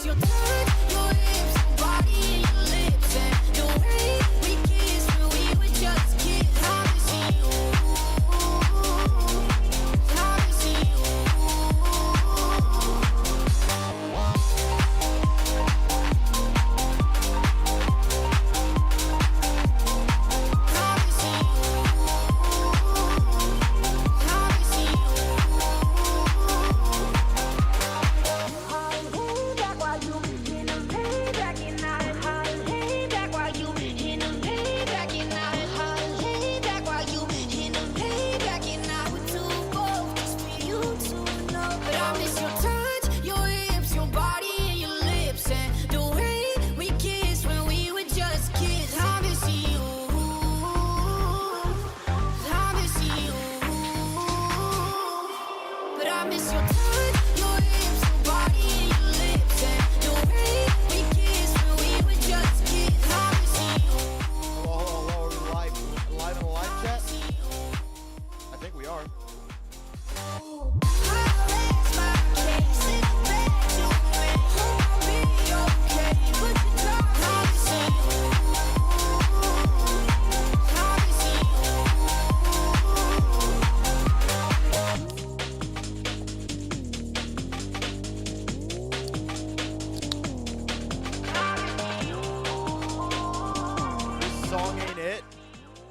miss your touch, your hips, your body and your lips, and the way we kissed when we were just kids. I miss you. I miss you.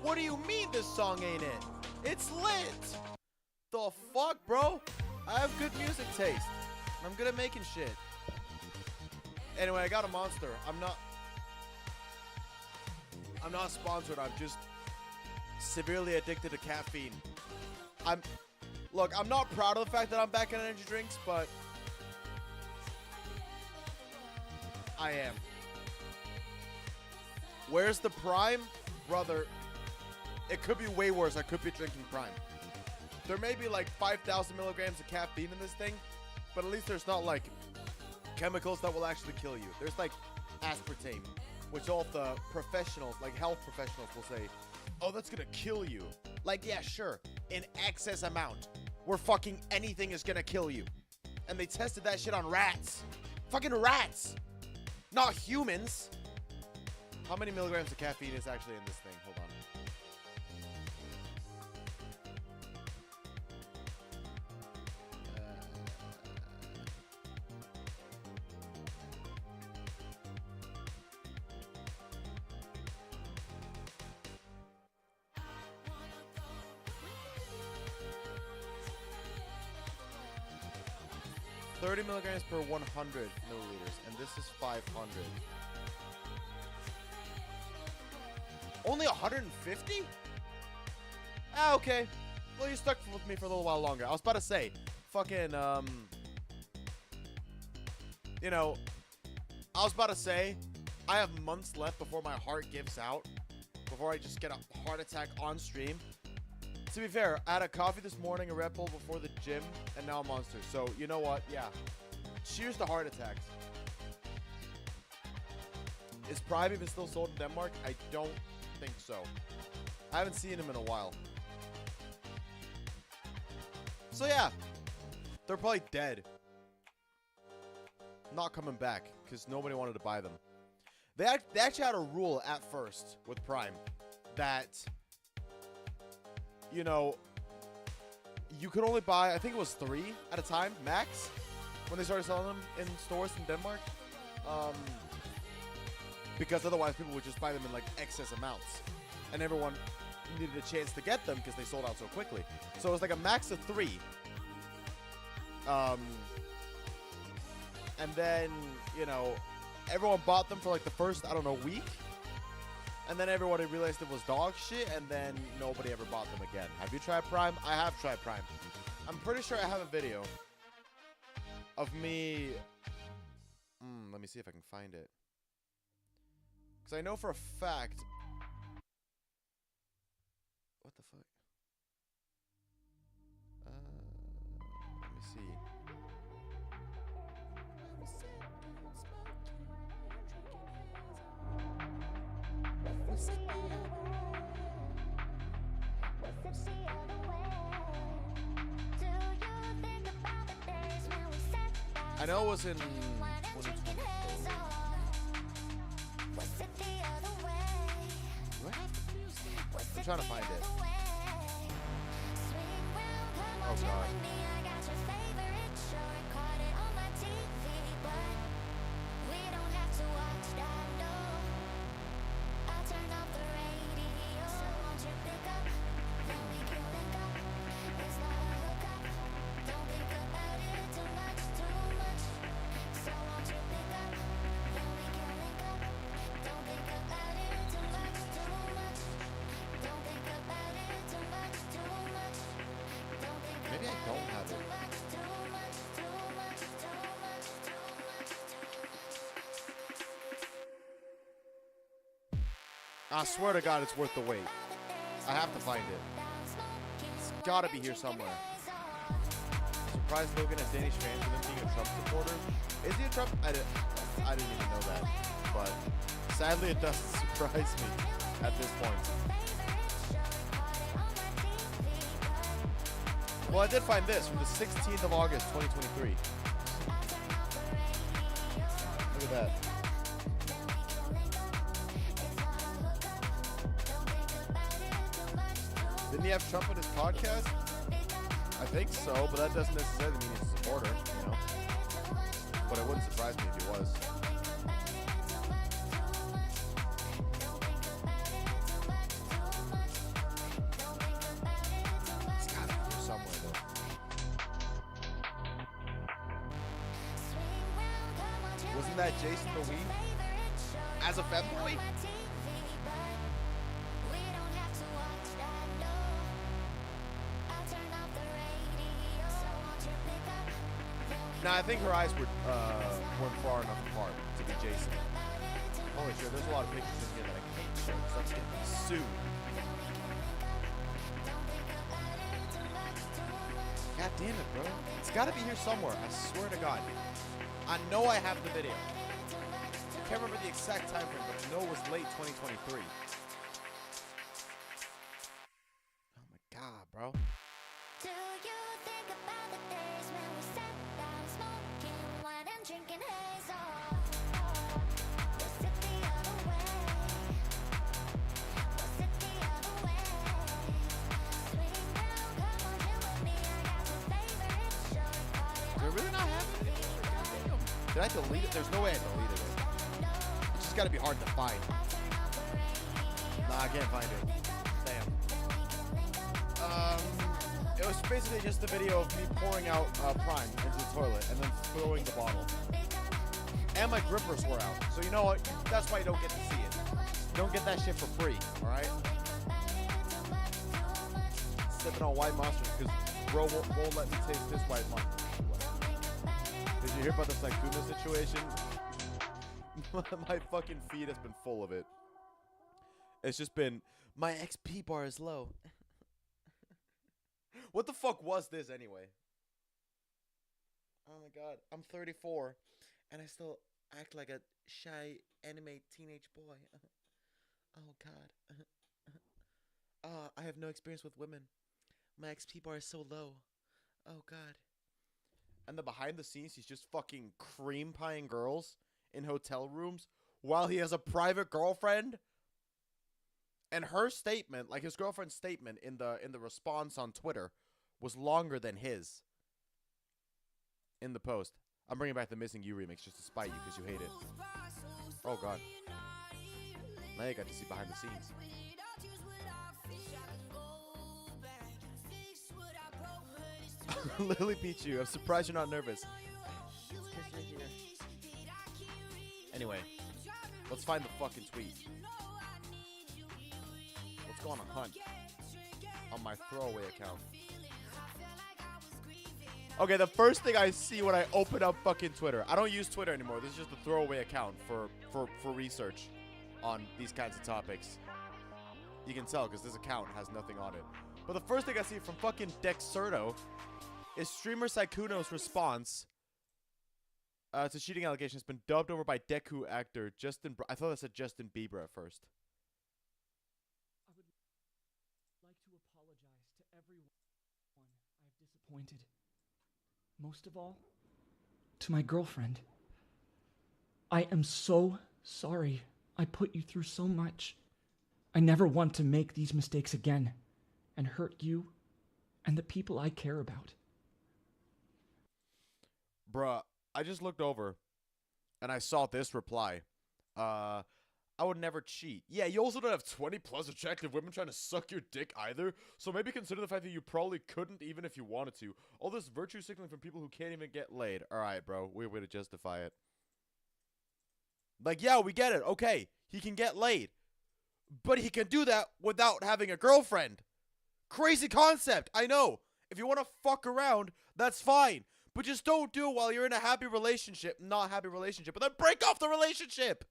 What do you mean this song ain't it? It's lit! The fuck, bro? I have good music taste. I'm good at making shit. Anyway, I got a monster. I'm not sponsored. I'm just severely addicted to caffeine. Look, I'm not proud of the fact that I'm back in energy drinks, but I am. Where's the Prime? Brother, it could be way worse. I could be drinking Prime. There may be like 5,000 milligrams of caffeine in this thing, but at least there's not like chemicals that will actually kill you. There's like aspartame, which all the professionals, like health professionals, will say, oh, that's gonna kill you. Like, yeah, sure, in excess amount, where fucking anything is gonna kill you. And they tested that shit on rats. Fucking rats, not humans. How many milligrams of caffeine is actually in this thing? Hold on. 30 milligrams per 100 milliliters, and this is 500. Only 150? Ah, okay. Well, you stuck with me for a little while longer. I was about to say, fucking, you know, I was about to say, I have months left before my heart gives out, before I just get a heart attack on stream. To be fair, I had a coffee this morning, a Red Bull before the gym, and now a Monster. So, you know what? Yeah. Cheers to heart attacks. Is Prime even still sold in Denmark? I don't think so. I haven't seen him in a while. So, yeah. They're probably dead. Not coming back, because nobody wanted to buy them. They actually had a rule at first with Prime that, you know, you could only buy, I think it was 3 at a time, max, when they started selling them in stores in Denmark. Because otherwise people would just buy them in like excess amounts. And everyone needed a chance to get them because they sold out so quickly. So it was like a max of 3. And then, you know, everyone bought them for like the first, I don't know, week. And then everybody realized it was dog shit, and then nobody ever bought them again. Have you tried Prime? I have tried Prime. I'm pretty sure I have a video of me... let me see if I can find it. Because I know for a fact... What the fuck? Let me see. I know it was in 2024. trying to find it. Oh god. Maybe I don't have it. I swear to God, it's worth the wait. I have to find it. It's gotta be here somewhere. Surprised Logan has Danish fans with him being a Trump supporter. Is he a Trump? I didn't even know that. But sadly, it doesn't surprise me at this point. Well, I did find this from the 16th of August, 2023. Look at that. Didn't he have Trump on his podcast? I think so, but that doesn't necessarily mean he's a supporter, you know? But it wouldn't surprise me if he was. It's gotta be here somewhere, though. Wasn't that Jason the Wee? As a femboy? Nah, I think her eyes weren't far enough apart to be Jason. Holy shit, there's a lot of pictures in here that I can't show because I'm getting sued. God damn it, bro. It's gotta be here somewhere, I swear to God. I know I have the video. Can't remember the exact time frame, but I know it was late 2023. Oh my God, bro. Do you think about the days when we sat down smoking wine and drinking hazel? Was it the other way? Was it the other way? Swing round, come on, you and me. I got your favorite show. Do I really not have it? Did I delete it? There's no way I deleted it. It's just gotta be hard to find. Nah, I can't find it. Damn. It was basically just the video of me pouring out Prime into the toilet and then throwing the bottle. And my grippers were out. So you know what? That's why you don't get to see it. You don't get that shit for free, alright? Sipping on white monsters because bro won't let me taste this white monster. Did you hear about the Sakuna situation? My fucking feed has been full of it. It's just been, my XP bar is low. What the fuck was this anyway? Oh my God, I'm 34 and I still act like a shy anime teenage boy. Oh God. I have no experience with women. My XP bar is so low. Oh God. And the behind the scenes, he's just fucking cream pieing girls in hotel rooms while he has a private girlfriend. And her statement, like his girlfriend's statement in the response on Twitter, was longer than his in the post. I'm bringing back the Missing You remix just to spite you because you hate it. Oh God. Now you got to see behind the scenes. Lily Pichu, I'm surprised you're not nervous. Anyway, let's find the fucking tweet. Let's go on a hunt on my throwaway account. Okay, the first thing I see when I open up fucking Twitter. I don't use Twitter anymore. This is just a throwaway account for research on these kinds of topics. You can tell because this account has nothing on it. But the first thing I see from fucking Dexerto is streamer Saikuno's response to cheating allegations has been dubbed over by Deku actor Justin. I thought that said Justin Bieber at first. I would like to apologize to everyone I've disappointed. Most of all, to my girlfriend. I am so sorry I put you through so much. I never want to make these mistakes again and hurt you and the people I care about. Bruh, I just looked over and I saw this reply. I would never cheat. Yeah, you also don't have 20 plus attractive women trying to suck your dick either, so maybe consider the fact that you probably couldn't even if you wanted to. All this virtue signaling from people who can't even get laid. Alright, bro, weird way to justify it. Like, yeah, we get it. Okay, he can get laid. But he can do that without having a girlfriend. Crazy concept, I know. If you want to fuck around, that's fine. But just don't do it while you're in a happy relationship, not happy relationship, but then break off the relationship.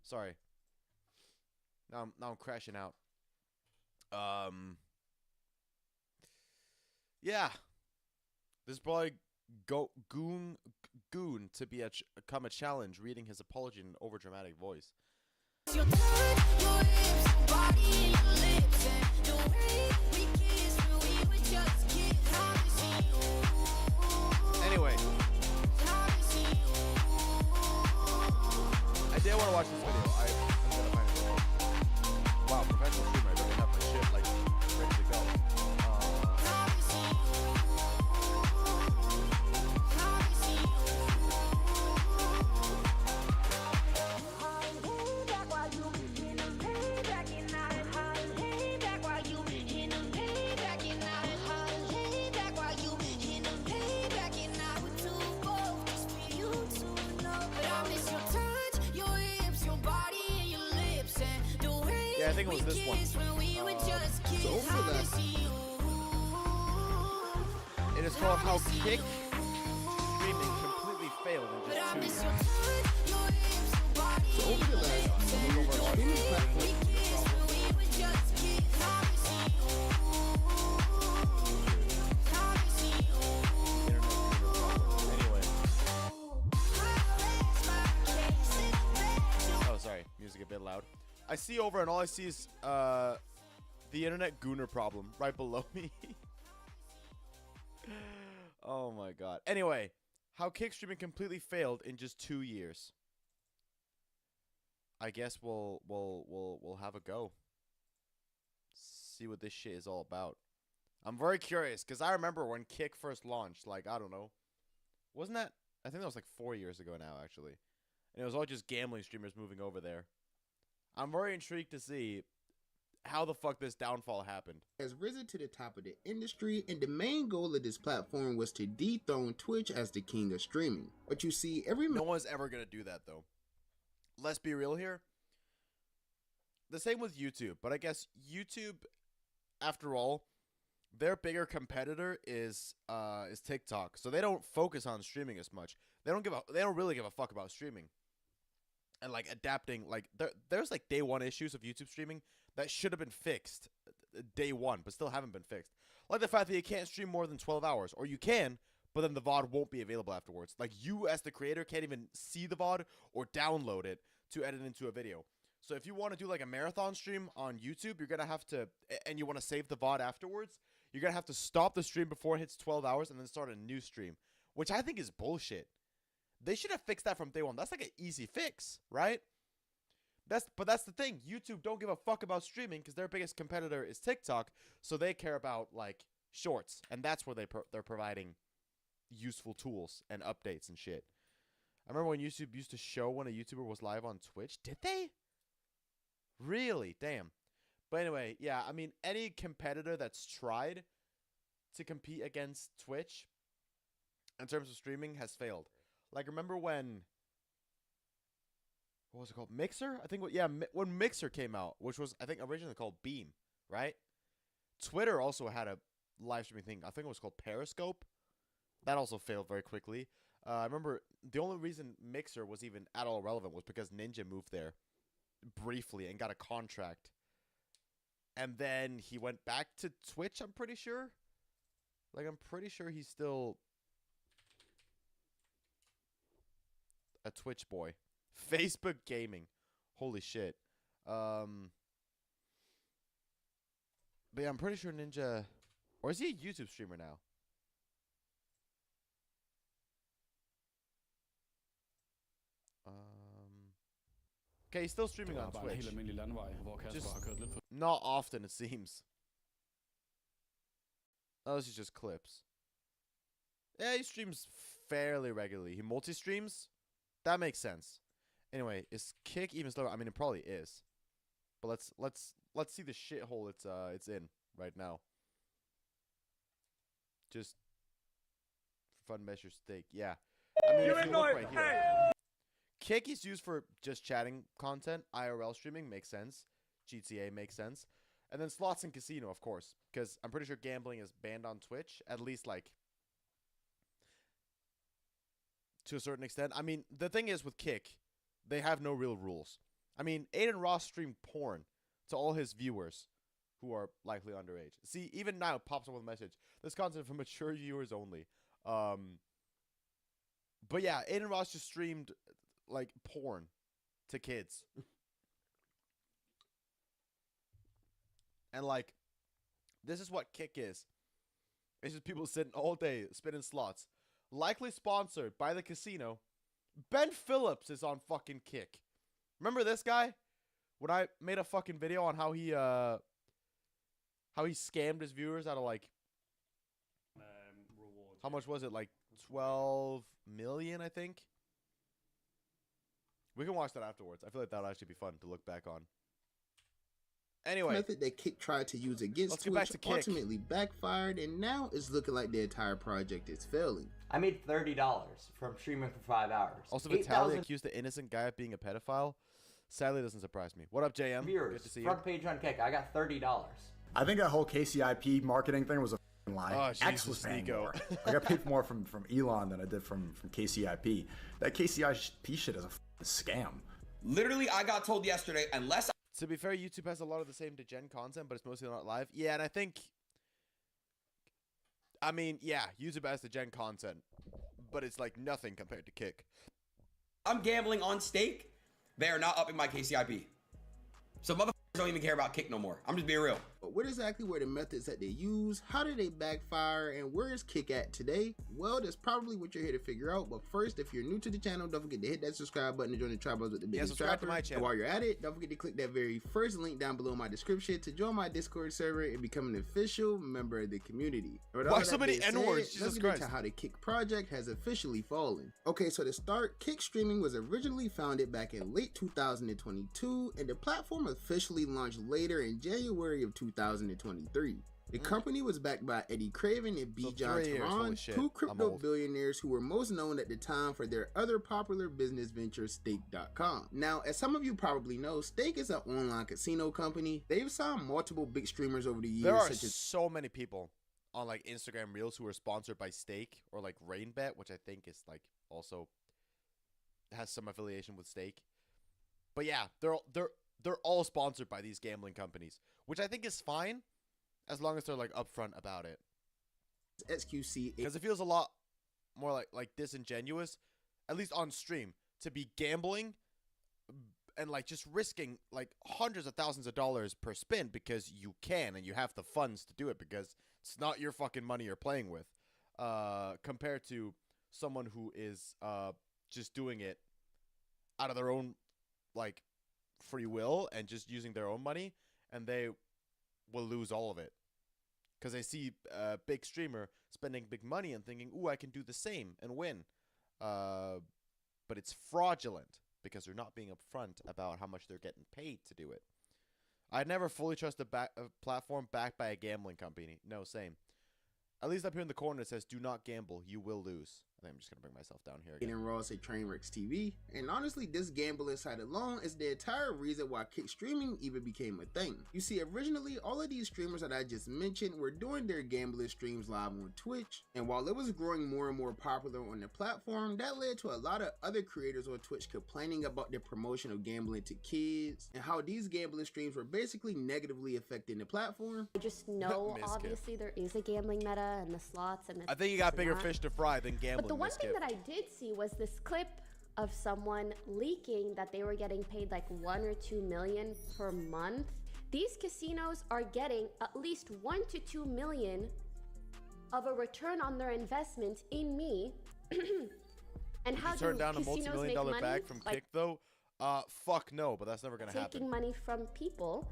Sorry. Now I'm crashing out. Yeah. This is probably goon to become a challenge, reading his apology in an overdramatic voice. Your touch, your hips, your body and your lips, and the way we kissed when we were just kids. How to see you. Anyway, How to see you. I did want to watch this video. I'm gonna find it. Wow, professional streamer. I don't have my shit like ready to go. How to see you. How to see you. Holiday back while you in a payback and I holiday back while you in a payback and I holiday back while you in a payback and I would do both just for you to know. But I miss your touch, your hips, your body and your lips and the way Yeah, I think it was this one. when we were just kids. How to see you. It is called How Kick Streaming Completely Failed in But I just miss 2 your years. touch, your hips, your body So over the last streaming platform, when we were just kids. How to see you. How to see you. Anyway. Oh, sorry. Music a bit loud. I see over and all I see is the internet gooner problem right below me. Oh my god. Anyway, how kick streaming completely failed in just 2 years. I guess we'll have a go. See what this shit is all about. I'm very curious because I remember when Kick first launched, like, I don't know. Wasn't that? I think that was like 4 years ago now, actually. And it was all just gambling streamers moving over there. I'm very intrigued to see how the fuck this downfall happened. has risen to the top of the industry, and the main goal of this platform was to dethrone Twitch as the king of streaming. But you see, every No one's ever going to do that, though. Let's be real here. The same with YouTube, but I guess YouTube, after all, their bigger competitor is TikTok. So they don't focus on streaming as much. They don't really give a fuck about streaming. And like adapting, like there's like day one issues of YouTube streaming that should have been fixed day one, but still haven't been fixed. Like the fact that you can't stream more than 12 hours, or you can, but then the VOD won't be available afterwards. Like you as the creator can't even see the VOD or download it to edit into a video. So if you want to do like a marathon stream on YouTube, you're going to have to, and you want to save the VOD afterwards, you're going to have to stop the stream before it hits 12 hours and then start a new stream, which I think is bullshit. They should have fixed that from day one. That's like an easy fix, right? But that's the thing. YouTube don't give a fuck about streaming because their biggest competitor is TikTok, so they care about like shorts, and that's where they're providing useful tools and updates and shit. I remember when YouTube used to show when a YouTuber was live on Twitch. Did they? Really? Damn. But anyway, yeah, I mean, any competitor that's tried to compete against Twitch in terms of streaming has failed. Like, remember when, what was it called? Mixer? I think, when Mixer came out, which was, I think, originally called Beam, right? Twitter also had a live streaming thing. I think it was called Periscope. That also failed very quickly. I remember the only reason Mixer was even at all relevant was because Ninja moved there briefly and got a contract. And then he went back to Twitch, I'm pretty sure. Like, I'm pretty sure he's still a Twitch boy. Facebook gaming. Holy shit. But yeah, I'm pretty sure Ninja, or is he a YouTube streamer now? Okay, he's still streaming on bare en helt Twitch. almindelig landvej, hvor Kasper Just har kørt lidt for... not often, it seems. Oh, this is just clips. Yeah, he streams fairly regularly. He multi-streams. That makes sense. Anyway, is Kick even slower? I mean, it probably is. But let's see the shithole it's in right now. Just for fun measure stake. Yeah. I mean, if you look right here. Kick is used for just chatting content. IRL streaming makes sense. GTA makes sense. And then slots and casino, of course. Because I'm pretty sure gambling is banned on Twitch. At least, like, to a certain extent. I mean, the thing is with Kick, they have no real rules. I mean, Aiden Ross streamed porn to all his viewers who are likely underage. See, even now it pops up with a message. This content for mature viewers only. But yeah, Aiden Ross just streamed, like, porn to kids. And, like, this is what Kick is. It's just people sitting all day spinning slots. Likely sponsored by the casino. Ben Phillips is on fucking Kick. Remember this guy? When I made a fucking video on how he scammed his viewers out of, like, rewards. how much was it? Like 12 million, I think. We can watch that afterwards. I feel like that'll actually be fun to look back on. Anyway, method that Kick tried to use against let's get back Twitch to Kick. ultimately backfired, and now it's looking like the entire project is failing. I made $30 from streaming for 5 hours. Also, Vitaly 8,000 accused the innocent guy of being a pedophile. Sadly, doesn't surprise me. What up, JM? viewers. Good to see you. Front page on Kick. I got $30. I think that whole KCIP marketing thing was a f***ing lie. Oh, X Jesus, was paying Nico. more. I got paid more from Elon than I did from KCIP. That KCIP shit is a f***ing scam. Literally, I got told yesterday, unless To be fair, YouTube has a lot of the same degen content, but it's mostly not live. Yeah, and I think, I mean, yeah, YouTube has degen content, but it's like nothing compared to Kick. I'm gambling on stake, they are not upping my KCIP. So motherfuckers don't even care about Kick no more. I'm just being real. But what exactly were the methods that they use? How did they backfire? And where is Kick at today? Well, that's probably what you're here to figure out. But first, if you're new to the channel, don't forget to hit that subscribe button to join the tribals with the biggest subscribe to my And channel. while you're at it, don't forget to click that very first link down below in my description to join my Discord server and become an official member of the community. With all Why that so many being said, N-words? Jesus let's get Christ. into how the Kick project has officially fallen. Okay, so to start, Kick streaming was originally founded back in late 2022, and the platform officially launched later in January of 2023. The company was backed by Eddie Craven and B. So John 3 years, holy Tehran, shit, two I'm crypto old. billionaires who were most known at the time for their other popular business venture, Stake.com. Now, as some of you probably know, Stake is an online casino company. They've signed multiple big streamers over the years, There are such as so many people on like Instagram Reels who are sponsored by Stake or like RainBet, which I think is like also has some affiliation with Stake. But yeah, they're all sponsored by these gambling companies, which I think is fine as long as they're like upfront about it. XQC. Because it feels a lot more like disingenuous, at least on stream, to be gambling and like just risking like hundreds of thousands of dollars per spin because you can and you have the funds to do it because it's not your fucking money you're playing with, compared to someone who is just doing it out of their own like free will and just using their own money, and they will lose all of it. Because they see a big streamer spending big money and thinking, ooh, I can do the same and win. But it's fraudulent because they're not being upfront about how much they're getting paid to do it. I'd never fully trust a platform backed by a gambling company. No, same. At least up here in the corner it says, do not gamble, you will lose. I think I'm just going to bring myself down here again. And Ross at Trainwrecks TV. And honestly, this gambling side alone is the entire reason why Kick streaming even became a thing. You see, originally, all of these streamers that I just mentioned were doing their gambling streams live on Twitch. And while it was growing more and more popular on the platform, that led to a lot of other creators on Twitch complaining about the promotion of gambling to kids and how these gambling streams were basically negatively affecting the platform. I just know, Miss obviously, there is a gambling meta and the slots and the I think you got this and bigger that. fish to fry than gambling. But the one Miss thing Kip. that I did see was this clip of someone leaking that they were getting paid like 1 or 2 million per month. These casinos are getting at least 1 to 2 million of a return on their investment in me. And how you turn do down a casinos multi-million make dollar money? bag from Like, Kick though, Fuck no, but that's never gonna taking happen. money from people.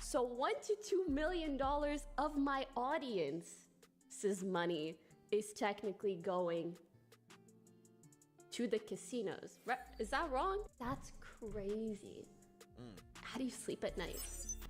So $1 to $2 million of my audience's money is technically going to the casinos. Is that wrong? That's crazy. How do you sleep at night?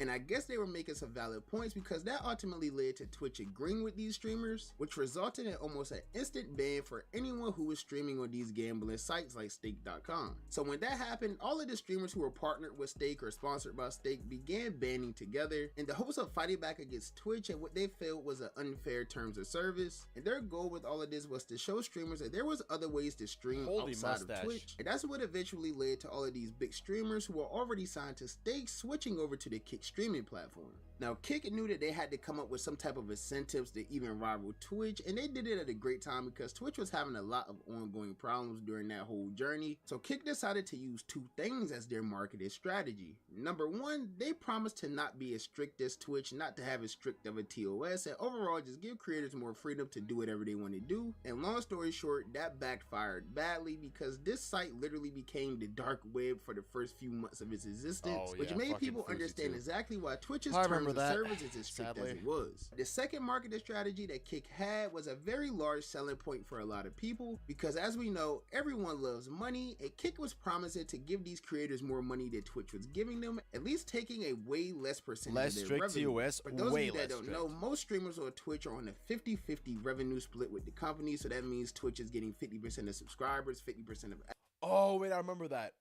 And I guess they were making some valid points because that ultimately led to Twitch agreeing with these streamers, which resulted in almost an instant ban for anyone who was streaming on these gambling sites like stake.com. So when that happened, all of the streamers who were partnered with Stake or sponsored by Stake began banding together in the hopes of fighting back against Twitch and what they felt was an unfair terms of service. And their goal with all of this was to show streamers that there was other ways to stream outside of Twitch. And that's what eventually led to all of these big streamers who were already signed to Stake switching over to the Kick streaming platform. Now Kick knew that they had to come up with some type of incentives to even rival Twitch, and they did it at a great time because Twitch was having a lot of ongoing problems during that whole journey. So Kick decided to use two things as their marketing strategy. Number one, they promised to not be as strict as Twitch, not to have as strict of a TOS, and overall just give creators more freedom to do whatever they want to do. And long story short, that backfired badly because this site literally became the dark web for the first few months of its existence, which made people understand exactly why Twitch's terms of service is as strict as it was. The second marketing strategy that Kick had was a very large selling point for a lot of people because, as we know, everyone loves money, and Kick was promising to give these creators more money than Twitch was giving them, at least taking a way less percentage of their revenue. For those of you that don't know, most streamers on Twitch are on a 50-50 revenue split with the company, so that means Twitch is getting 50% of subscribers, 50% of... Oh wait, I remember that.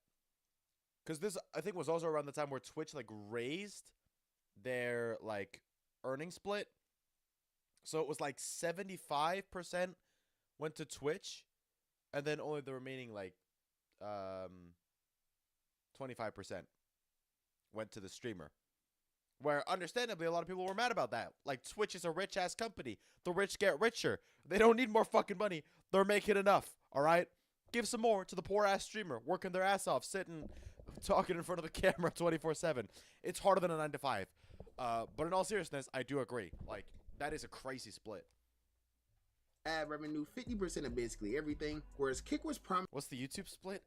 Because this, I think, was also around the time where Twitch like raised their like earning split. So it was like 75% went to Twitch, and then only the remaining like 25% went to the streamer. Where understandably a lot of people were mad about that. Like, Twitch is a rich ass company. The rich get richer. They don't need more fucking money. They're making enough. All right, give some more to the poor ass streamer working their ass off, sitting talking in front of the camera 24/7. It's harder than a 9 to 5. But in all seriousness, I do agree. Like, that is a crazy split. Ad revenue, 50% of basically everything, whereas Kick was promising... What's the YouTube split?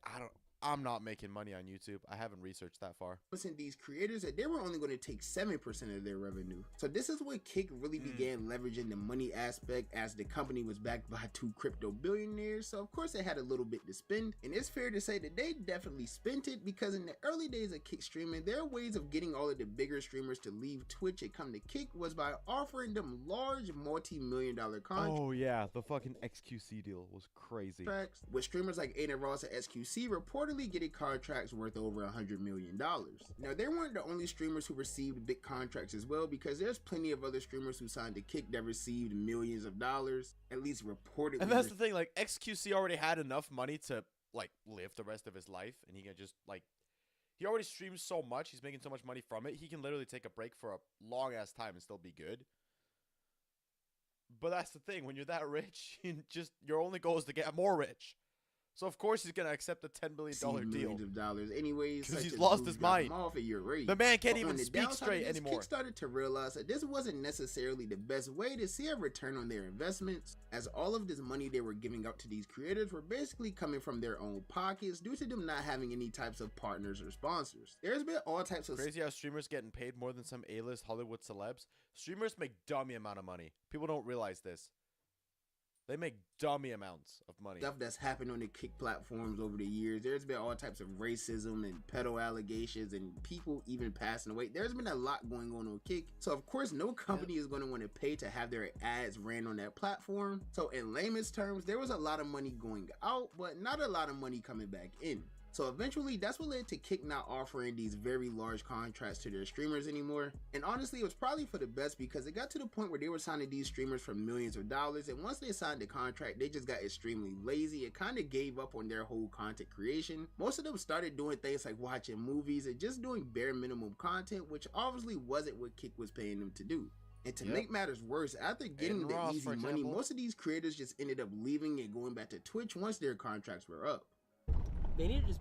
I'm not making money on YouTube. I haven't researched that far. These creators that they were only going to take 7% of their revenue. So this is when Kick really began leveraging the money aspect, as the company was backed by 2 crypto billionaires. So of course they had a little bit to spend, and it's fair to say that they definitely spent it, because in the early days of Kick streaming, their ways of getting all of the bigger streamers to leave Twitch and come to Kick was by offering them large multi-million-dollar contracts. Oh yeah, the fucking XQC deal was crazy. With streamers like Aiden Ross and SQC reportedly getting contracts worth over $100 million. Now, they weren't the only streamers who received big contracts as well, because there's plenty of other streamers who signed to Kick that received millions of dollars, at least reportedly. And that's the thing, like, XQC already had enough money to like live the rest of his life, and he can just like, he already streams so much, he's making so much money from it, he can literally take a break for a long ass time and still be good. But that's the thing, when you're that rich, your only goal is to get more rich. So of course he's gonna accept a $10 billion deal. Millions of dollars, anyways, because he's lost his mind. The man can't even speak straight anymore. Kick started to realize that this wasn't necessarily the best way to see a return on their investments, as all of this money they were giving out to these creators were basically coming from their own pockets due to them not having any types of partners or sponsors. There's been all types of crazy how streamers getting paid more than some A-list Hollywood celebs. Streamers make dummy amount of money. People don't realize this. They make dummy amounts of money. Stuff that's happened on the Kick platforms over the years. There's been all types of racism and pedo allegations and people even passing away. There's been a lot going on Kick. So of course, no company is going to want to pay to have their ads ran on that platform. So in layman's terms, there was a lot of money going out, but not a lot of money coming back in. So eventually, that's what led to Kick not offering these very large contracts to their streamers anymore. And honestly, it was probably for the best, because it got to the point where they were signing these streamers for millions of dollars, and once they signed the contract, they just got extremely lazy and kind of gave up on their whole content creation. Most of them started doing things like watching movies and just doing bare minimum content, which obviously wasn't what Kick was paying them to do. And to make matters worse, after getting the easy money, most of these creators just ended up leaving and going back to Twitch once their contracts were up. They need to just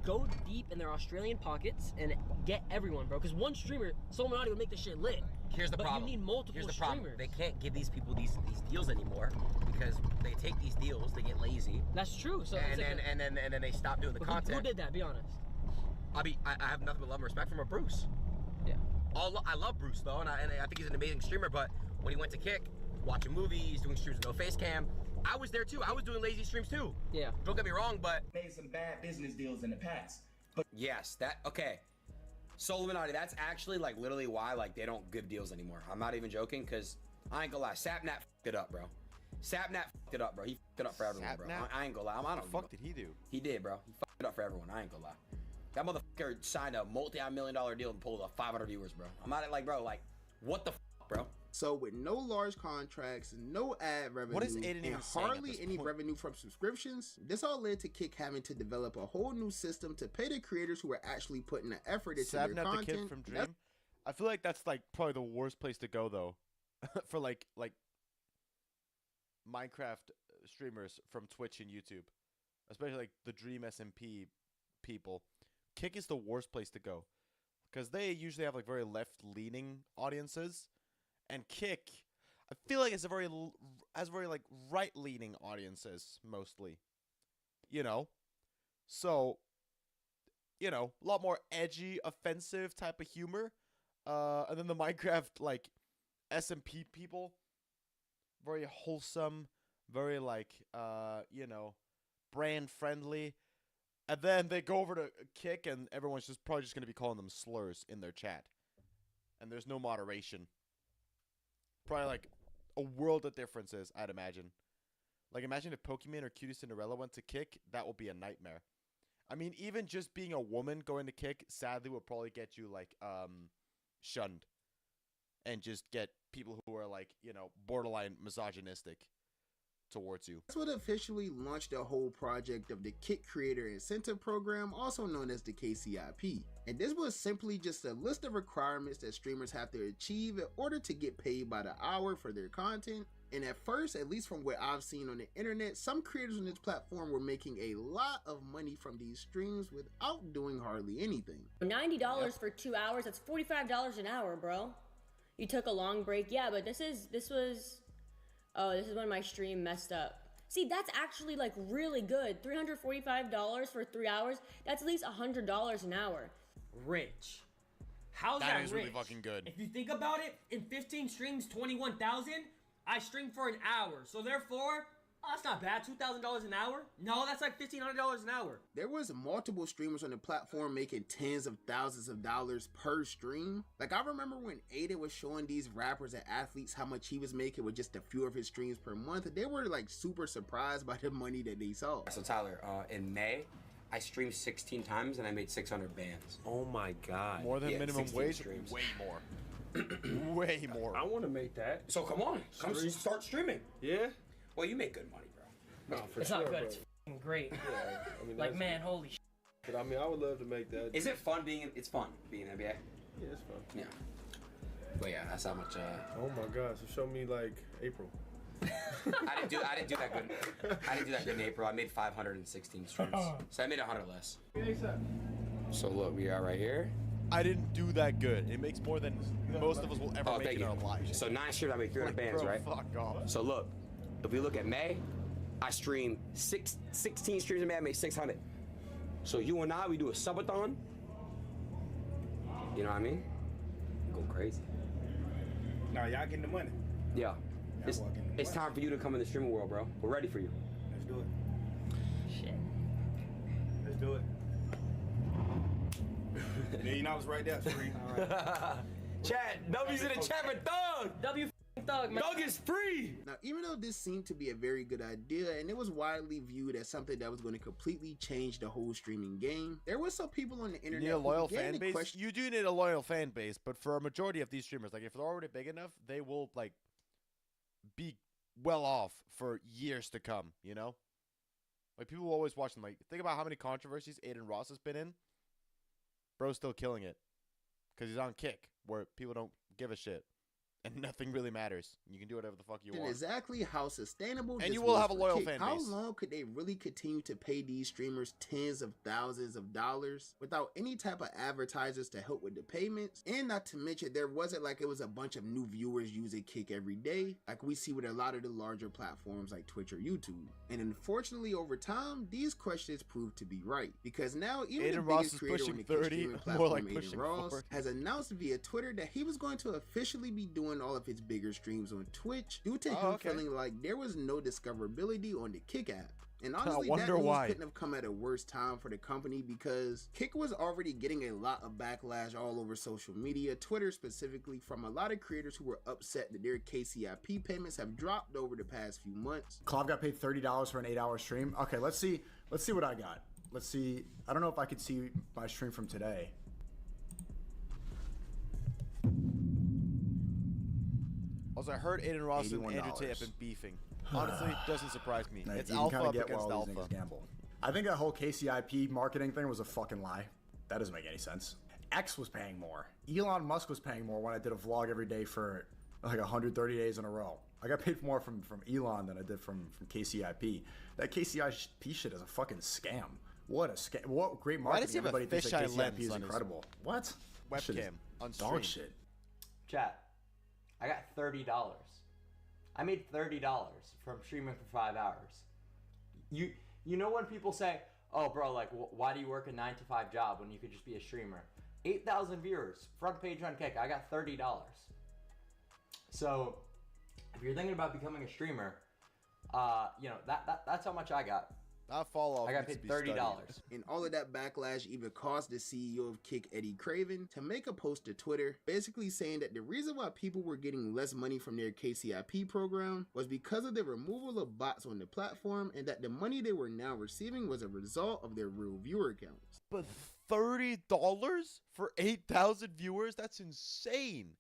go deep in their Australian pockets and get everyone, bro. Because one streamer, Illuminati would make this shit lit. Here's the problem. But you need multiple streamers. They can't give these people these deals anymore, because they take these deals, they get lazy. That's true. So and then they stop doing the content. Who did that? Be honest. I have nothing but love and respect for Bruce. Yeah. I love Bruce though, and I think he's an amazing streamer. But when he went to Kick, watching movies, doing streams with no face cam, I was there too. I was doing lazy streams too. Yeah. Don't get me wrong, but made some bad business deals in the past. But yes, that okay. So Illuminati, that's actually like literally why like they don't give deals anymore. I'm not even joking, because I ain't gonna lie, Sapnap fucked it up, bro. Sapnap fucked it up, bro. He fucked it up for everyone, bro. I ain't gonna lie. I don't What the fuck did he do? He did, bro. He fucked it up for everyone. I ain't gonna lie. That motherfucker signed a multi-million-dollar deal and pulled up 500 viewers, bro. I'm not like, bro, like, what the fuck, bro? So with no large contracts, no ad revenue, What is Aiden even and saying at hardly this any point? revenue from subscriptions, this all led to Kick having to develop a whole new system to pay the creators who are actually putting the effort into their Savnap content. the kid from Dream. I feel like that's like probably the worst place to go though, for like Minecraft streamers from Twitch and YouTube, especially like the Dream SMP people. Kick is the worst place to go, because they usually have like very left-leaning audiences, and Kick, I feel like it's a very like right-leaning audiences mostly, you know. So, you know, a lot more edgy, offensive type of humor. And then the Minecraft, like, SMP people, very wholesome, very, like, you know, brand friendly. And then they go over to Kick, and everyone's just probably just going to be calling them slurs in their chat. And there's no moderation. Probably, like, a world of differences, I'd imagine. Like, imagine if Pokemon or Cutie Cinderella went to Kick, that would be a nightmare. I mean, even just being a woman going to Kick, sadly, would probably get you, like, shunned. And just get people who are, like, you know, borderline misogynistic towards you. That's what officially launched the whole project of the Kick Creator Incentive Program, also known as the KCIP. And this was simply just a list of requirements that streamers have to achieve in order to get paid by the hour for their content. And at first, at least from what I've seen on the internet, some creators on this platform were making a lot of money from these streams without doing hardly anything. $90 for 2 hours, that's $45 an hour, bro. You took a long break, yeah, but this was when my stream messed up. See, that's actually like really good. $345 for 3 hours, that's at least $100 an hour. Rich. How's that That rich? is really fucking good. If you think about it, in 15 streams, 21,000, I stream for an hour. So therefore, that's not bad. $2,000 an hour? No, that's like $1,500 an hour. There was multiple streamers on the platform making tens of thousands of dollars per stream. Like, I remember when Aiden was showing these rappers and athletes how much he was making with just a few of his streams per month. They were like super surprised by the money that they saw. So Tyler, in May, I streamed 16 times and I made 600 bands. Oh my god. More than minimum 16 wage? streams. Way more. Way more. I want to make that. So come on, come start streaming. Yeah? Well, you make good money, bro. No, for It's sure. not good. Bro. It's f***ing great. Yeah, I mean, Like, that's- man, holy sh**. But I mean, I would love to make that. Is it fun being? It's fun being NBA. Yeah, it's fun. Yeah. But yeah, that's how much. Oh my gosh! So show me like April. I didn't do that good. I didn't do that good in April. I made 516 streams, so I made 100 less. So look, we are right here. I didn't do that good. It makes more than most of us will ever make thank in you. our lives. So 9 streams, I made 300 bands, bro, right? Fuck off. So look, if we look at May, I streamed 16 streams in May. I made 600. So you and I, we do a subathon. You know what I mean? Go crazy. Now y'all getting the money. Yeah. It's time for you to come in the streaming world, bro. We're ready for you. Let's do it. Shit. Let's do it. $1 million right there, free. All right. Chat, W's in the chat for Thug. W f***ing Thug, man. Thug is free. Now, even though this seemed to be a very good idea and it was widely viewed as something that was going to completely change the whole streaming game, there were some people on the You internet need a who loyal began fan to base. question- You do need a loyal fan base, but for a majority of these streamers, like if they're already big enough, they will like be well off for years to come. You know, like people will always watch them. Like think about how many controversies Aiden Ross has been in. Bro's still killing it because he's on Kick, where people don't give a shit, and nothing really matters. You can do whatever the fuck you And want. exactly how sustainable And this you will was have a for loyal Kick. fan How base. long could they really continue to pay these streamers tens of thousands of dollars without any type of advertisers to help with the payments? And not to mention, there wasn't like it was a bunch of new viewers using Kick every day, like we see with a lot of the larger platforms like Twitch or YouTube. And unfortunately, over time, these questions proved to be right, because now even the Aiden Ross biggest is creator on pushing the Kick 30, streaming more platform, like Aiden pushing Ross, 40. has announced via Twitter that he was going to officially be doing all of his bigger streams on Twitch due to him feeling like there was no discoverability on the Kick app. And honestly, that wonder news why. couldn't have come at a worse time for the company, because Kick was already getting a lot of backlash all over social media, Twitter specifically, from a lot of creators who were upset that their KCIP payments have dropped over the past few months. Clav got paid $30 for an 8-hour stream. Okay, let's see what I got. Let's see. I don't know if I could see my stream from today. Also, I heard Aiden Ross and Andrew Tate have been beefing. Honestly, doesn't surprise me. It's alpha up against alpha. Gamble. I think that whole KCIP marketing thing was a fucking lie. That doesn't make any sense. X was paying more. Elon Musk was paying more when I did a vlog every day for like 130 days in a row. I got paid more from Elon than I did from KCIP. That KCIP shit is a fucking scam. What a scam. What great Why does marketing. he have a Everybody thinks that fisheye KCIP lens is on his incredible. What? Shit is Webcam on stream. dog shit. Chat. I got $30. I made $30 from streaming for 5 hours. You know when people say, "Oh, bro, like, why do you work a 9-to-5 job when you could just be a streamer?" 8,000 viewers, front page on Kick. I got $30. So, if you're thinking about becoming a streamer, that's how much I got. That fall off. I got paid $30. And all of that backlash even caused the CEO of Kick, Eddie Craven, to make a post to Twitter basically saying that the reason why people were getting less money from their KCIP program was because of the removal of bots on the platform, and that the money they were now receiving was a result of their real viewer counts. But $30 for 8,000 viewers? That's insane.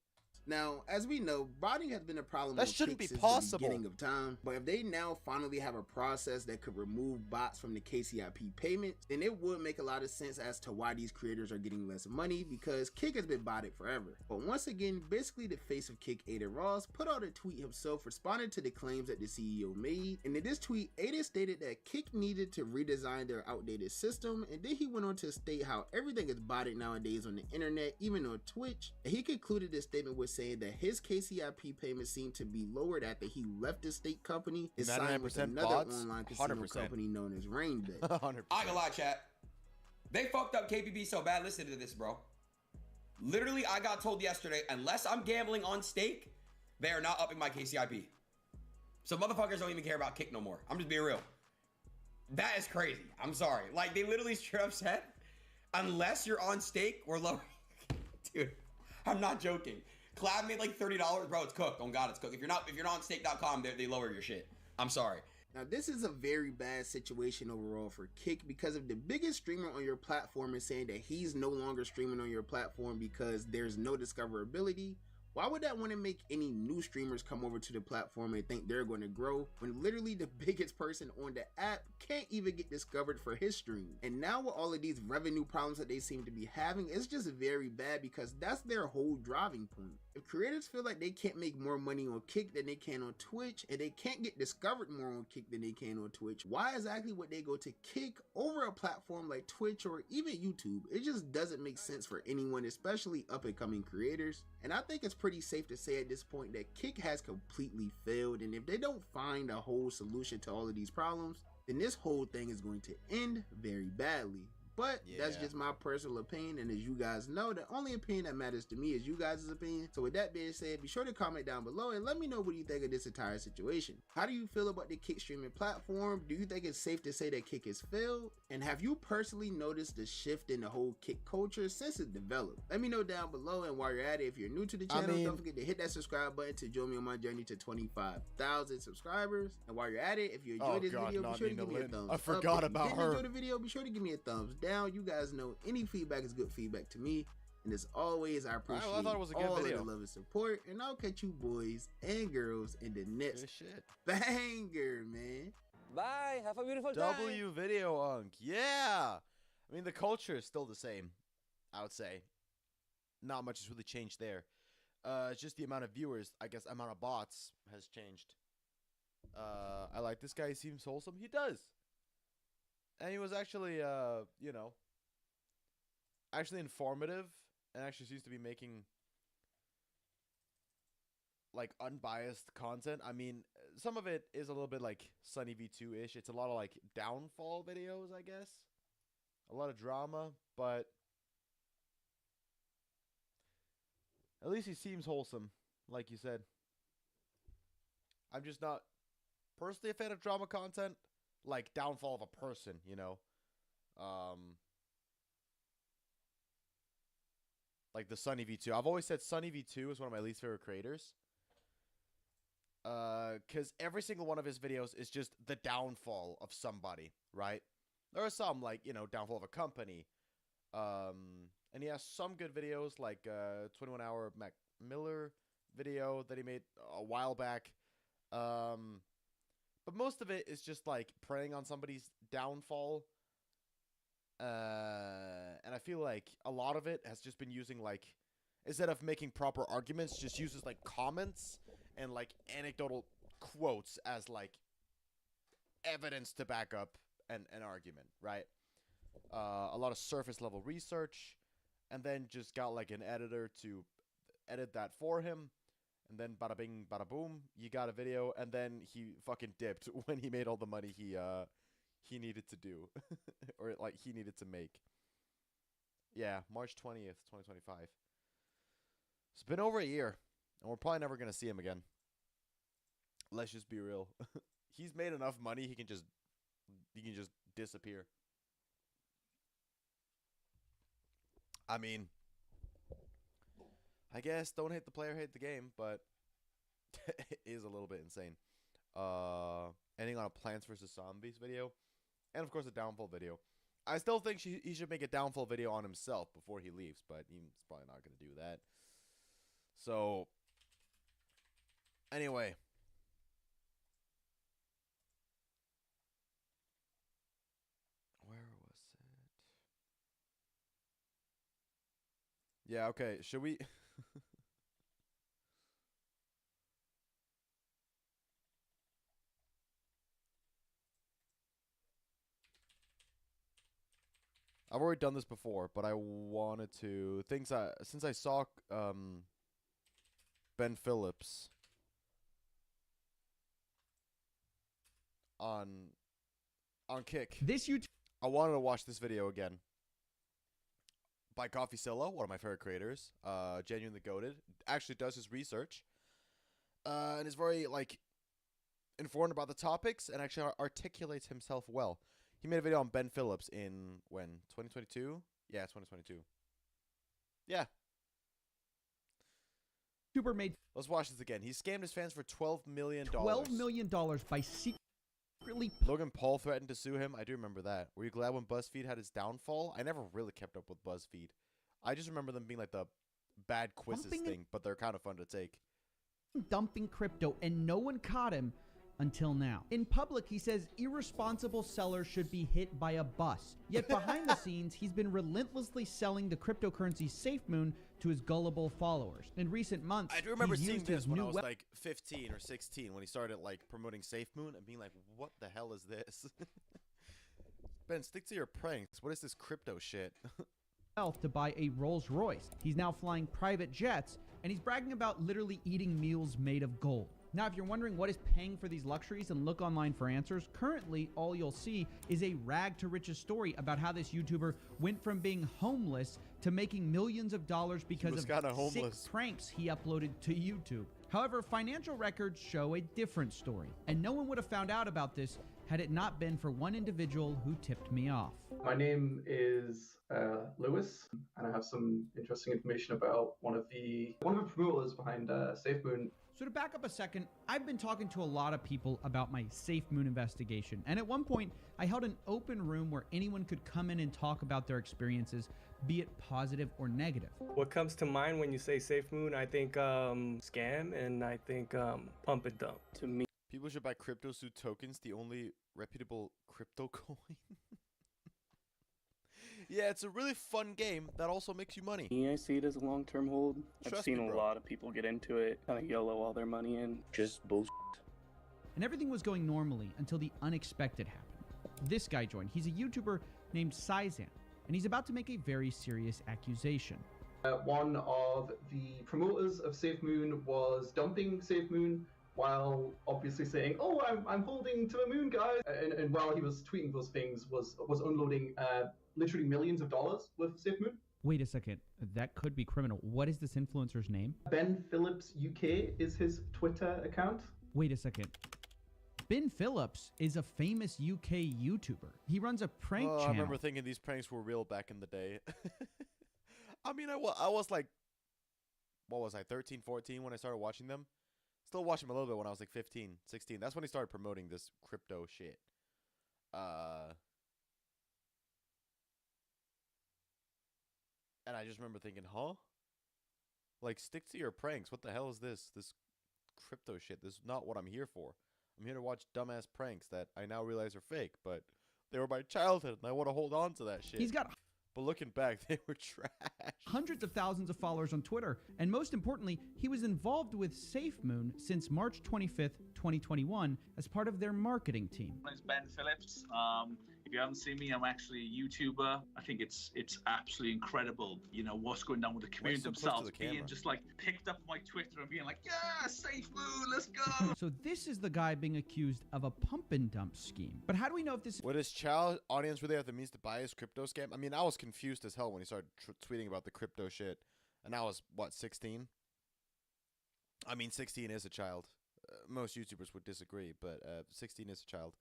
Now, as we know, botting has been a problem That on shouldn't Kick be since possible. the beginning of time, but if they now finally have a process that could remove bots from the KCIP payments, then it would make a lot of sense as to why these creators are getting less money, because Kick has been botted forever. But once again, basically the face of Kick, Aiden Ross, put out a tweet himself responding to the claims that the CEO made, and in this tweet, Aiden stated that Kick needed to redesign their outdated system, and then he went on to state how everything is botted nowadays on the internet, even on Twitch, and he concluded this statement with saying that his KCIP payments seemed to be lowered after he left the state company and signed with 99% another bots? online casino 100%. company known as Rainbet. 100%. I ain't gonna lie, chat. They fucked up KPB so bad. Listen to this, bro. Literally, I got told yesterday, unless I'm gambling on stake, they are not upping my KCIP. So motherfuckers don't even care about Kick no more. I'm just being real. That is crazy. I'm sorry. Like, they literally straight up said, unless you're on stake, we're lowering. Dude, I'm not joking. Clav made like $30, bro. It's cooked. Oh God, it's cooked. If you're not on stake.com, they lower your shit. I'm sorry. Now, this is a very bad situation overall for Kick, because if the biggest streamer on your platform is saying that he's no longer streaming on your platform because there's no discoverability, why would that want to make any new streamers come over to the platform and think they're going to grow when literally the biggest person on the app can't even get discovered for his stream? And now with all of these revenue problems that they seem to be having, it's just very bad, because that's their whole driving point. If creators feel like they can't make more money on Kick than they can on Twitch, and they can't get discovered more on Kick than they can on Twitch, why exactly would they go to Kick over a platform like Twitch or even YouTube? It just doesn't make sense for anyone, especially up and coming creators. And I think it's pretty safe to say at this point that Kick has completely failed, and if they don't find a whole solution to all of these problems, then this whole thing is going to end very badly. But that's just my personal opinion, and as you guys know, the only opinion that matters to me is you guys' opinion. So with that being said, be sure to comment down below and let me know what you think of this entire situation. How do you feel about the Kick streaming platform? Do you think it's safe to say that Kick has failed? And have you personally noticed the shift in the whole Kick culture since it developed? Let me know down below, and while you're at it, if you're new to the channel, don't forget to hit that subscribe button to join me on my journey to 25,000 subscribers. And while you're at it, if you enjoyed this video, be sure to give me a thumbs up. I forgot If you about didn't her. enjoy the video, be sure to give me a thumbs down. You guys know any feedback is good feedback to me, and as always, I appreciate I thought it was a good all video. of the love and support, and I'll catch you boys and girls in the next banger, man. Bye. Have a beautiful time. W video Unk. Yeah. I mean, the culture is still the same, I would say. Not much has really changed there. Just the amount of viewers, I guess, amount of bots has changed. I like this guy. He seems wholesome. He does. And he was actually, you know, actually informative and actually seems to be making, like, unbiased content. I mean, some of it is a little bit, like, Sunny V2-ish. It's a lot of, like, downfall videos, I guess. A lot of drama, but at least he seems wholesome, like you said. I'm just not personally a fan of drama content, like downfall of a person, you know. Like the Sunny V2. I've always said Sunny V2 is one of my least favorite creators. Because every single one of his videos is just the downfall of somebody, right? There are some, like, you know, downfall of a company. And he has some good videos, like 21 Hour Mac Miller video that he made a while back. But most of it is just, like, preying on somebody's downfall. And I feel like a lot of it has just been using, like, instead of making proper arguments, just uses, like, comments and, like, anecdotal quotes as, like, evidence to back up an argument, right? A lot of surface level research, and then just got, like, an editor to edit that for him, and then bada bing, bada boom, you got a video, and then he fucking dipped when he made all the money he needed to do, or, like, he needed to make. Yeah, March 20th, 2025. It's been over a year, and we're probably never gonna see him again. Let's just be real. He's made enough money, he can just disappear. I mean, I guess don't hate the player, hate the game, but it is a little bit insane. Ending on a Plants vs. Zombies video, and of course a downfall video. I still think he should make a downfall video on himself before he leaves, but he's probably not going to do that. So, anyway. Where was it? Yeah, okay. Should we... I've already done this before, but I wanted to... Since I saw Ben Phillips on Kick, I wanted to watch this video again. By Coffeezilla, one of my favorite creators. Genuinely goated. Actually does his research. And is very, like, informed about the topics and actually articulates himself well. He made a video on Ben Phillips in, when? 2022? Yeah, 2022. Yeah. YouTuber made... Let's watch this again. He scammed his fans for $12 million. $12 million by secretly... Logan Paul threatened to sue him. I do remember that. Were you glad when BuzzFeed had its downfall? I never really kept up with BuzzFeed. I just remember them being like the bad quizzes thing, but they're kind of fun to take. Dumping crypto, and no one caught him until now. In public, he says irresponsible sellers should be hit by a bus. Yet behind the scenes, he's been relentlessly selling the cryptocurrency SafeMoon to his gullible followers. In recent months, I do remember he's seeing used this his when I new was like 15 or 16 when he started like promoting SafeMoon and being like, what the hell is this? Ben, stick to your pranks. What is this crypto shit? to buy a Rolls Royce. He's now flying private jets, and he's bragging about literally eating meals made of gold. Now, if you're wondering what is paying for these luxuries and look online for answers, currently all you'll see is a rag to riches story about how this YouTuber went from being homeless to making millions of dollars because of sick pranks he uploaded to YouTube. However, financial records show a different story, and no one would have found out about this had it not been for one individual who tipped me off. My name is Lewis, and I have some interesting information about one of the promoters behind SafeMoon. So to back up a second, I've been talking to a lot of people about my SafeMoon investigation, and at one point, I held an open room where anyone could come in and talk about their experiences, be it positive or negative. What comes to mind when you say SafeMoon? I think scam, and I think pump and dump. To me, people should buy CryptoSuit tokens, the only reputable crypto coin. Yeah, it's a really fun game that also makes you money. I see it as a long-term hold. I've Trust seen me, a bro. lot of people get into it, kind of YOLO all their money in. Just bullshit. And everything was going normally until the unexpected happened. This guy joined. He's a YouTuber named Saizan, and he's about to make a very serious accusation. One of the promoters of SafeMoon was dumping SafeMoon while obviously saying, "Oh, I'm holding to the moon, guys," and while he was tweeting those things, was unloading literally millions of dollars worth of SafeMoon. Wait a second, that could be criminal. What is this influencer's name? Ben Phillips UK is his Twitter account. Wait a second. Ben Phillips is a famous UK YouTuber. He runs a prank channel. I remember thinking these pranks were real back in the day. I mean, I was like, what was I, 13, 14 when I started watching them? Still watching them a little bit when I was like 15, 16. That's when he started promoting this crypto shit. And I just remember thinking, huh? Like, stick to your pranks. What the hell is this? This crypto shit. This is not what I'm here for. I'm here to watch dumbass pranks that I now realize are fake, but they were my childhood, and I want to hold on to that shit. He's got... But looking back, they were trash. Hundreds of thousands of followers on Twitter, and most importantly, he was involved with SafeMoon since March 25th, 2021, as part of their marketing team. My name's Ben Phillips. If you haven't seen me, I'm actually a YouTuber. I think it's absolutely incredible, you know, what's going on with the community themselves, being just like picked up my Twitter and being like, yeah, SafeMoon, let's go. So this is the guy being accused of a pump and dump scheme. But how do we know if this... Would his child audience really have the means to buy his crypto scam? I mean, I was confused as hell when he started tweeting about the crypto shit. And I was, what, 16? I mean, 16 is a child. Most YouTubers would disagree, but 16 is a child.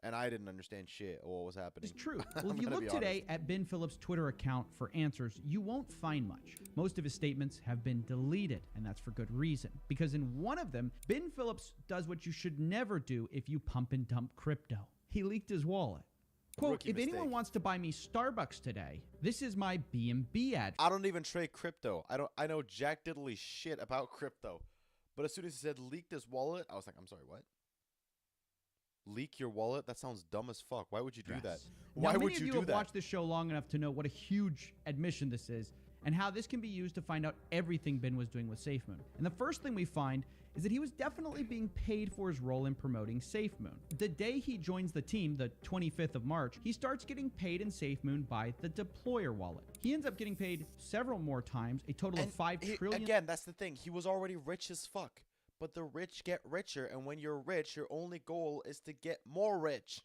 And I didn't understand shit or what was happening. It's true. Well, if you look today at Ben Phillips' Twitter account for answers, you won't find much. Most of his statements have been deleted, and that's for good reason. Because in one of them, Ben Phillips does what you should never do if you pump and dump crypto. He leaked his wallet. Quote, if anyone wants to buy me Starbucks today, this is my B&B ad. I don't even trade crypto. I know jack diddly shit about crypto. But as soon as he said leaked his wallet, I was like, I'm sorry, what? Leak your wallet? That sounds dumb as fuck. Why would you do that? Why would you do that? Many of you have watched this show long enough to know what a huge admission this is and how this can be used to find out everything Ben was doing with SafeMoon. And the first thing we find is that he was definitely being paid for his role in promoting SafeMoon. The day he joins the team, the 25th of March, he starts getting paid in SafeMoon by the deployer wallet. He ends up getting paid several more times, a total of $5 trillion. Again, that's the thing. He was already rich as fuck. But the rich get richer, and when you're rich, your only goal is to get more rich.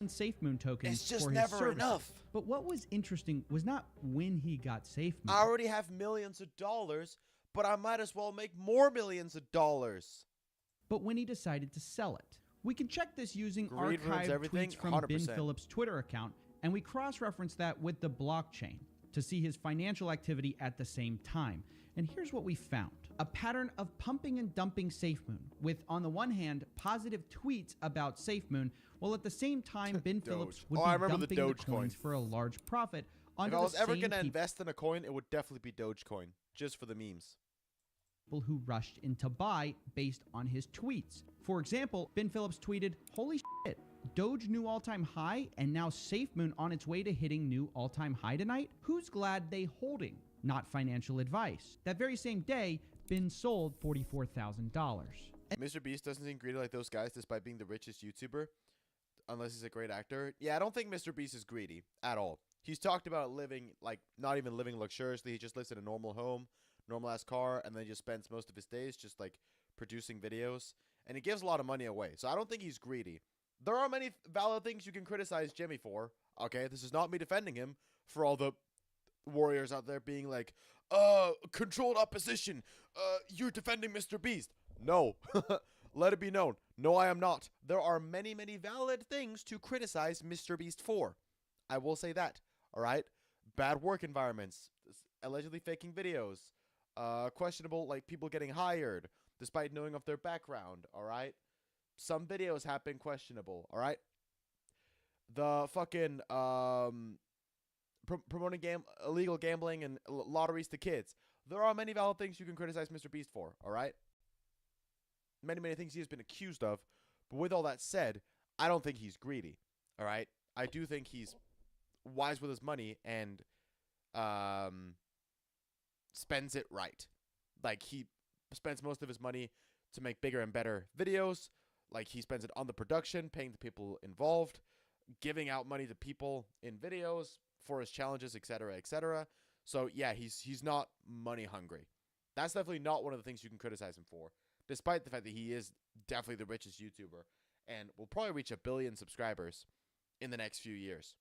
SafeMoon tokens. It's just for his never services. enough. But what was interesting was not when he got SafeMoon. I already have millions of dollars, but I might as well make more millions of dollars. But when he decided to sell it. We can check this using Greed ruins archived everything, tweets from 100%. Ben Phillips' Twitter account, and we cross-reference that with the blockchain to see his financial activity at the same time. And here's what we found. A pattern of pumping and dumping SafeMoon, with, on the one hand, positive tweets about SafeMoon, while at the same time, Ben Phillips would be dumping the coins for a large profit onto If I was the ever same going to people invest in a coin, it would definitely be Dogecoin, just for the memes. who rushed in to buy based on his tweets. For example, Ben Phillips tweeted, "Holy shit, Doge new all-time high, and now SafeMoon on its way to hitting new all-time high tonight? Who's glad they holding? Not financial advice." That very same day, Ben sold $44,000. Mr. Beast doesn't seem greedy like those guys despite being the richest YouTuber, unless he's a great actor. Yeah, I don't think Mr. Beast is greedy at all. He's talked about living, like, not even living luxuriously. He just lives in a normal home, normal-ass car, and then he just spends most of his days just, like, producing videos. And he gives a lot of money away, so I don't think he's greedy. There are many valid things you can criticize Jimmy for. Okay, this is not me defending him for all the warriors out there being like, controlled opposition, you're defending Mr. Beast. No, let it be known. No, I am not. There are many, many valid things to criticize Mr. Beast for. I will say that, all right? Bad work environments, allegedly faking videos, questionable, like, people getting hired despite knowing of their background, all right? Some videos have been questionable, all right? The fucking, promoting illegal gambling and lotteries to kids. There are many valid things you can criticize Mr. Beast for, all right? Many, many things he has been accused of. But with all that said, I don't think he's greedy, all right? I do think he's wise with his money and spends it right. Like, he spends most of his money to make bigger and better videos. Like, he spends it on the production, paying the people involved, giving out money to people in videos for his challenges, etc., etc. So, yeah, he's not money hungry. That's definitely not one of the things you can criticize him for, despite the fact that he is definitely the richest YouTuber and will probably reach 1 billion subscribers in the next few years.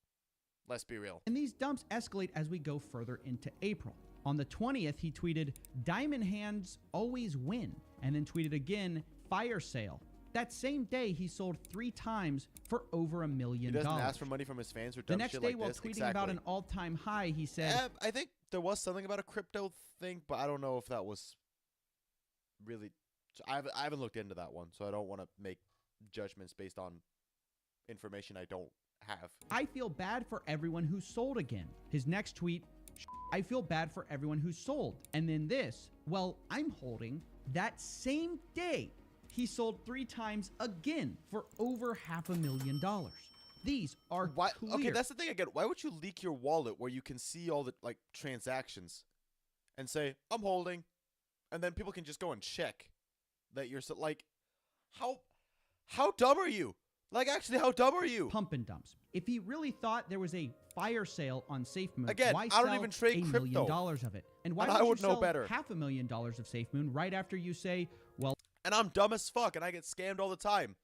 Let's be real. And these dumps escalate as we go further into April. On the 20th, he tweeted, "Diamond hands always win," and then tweeted again, "Fire sale." That same day, he sold 3 times for over $1 million. He doesn't ask for money from his fans or dumb The next shit day, like while this. tweeting about an all-time high, he said, I think there was something about a crypto thing, but I don't know if that was really... I haven't looked into that one, so I don't want to make judgments based on information I don't have. "I feel bad for everyone who sold again." His next tweet, "I feel bad for everyone who sold." And then this, "Well, I'm holding." That same day, he sold 3 times again for over $500,000. These are clear. Okay, that's the thing again. Why would you leak your wallet where you can see all the like transactions and say, "I'm holding," and then people can just go and check that you're like, how dumb are you? Like, actually, how dumb are you? Pump and dumps. If he really thought there was a fire sale on SafeMoon, Again, why I sell don't even trade $1 crypto. million of it? And why And would I you would know sell better. $500,000 of SafeMoon right after you say, well... And I'm dumb as fuck, and I get scammed all the time.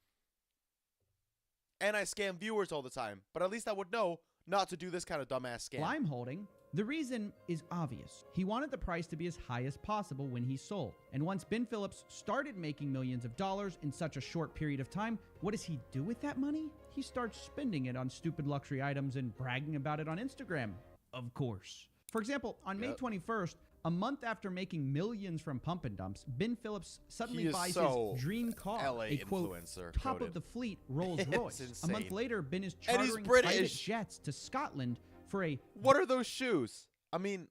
And I scam viewers all the time. But at least I would know not to do this kind of dumbass scam. Well, I'm holding. The reason is obvious. He wanted the price to be as high as possible when he sold. And once Ben Phillips started making millions of dollars in such a short period of time, what does he do with that money? He starts spending it on stupid luxury items and bragging about it on Instagram. Of course. For example, on May 21st, a month after making millions from pump and dumps, Ben Phillips suddenly buys so his dream car, LA a quote, influencer top coded. of the fleet Rolls Royce. It's A month insane. later, Ben is And he's chartering private British. jets to Scotland for a... What are those shoes? I mean,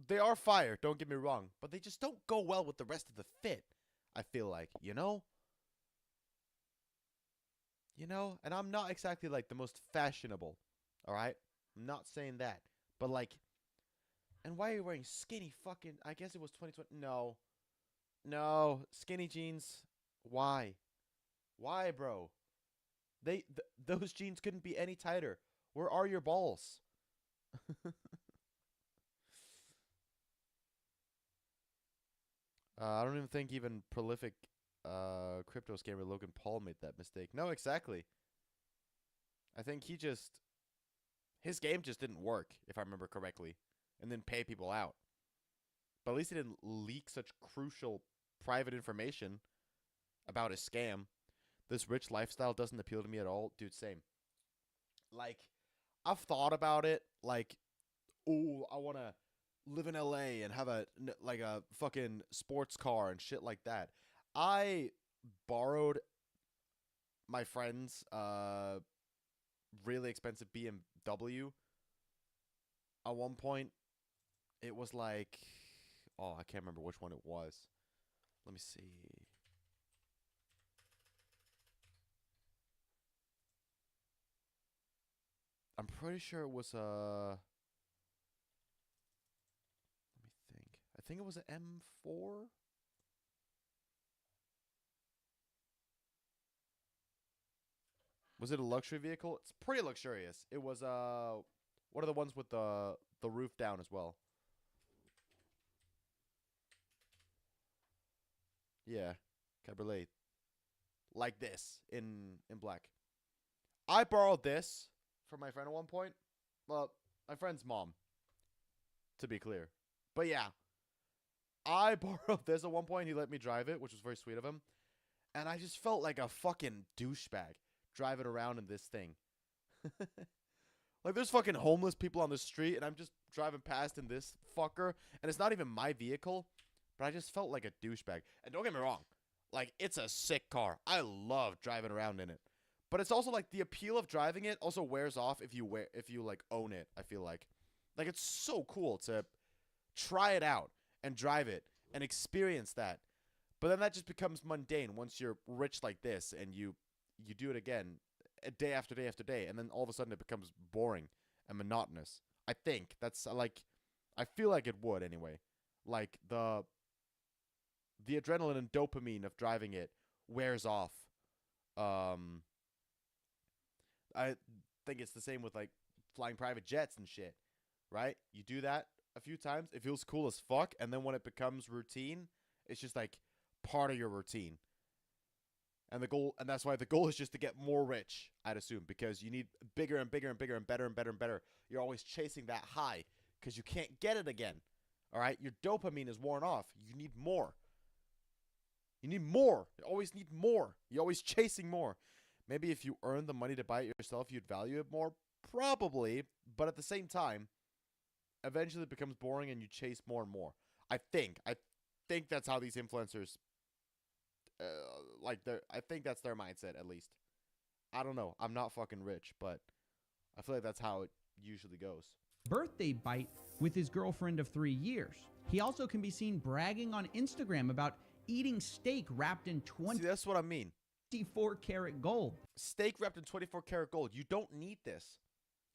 they are fire, don't get me wrong, but they just don't go well with the rest of the fit, I feel like, you know? You know? And I'm not exactly, like, the most fashionable, all right? I'm not saying that. But, like, and why are you wearing skinny fucking, I guess it was 2020. No. No. Skinny jeans. Why? Why, bro? Those jeans couldn't be any tighter. Where are your balls? I don't even think even prolific crypto scammer Logan Paul made that mistake. No, exactly. I think his game just didn't work, if I remember correctly, and then pay people out. But at least he didn't leak such crucial private information about his scam. This rich lifestyle doesn't appeal to me at all. Dude, same. Like, I've thought about it, like, oh, I want to live in LA and have a fucking sports car and shit like that. I borrowed my friend's really expensive BMW. At one point, it was like, oh, I can't remember which one it was. Let me see. I'm pretty sure it was let me think. I think it was an M4. Was it a luxury vehicle? It's pretty luxurious. It was one of the ones with the roof down as well. Yeah, cabriolet. Like this in black. I borrowed this from my friend at one point. Well, my friend's mom, to be clear. But yeah, I borrowed this at one point. He let me drive it, which was very sweet of him. And I just felt like a fucking douchebag driving around in this thing. Like, there's fucking homeless people on the street, and I'm just driving past in this fucker. And it's not even my vehicle, but I just felt like a douchebag. And don't get me wrong, like, it's a sick car. I love driving around in it. But it's also like the appeal of driving it also wears off if you like own it, I feel like. Like, it's so cool to try it out and drive it and experience that. But then that just becomes mundane once you're rich like this and you do it again day after day after day, and then all of a sudden it becomes boring and monotonous. I think that's like, I feel like it would anyway. Like the adrenaline and dopamine of driving it wears off. I think it's the same with like flying private jets and shit, right? You do that a few times, it feels cool as fuck, and then when it becomes routine, it's just like part of your routine. And that's why the goal is just to get more rich, I'd assume, because you need bigger and bigger and bigger and better and better and better. You're always chasing that high because you can't get it again. All right? Your dopamine is worn off. You need more. You need more. You always need more. You're always chasing more. Maybe if you earn the money to buy it yourself, you'd value it more. Probably. But at the same time, eventually it becomes boring and you chase more and more. I think that's how these influencers, I think that's their mindset, at least. I don't know. I'm not fucking rich, but I feel like that's how it usually goes. Birthday bite with his girlfriend of 3 years. He also can be seen bragging on Instagram about eating steak wrapped in 20. See, that's what I mean. 24 karat gold. Steak wrapped in 24 karat gold. You don't need this.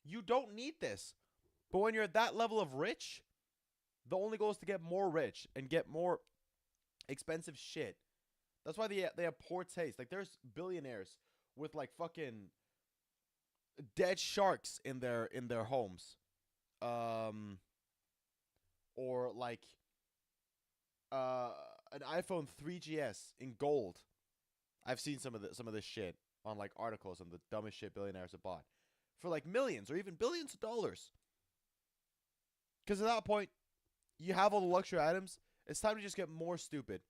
You don't need this. But when you're at that level of rich, the only goal is to get more rich and get more expensive shit. That's why they have poor taste. Like, there's billionaires with like fucking dead sharks in their homes. Or like an iPhone 3GS in gold. I've seen some of this shit on like articles on the dumbest shit billionaires have bought for like millions or even billions of dollars. Because at that point, you have all the luxury items. It's time to just get more stupid.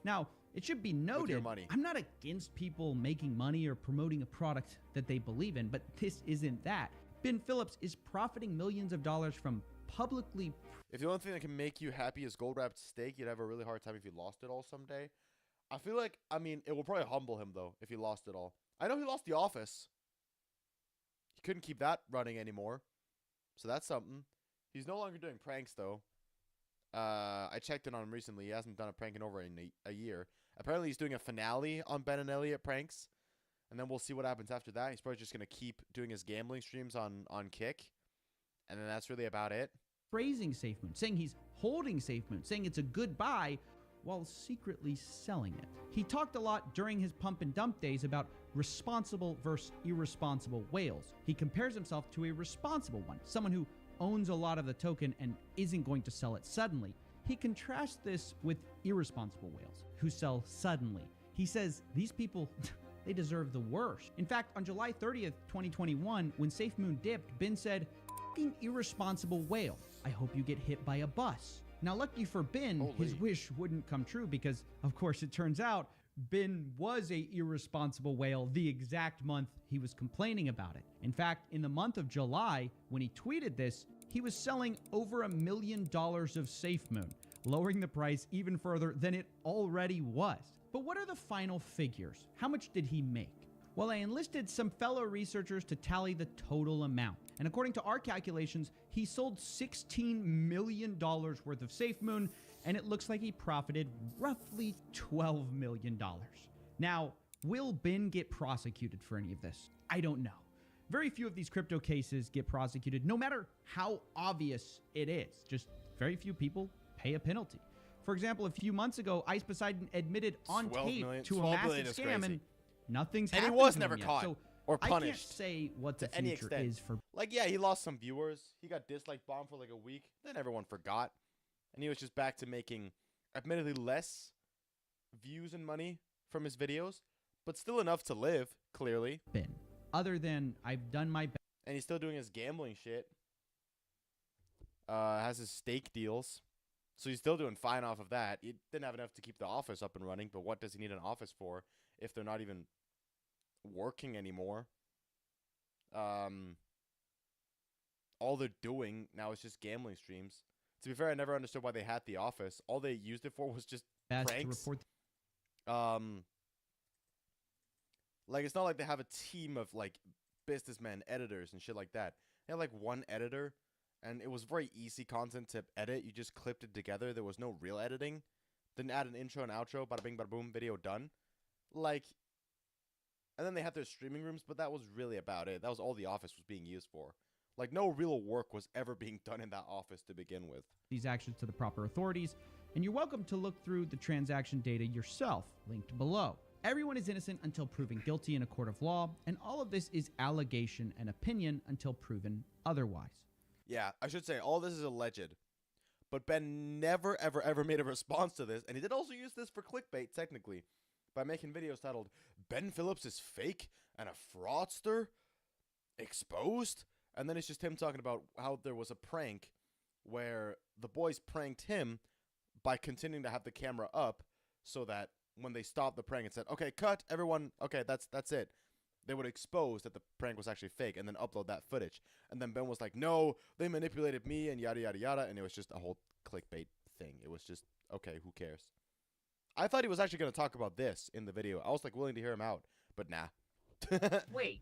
Now, it should be noted, I'm not against people making money or promoting a product that they believe in, but this isn't that. Ben Phillips is profiting millions of dollars from publicly... If the only thing that can make you happy is gold-wrapped steak, you'd have a really hard time if you lost it all someday. I feel like, it will probably humble him, though, if he lost it all. I know he lost The Office. He couldn't keep that running anymore. So that's something. He's no longer doing pranks, though. I checked in on him recently. He hasn't done a prank in over a year. Apparently, he's doing a finale on Ben and Elliot pranks. And then we'll see what happens after that. He's probably just going to keep doing his gambling streams on Kick. And then that's really about it. Praising SafeMoon, saying he's holding SafeMoon, saying it's a good buy, while secretly selling it. He talked a lot during his pump and dump days about responsible versus irresponsible whales. He compares himself to a responsible one, someone who owns a lot of the token and isn't going to sell it suddenly. He contrasts this with irresponsible whales who sell suddenly. He says these people, they deserve the worst. In fact, on July 30th, 2021, when SafeMoon dipped, Ben said, "F***ing irresponsible whale. I hope you get hit by a bus." Now, lucky for Ben, his wish wouldn't come true because, of course, it turns out Ben was a irresponsible whale the exact month he was complaining about it. In fact, in the month of July, when he tweeted this, he was selling over $1 million of SafeMoon, lowering the price even further than it already was. But what are the final figures? How much did he make? Well, I enlisted some fellow researchers to tally the total amount. And according to our calculations, he sold $16 million worth of SafeMoon, and it looks like he profited roughly $12 million. Now, will Ben get prosecuted for any of this? I don't know. Very few of these crypto cases get prosecuted, no matter how obvious it is. Just very few people pay a penalty. For example, a few months ago, Ice Poseidon admitted on tape to a massive scam, and nothing's happened. And he was to never him yet. caught So or punished. I can't say what the to any future extent. is for. Like, yeah, he lost some viewers. He got dislike bombed for like a week. Then everyone forgot. And he was just back to making, admittedly, less views and money from his videos, but still enough to live, clearly. Ben. Other than I've done my best. And he's still doing his gambling shit. Has his stake deals. So he's still doing fine off of that. He didn't have enough to keep the office up and running, but what does he need an office for if they're not even working anymore? All they're doing now is just gambling streams. To be fair, I never understood why they had the office. All they used it for was just pranks. Like, it's not like they have a team of like businessmen, editors, and shit like that. They had like one editor, and it was very easy content to edit. You just clipped it together. There was no real editing. Didn't add an intro and outro. Bada bing, bada boom. Video done. Like, And then they had their streaming rooms, but that was really about it. That was all the office was being used for. Like, no real work was ever being done in that office to begin with. These actions to the proper authorities, and you're welcome to look through the transaction data yourself, linked below. Everyone is innocent until proven guilty in a court of law, and all of this is allegation and opinion until proven otherwise. Yeah, I should say, all this is alleged. But Ben never, ever, ever made a response to this, and he did also use this for clickbait, technically, by making videos titled, Ben Phillips is fake and a fraudster? Exposed? And then it's just him talking about how there was a prank where the boys pranked him by continuing to have the camera up so that when they stopped the prank and said, okay, cut, everyone, okay, that's it. They would expose that the prank was actually fake and then upload that footage. And then Ben was like, no, they manipulated me and yada, yada, yada. And it was just a whole clickbait thing. It was just, okay, who cares? I thought he was actually going to talk about this in the video. I was like willing to hear him out, but nah. Wait,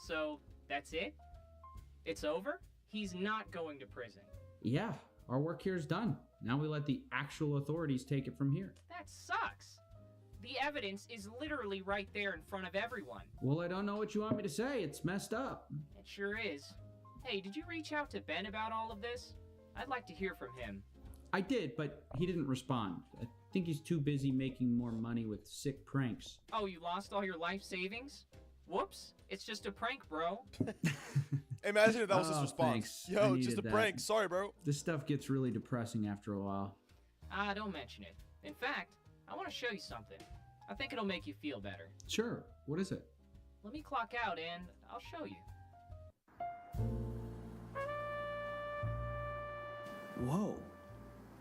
so that's it? It's over? He's not going to prison. Yeah, our work here is done. Now we let the actual authorities take it from here. That sucks. The evidence is literally right there in front of everyone. Well, I don't know what you want me to say. It's messed up. It sure is. Hey, did you reach out to Ben about all of this? I'd like to hear from him. I did, but he didn't respond. I think he's too busy making more money with sick pranks. Oh, you lost all your life savings? Whoops, it's just a prank, bro. Imagine if that was his response. Thanks. Yo, just a prank. Sorry, bro. This stuff gets really depressing after a while. Don't mention it. In fact, I want to show you something. I think it'll make you feel better. Sure. What is it? Let me clock out and I'll show you. Whoa.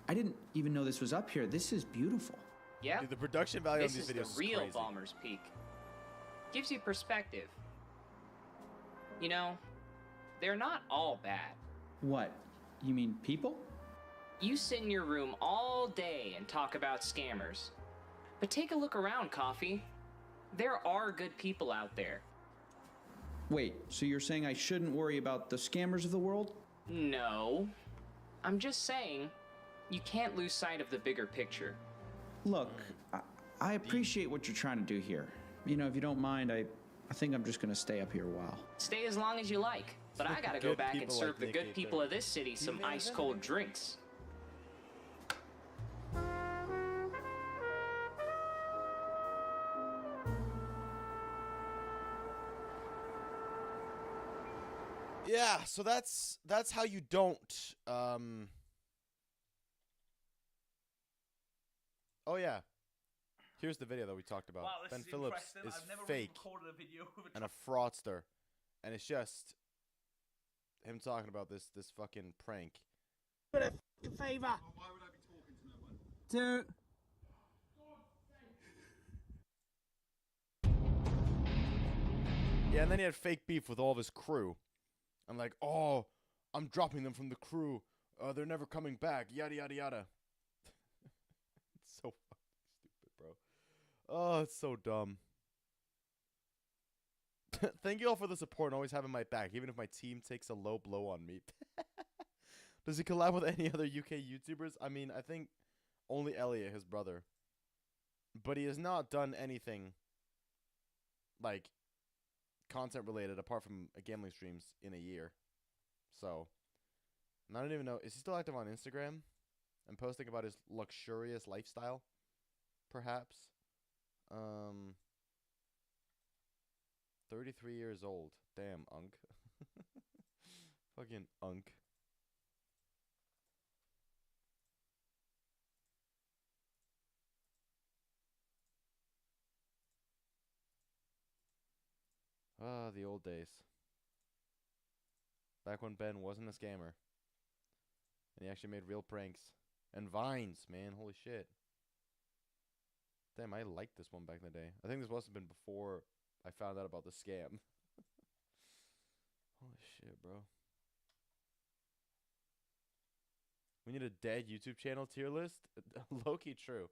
I didn't even know this was up here. This is beautiful. Yeah. Dude, the production value on This these is videos the real crazy. Bomber's Peak. Gives you perspective. You know, they're not all bad. What? You mean people? You sit in your room all day and talk about scammers. But take a look around, Coffee. There are good people out there. Wait, so you're saying I shouldn't worry about the scammers of the world? No. I'm just saying, you can't lose sight of the bigger picture. Look, I appreciate what you're trying to do here. You know, if you don't mind, I think I'm just gonna stay up here a while. Stay as long as you like, but I gotta go Good back and people serve like the Nikki good people of this city some ice-cold drinks. Yeah, so that's how you don't Oh yeah. Here's the video that we talked about. Wow, this Ben is Phillips impressive. is I've never fake recorded a video with a and a fraudster. And it's just him talking about this fucking prank. Do a f***ing favour. Why would I be talking to no one? Yeah, and then he had fake beef with all of his crew. I'm like, oh, I'm dropping them from the crew. They're never coming back. Yada, yada, yada. It's so fucking stupid, bro. Oh, it's so dumb. Thank you all for the support and always having my back, even if my team takes a low blow on me. Does he collab with any other UK YouTubers? I mean, I think only Elliot, his brother. But he has not done anything, like, content related apart from gambling streams in a year. So, and I don't even know, is he still active on Instagram and posting about his luxurious lifestyle? Perhaps. 33 years old. Damn, Unk. Fucking Unk. Ah, the old days. Back when Ben wasn't a scammer. And he actually made real pranks. And vines, man. Holy shit. Damn, I liked this one back in the day. I think this must have been before I found out about the scam. Holy shit, bro. We need a dead YouTube channel tier list? Low-key true.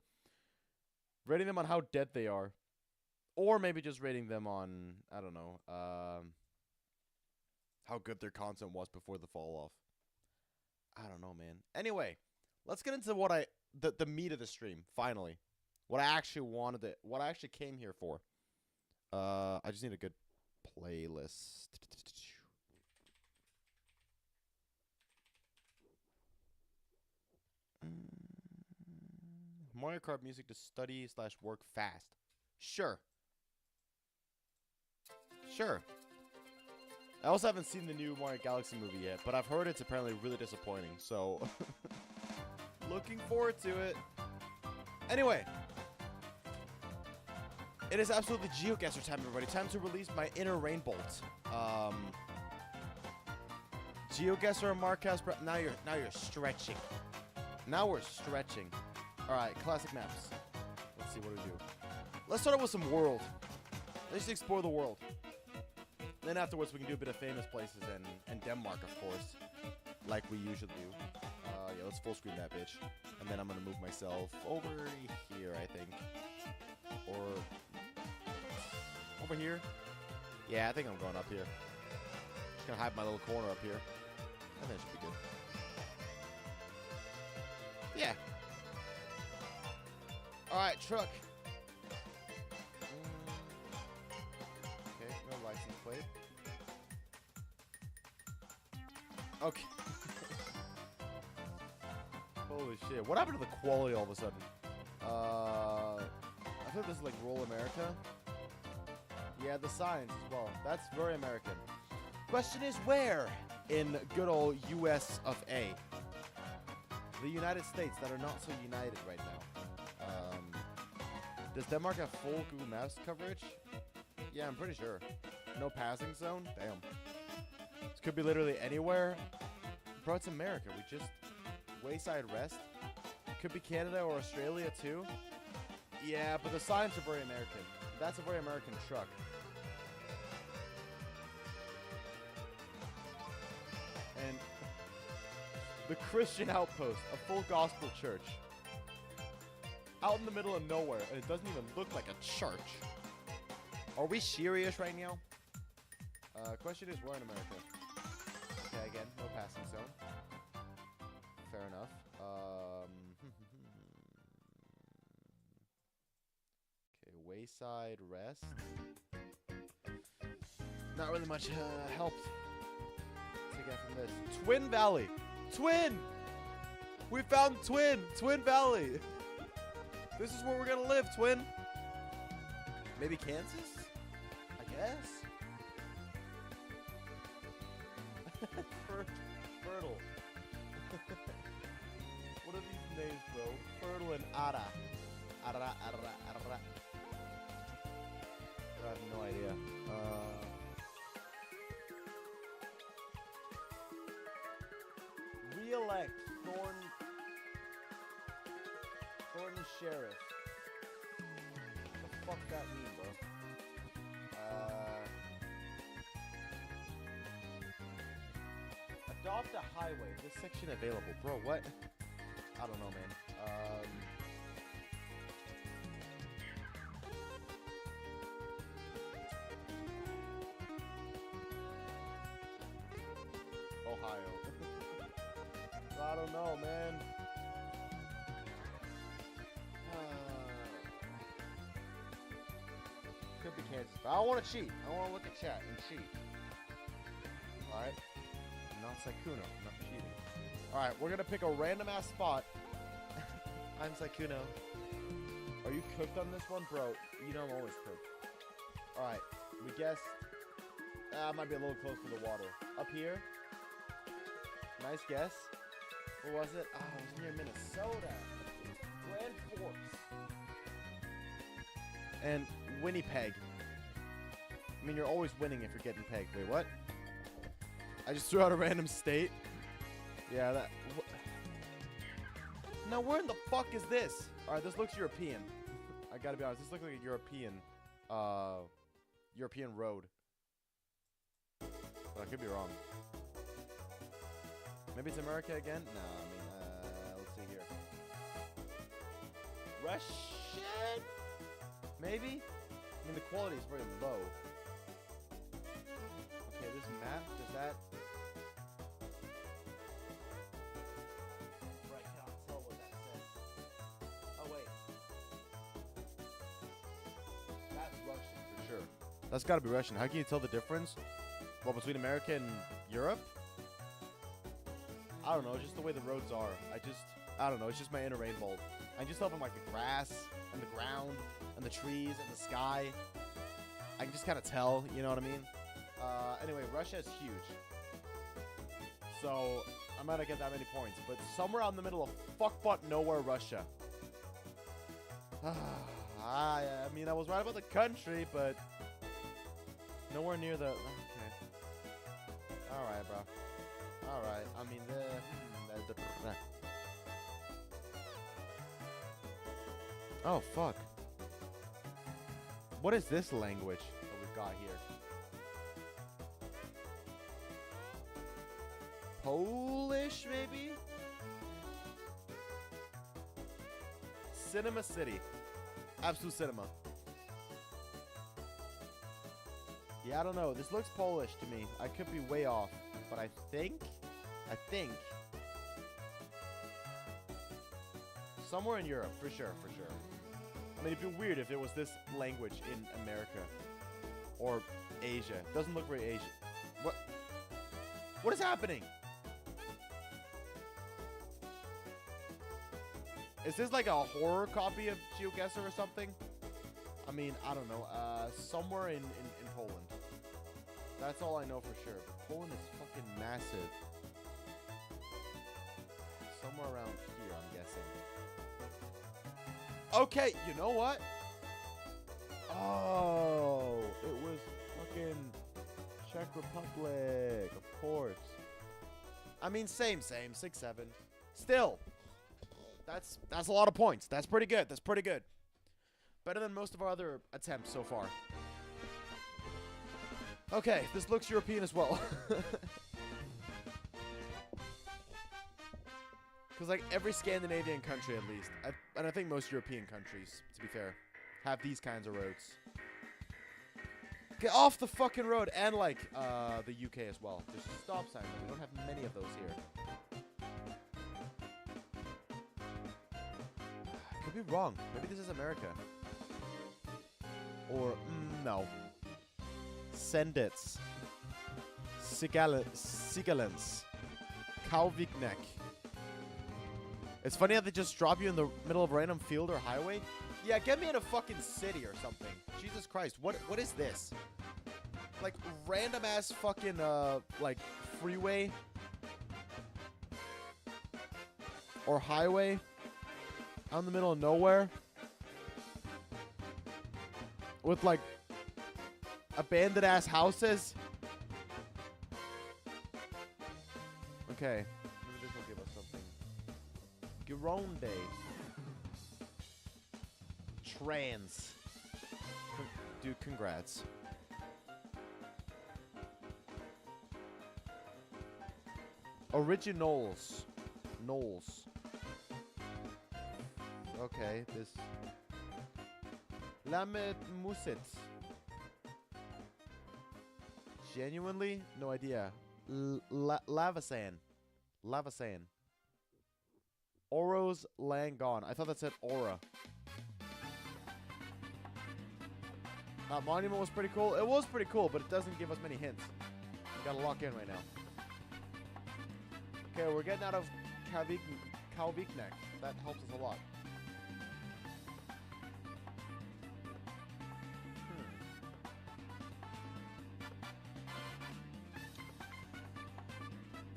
Rating them on how dead they are. Or maybe just rating them on, I don't know, how good their content was before the fall off. I don't know, man. Anyway, let's get into what the meat of the stream, finally. What I actually wanted, what I actually came here for. I just need a good playlist. Mario Kart music to study / work fast. Sure. Sure. I also haven't seen the new Mario Galaxy movie yet, but I've heard it's apparently really disappointing, so looking forward to it. Anyway, it is absolutely Geoguessr time, everybody. Time to release my inner Rainbolt. Geoguessr and Marcast. Now you're stretching. Now we're stretching. All right, classic maps. Let's see what we do. Let's start out with some world. Let's just explore the world. Then afterwards, we can do a bit of famous places and Denmark, of course, like we usually do. Yeah, let's full screen that bitch. And then I'm going to move myself over here, I think. Or over here. Yeah, I think I'm going up here. Just going to hide my little corner up here. I think it should be good. Yeah. All right, truck. Okay, no license plate. Okay. Holy shit. What happened to the quality all of a sudden? I thought this is like Roll America. Yeah, the signs as well. That's very American. Question is where in good old US of A? The United States that are not so united right now. Does Denmark have full Google Maps coverage? Yeah, I'm pretty sure. No passing zone? Damn. This could be literally anywhere. Bro, it's America. We just... Wayside Rest. Could be Canada or Australia too. Yeah, but the signs are very American. That's a very American truck. And the Christian Outpost, a full gospel church. Out in the middle of nowhere, and it doesn't even look like a church. Are we serious right now? Question is, where in America? Okay, again, no passing zone. Fair enough. Okay, Wayside Rest. Not really much help to get from this. Twin Valley. Twin! We found Twin! Twin Valley! This is where we're gonna live, Twin. Maybe Kansas? I guess. Fertile. What are these names, bro? Fertile and Ara. Ara. I have no idea. Re-elect Thornton Sheriff. What the fuck that mean, bro? Adopt a highway. This section available, bro. What? I don't know, man. Ohio. I don't know, man. Could be Kansas. But I don't want to cheat. I want to look at chat and cheat. Alright. Not Saikuno. Not cheating. Alright, we're going to pick a random ass spot. I'm Saikuno. Are you cooked on this one? Bro, you know I'm always cooked. Alright, we guessed. It might be a little close to the water. Up here. Nice guess. Where was it? Oh, it was near Minnesota. Grand Forks. And Winnipeg. I mean, you're always winning if you're getting pegged. Wait, what? I just threw out a random state. Yeah, that... Now, where in the fuck is this? Alright, this looks European. I gotta be honest, this looks like a European road. But I could be wrong. Maybe it's America again? No, I mean, let's see here. Russian? Maybe? I mean, the quality is very low. Okay, this map, does that... Right, can't tell what that says. Oh, wait. That's Russian, for sure. That's got to be Russian. How can you tell the difference? Well, between America and Europe? I don't know. Just the way the roads are. I don't know. It's just my inner rain bolt. I just love them like the grass and the ground and the trees and the sky. I can just kind of tell. You know what I mean? Anyway, Russia is huge. So I'm not going to get that many points. But somewhere out in the middle of fuckbutt nowhere, Russia. I mean, I was right about the country, but nowhere near the... Okay. Alright, bro. Alright. I mean, oh, fuck. What is this language that we've got here? Polish, maybe? Cinema City. Absolute Cinema. Yeah, I don't know. This looks Polish to me. I could be way off, but I think somewhere in Europe, for sure. I mean, it'd be weird if it was this language in America or Asia. It doesn't look very Asian. What is happening? Is this like a horror copy of Geoguessr or something? I mean, I don't know. Somewhere in Poland. That's all I know for sure. But Poland is fucking massive. Somewhere around here, I'm guessing. Okay, you know what? Oh, it was fucking Czech Republic, of course. I mean, same, 6-7. Still, that's a lot of points. That's pretty good. Better than most of our other attempts so far. Okay, this looks European as well. Because, like, every Scandinavian country, at least, and I think most European countries, to be fair, have these kinds of roads. Get off the fucking road! And, like, the UK as well. There's a stop sign, but we don't have many of those here. Could be wrong. Maybe this is America. Or, no. Sendits. Sigalens. Kalviknek. It's funny how they just drop you in the middle of a random field or highway. Yeah, get me in a fucking city or something. Jesus Christ, what is this? Like, random ass fucking, like, freeway? Or highway? Out in the middle of nowhere? With, like, abandoned ass houses? Okay. Maybe this will give us something. Gironde. Trans. Dude, congrats. Originals. Knowles. Okay, this. Lamet Musit. Genuinely? No idea. Lavasan. Oros Langon. I thought that said Aura. That monument was pretty cool. It was pretty cool, but it doesn't give us many hints. We gotta lock in right now. Okay, we're getting out of Kalviknek. That helps us a lot.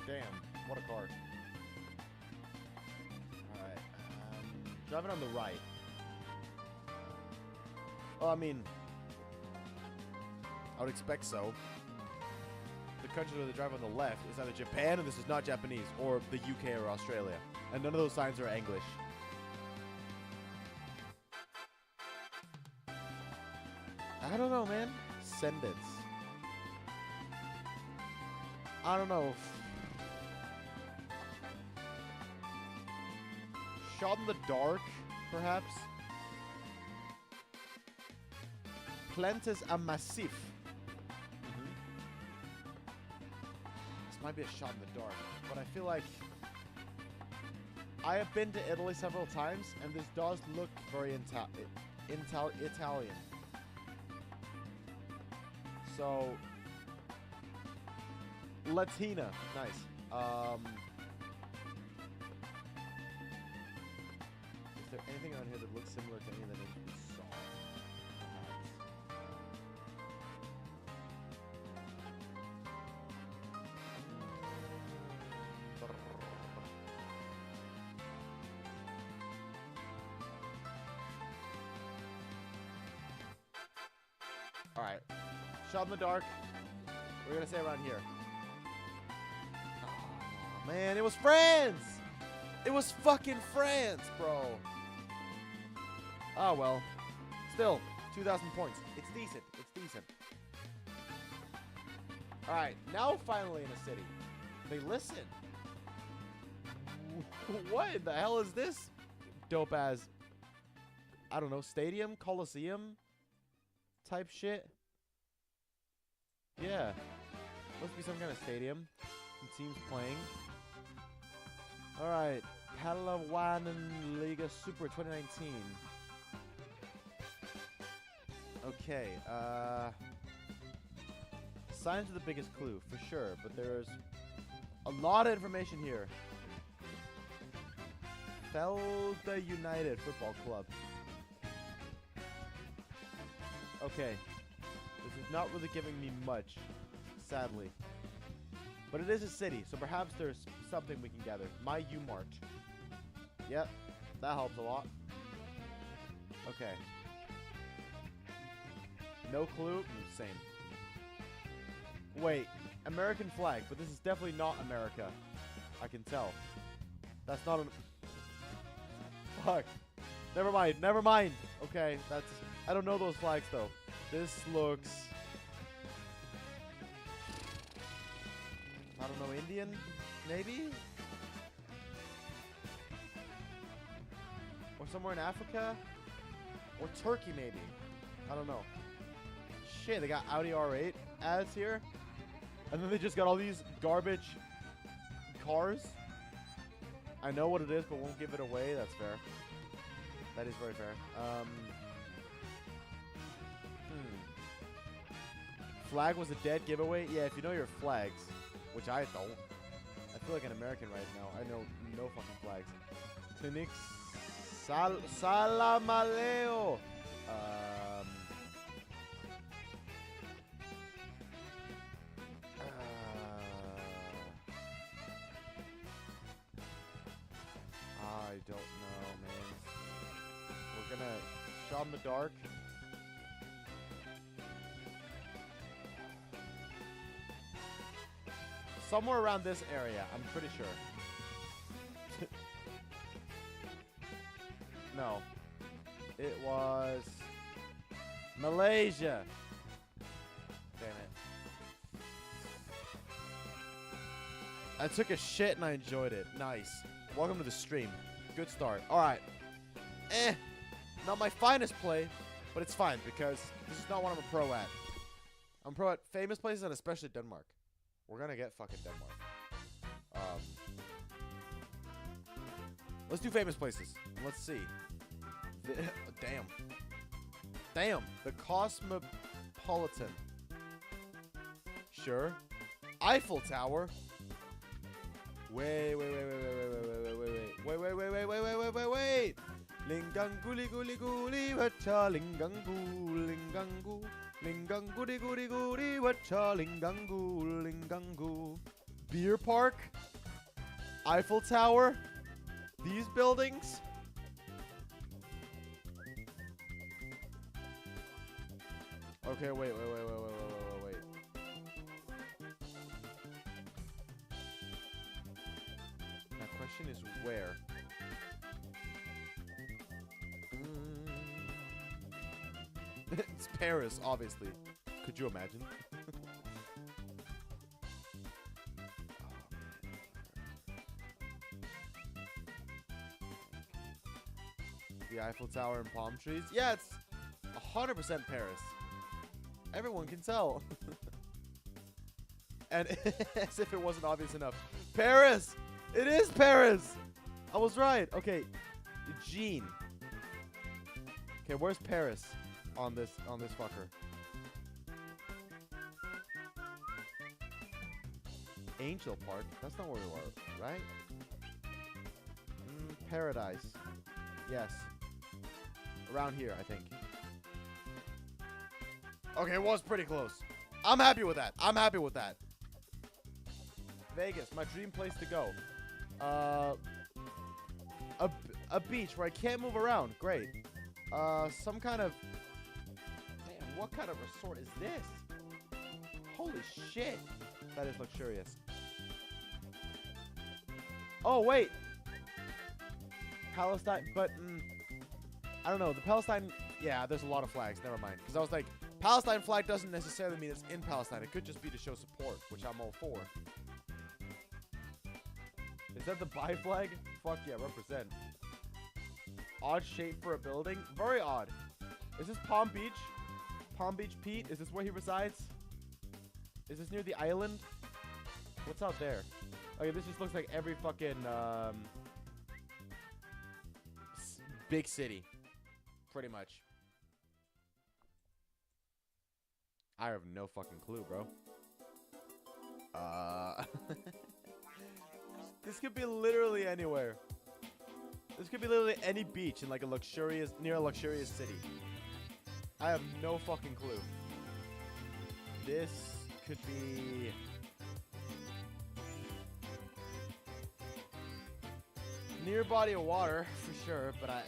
Damn, what a car. Alright, driving on the right. Oh, I mean, I would expect so. The country where they drive on the left is either Japan, and this is not Japanese, or the UK or Australia. And none of those signs are English. I don't know, man. Sendits. I don't know. Shot in the dark, perhaps? Plantes a massif. This might be a shot in the dark, but I feel like I have been to Italy several times, and this does look very Italian. So, Latina. Nice. Is there anything around here that looks similar to any of the names we saw? Alright. Shot in the dark. We're gonna say around here. Oh, man, it was France! It was fucking France, bro. Oh, well. Still, 2,000 points. It's decent. It's decent. Alright, now finally in a city. They listen. What the hell is this? Dope as, I don't know, stadium? Coliseum? Type shit? Yeah. Must be some kind of stadium. Some teams playing. Alright. Palawanan Liga Super 2019. Okay, signs are the biggest clue, for sure, but there's a lot of information here. Felda United Football Club. Okay. This is not really giving me much, sadly. But it is a city, so perhaps there's something we can gather. My U-Mart. Yep, that helps a lot. Okay. No clue? Same. Wait, American flag, but this is definitely not America. I can tell. That's not an... Fuck. Never mind, never mind. Okay, that's... I don't know those flags, though. This looks... I don't know, Indian? Maybe? Or somewhere in Africa? Or Turkey, maybe. I don't know. Shit, they got Audi R8 ads here. And then they just got all these garbage cars. I know what it is, but won't give it away. That's fair. That is very fair. Flag was a dead giveaway? Yeah, if you know your flags, which I don't. I feel like an American right now. I know no fucking flags. Clinics. Salamaleo. I don't know, man. We're gonna shot in the dark. Somewhere around this area, I'm pretty sure. No. It was Malaysia. Damn it. I took a shit and I enjoyed it. Nice. Welcome to the stream. Good start. Alright. Not my finest play, but it's fine because this is not what I'm a pro at. I'm pro at famous places and especially Denmark. We're gonna get fucking Denmark. Let's do famous places. Let's see. Damn. Damn. The Cosmopolitan. Sure. Eiffel Tower. Wait. Linganguli guli guli wacha lingangu lingangu. Lingangudi gudi gudi wacha lingangu lingangu. Beer park. Eiffel Tower. These buildings. Okay, wait. My question is where? It's Paris, obviously. Could you imagine? The Eiffel Tower and palm trees? Yeah, it's 100% Paris. Everyone can tell. And as if it wasn't obvious enough. Paris! It is Paris! I was right. Okay, Jean. Okay, where's Paris on this fucker? Angel Park. That's not where we are, right? Paradise. Yes. Around here, I think. Okay, it was pretty close. I'm happy with that. I'm happy with that. Vegas, my dream place to go. A beach where I can't move around. Great. Some kind of... Man, what kind of resort is this? Holy shit. That is luxurious. Oh, wait. Palestine, but... I don't know. The Palestine... Yeah, there's a lot of flags. Never mind. Because I was like, Palestine flag doesn't necessarily mean it's in Palestine. It could just be to show support, which I'm all for. Is that the bi flag? Fuck yeah, represent. Odd shape for a building? Very odd. Is this Palm Beach? Palm Beach Pete? Is this where he resides? Is this near the island? What's out there? Okay, this just looks like every fucking big city. Pretty much. I have no fucking clue, bro. This could be literally anywhere. This could be literally any beach in like a luxurious, near a luxurious city. I have no fucking clue. This could be... near body of water, for sure, but I...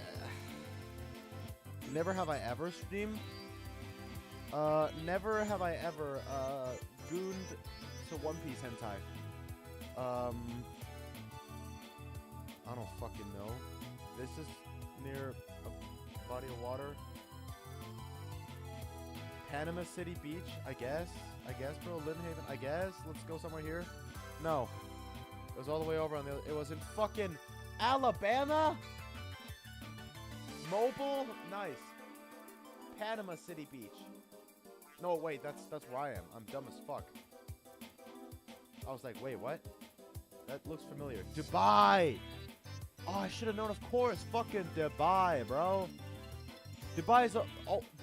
never have I ever streamed. Never have I ever, gooned to One Piece hentai. I don't fucking know. This is near a body of water. Panama City Beach, I guess. I guess, bro. Lynn Haven, I guess. Let's go somewhere here. No. It was all the way over on the other. It was in fucking Alabama? Mobile? Nice. Panama City Beach. No, wait. That's where I am. I'm dumb as fuck. I was like, wait, what? That looks familiar. Dubai! Oh, I should have known, of course. Fucking Dubai, bro. Dubai is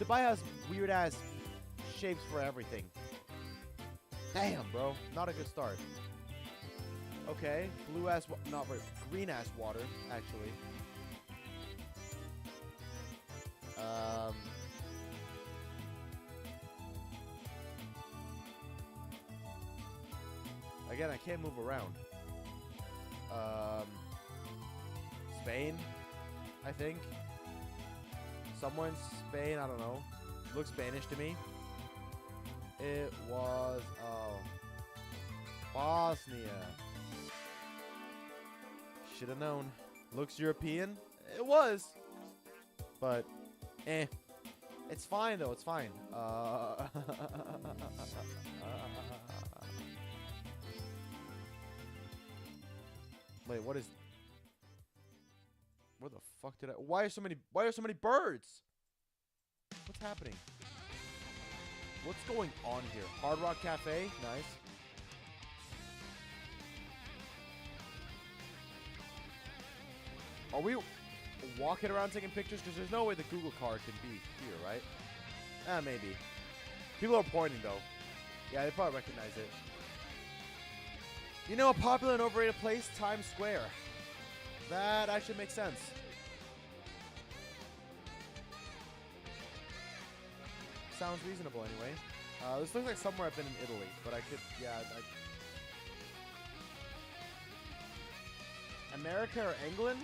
Dubai has weird ass shapes for everything. Damn, bro. Not a good start. Okay, blue ass, not very, green ass water, actually. Again, I can't move around. Spain, I think. Somewhere in Spain, I don't know. Looks Spanish to me. It was, Bosnia. Should have known. Looks European. It was. But, It's fine, though. It's fine. Wait, what is... Where the fuck did I... Why are so many birds? What's happening? What's going on here? Hard Rock Cafe? Nice. Are we walking around taking pictures? Because there's no way the Google card can be here, right? Maybe. People are pointing, though. Yeah, they probably recognize it. You know, a popular and overrated place? Times Square. That actually makes sense. Sounds reasonable, anyway. This looks like somewhere I've been in Italy, but I could, yeah, America or England?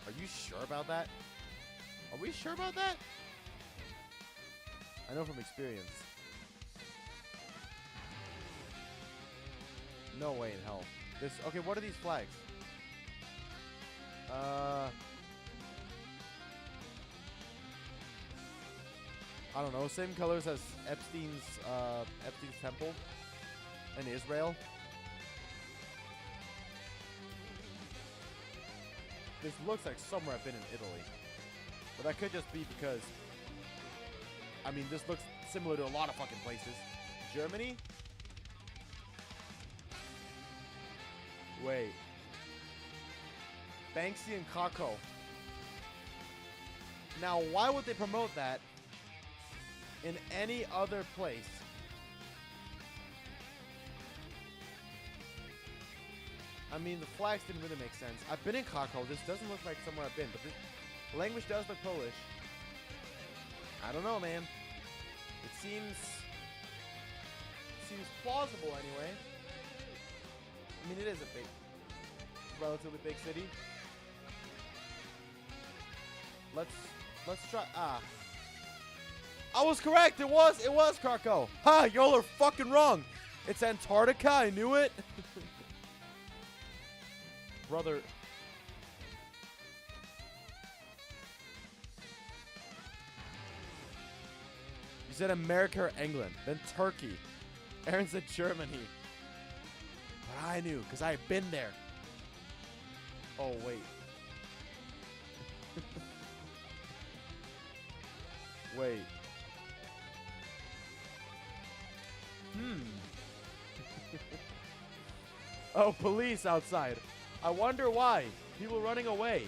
Are you sure about that? Are we sure about that? I know from experience. No way in hell. This, okay, what are these flags? I don't know. Same colors as Epstein's temple in Israel. This looks like somewhere I've been in Italy. But that could just be because... I mean, this looks similar to a lot of fucking places. Germany? Wait. Banksy and Kako. Now, why would they promote that in any other place? I mean, the flags didn't really make sense. I've been in Krakow. This doesn't look like somewhere I've been, but the language does look Polish. I don't know, man. It seems plausible anyway. I mean, it is a relatively big city. Let's try. I was correct. It was Krakow. Ha! Y'all are fucking wrong. It's Antarctica. I knew it. Brother. You said America or England, then Turkey. Aaron said Germany. But I knew, because I had been there. Oh, wait. Wait. Oh, police outside. I wonder why. People running away.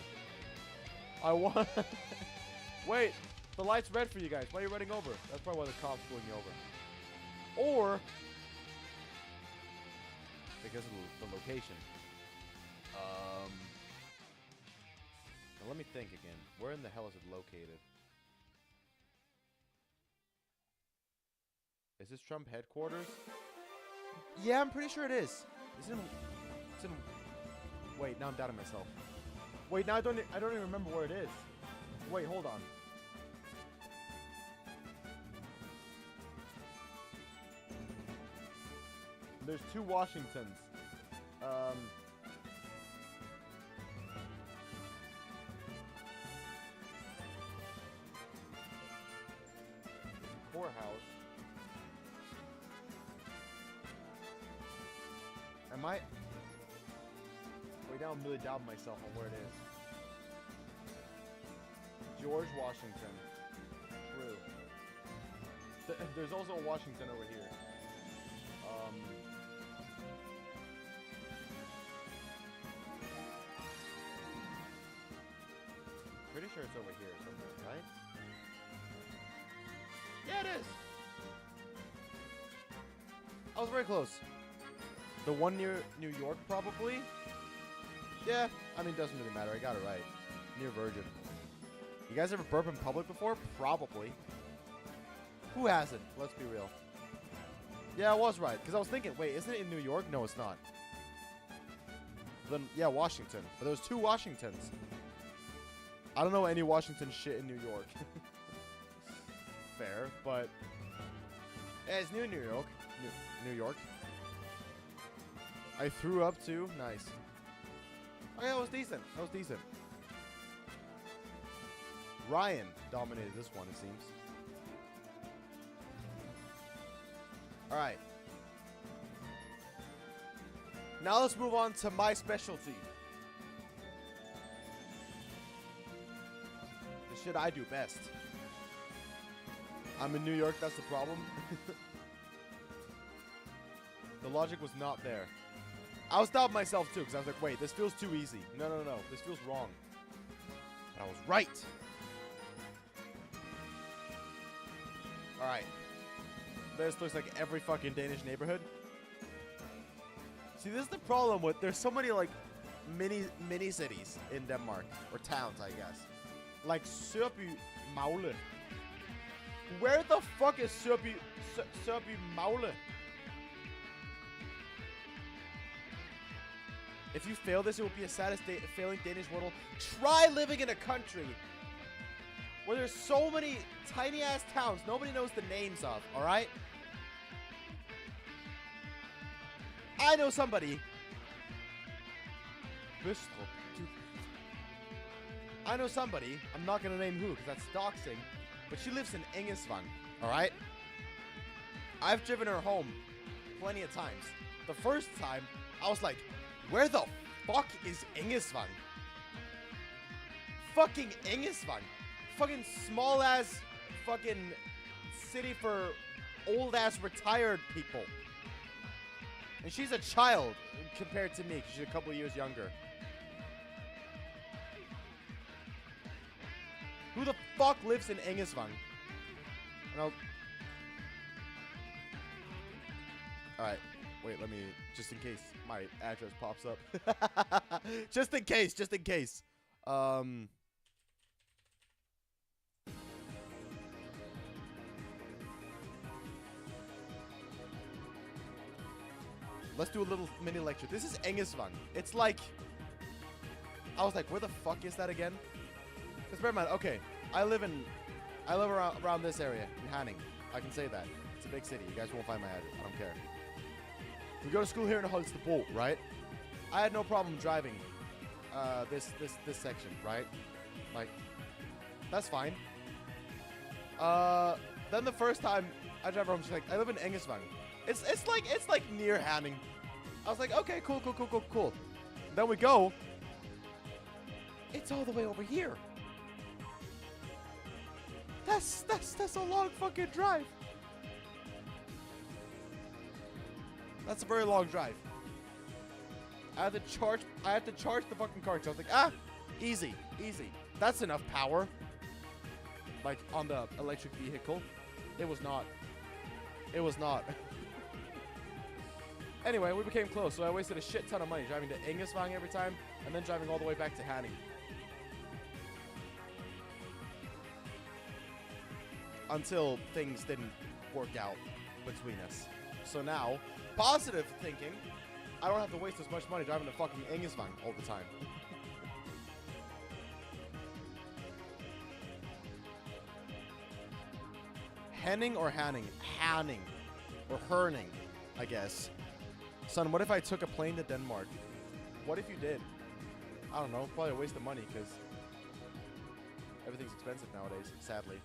Wait, the light's red for you guys. Why are you running over? That's probably why the cops pulling you over. Or because of the location. Now let me think again. Where in the hell is it located? Is this Trump headquarters? Yeah, I'm pretty sure it is. It's in wait, now I'm doubting myself. Wait, now I don't even remember where it is. Wait, hold on. There's two Washingtons. Courthouse. Am I? Wait, now I'm really doubting myself on where it is. George Washington. True. There's also a Washington over here. Pretty sure it's over here somewhere, right? Yeah, it is. I was very close. The one near New York, probably? Yeah, I mean, it doesn't really matter. I got it right. Near Virgin. You guys ever burp in public before? Probably. Who hasn't? Let's be real. Yeah, I was right. Because I was thinking, wait, isn't it in New York? No, it's not. Then, yeah, Washington. But there's two Washingtons. I don't know any Washington shit in New York. Fair, but... Yeah, it's near New York. New York. I threw up too. Nice. Oh, yeah, that was decent. That was decent. Ryan dominated this one, it seems. Alright. Now let's move on to my specialty. The shit I do best. I'm in New York, that's the problem. The logic was not there. I was doubting myself too, because I was like, wait, this feels too easy. No, this feels wrong. But I was right. Alright. This looks like every fucking Danish neighborhood. See, this is the problem with, there's so many like mini cities in Denmark. Or towns, I guess. Like Sørby Magle. Where the fuck is Sørby Magle? If you fail this, it will be a saddest failing Danish mortal. Try living in a country where there's so many tiny ass towns nobody knows the names of, alright? I know somebody. I know somebody, I'm not gonna name who because that's doxing, but she lives in Engesvang, alright? I've driven her home plenty of times. The first time, I was like, where the fuck is Engesvang? Fucking Engesvang. Fucking small ass fucking city for old ass retired people. And she's a child compared to me, 'cause she's a couple years younger. Who the fuck lives in Engesvang? And Alright. Wait, let me, just in case my address pops up. Just in case, just in case. Let's do a little mini lecture. This is Engesvang. It's like, I was like, where the fuck is that again? Because bear in mind, okay, I live around this area in Hanning. I can say that. It's a big city. You guys won't find my address. I don't care. We go to school here in Holstebro, right? I had no problem driving this section, right? Like, that's fine. Then the first time I drive home, she's like, I live in Engesvang. It's like near Hanning. I was like, okay, cool. Then we go. It's all the way over here. That's a long fucking drive. That's a very long drive. I had to charge the fucking car. So I was like, easy. That's enough power. Like on the electric vehicle. It was not. Anyway, we became close, so I wasted a shit ton of money driving to Engesvang every time, and then driving all the way back to Hanning. Until things didn't work out between us. So now, positive thinking, I don't have to waste as much money driving to fucking Engesvang all the time. Henning or Hanning? Hanning. Or Herning, I guess. Son, what if I took a plane to Denmark? What if you did? I don't know. Probably a waste of money, because everything's expensive nowadays, sadly.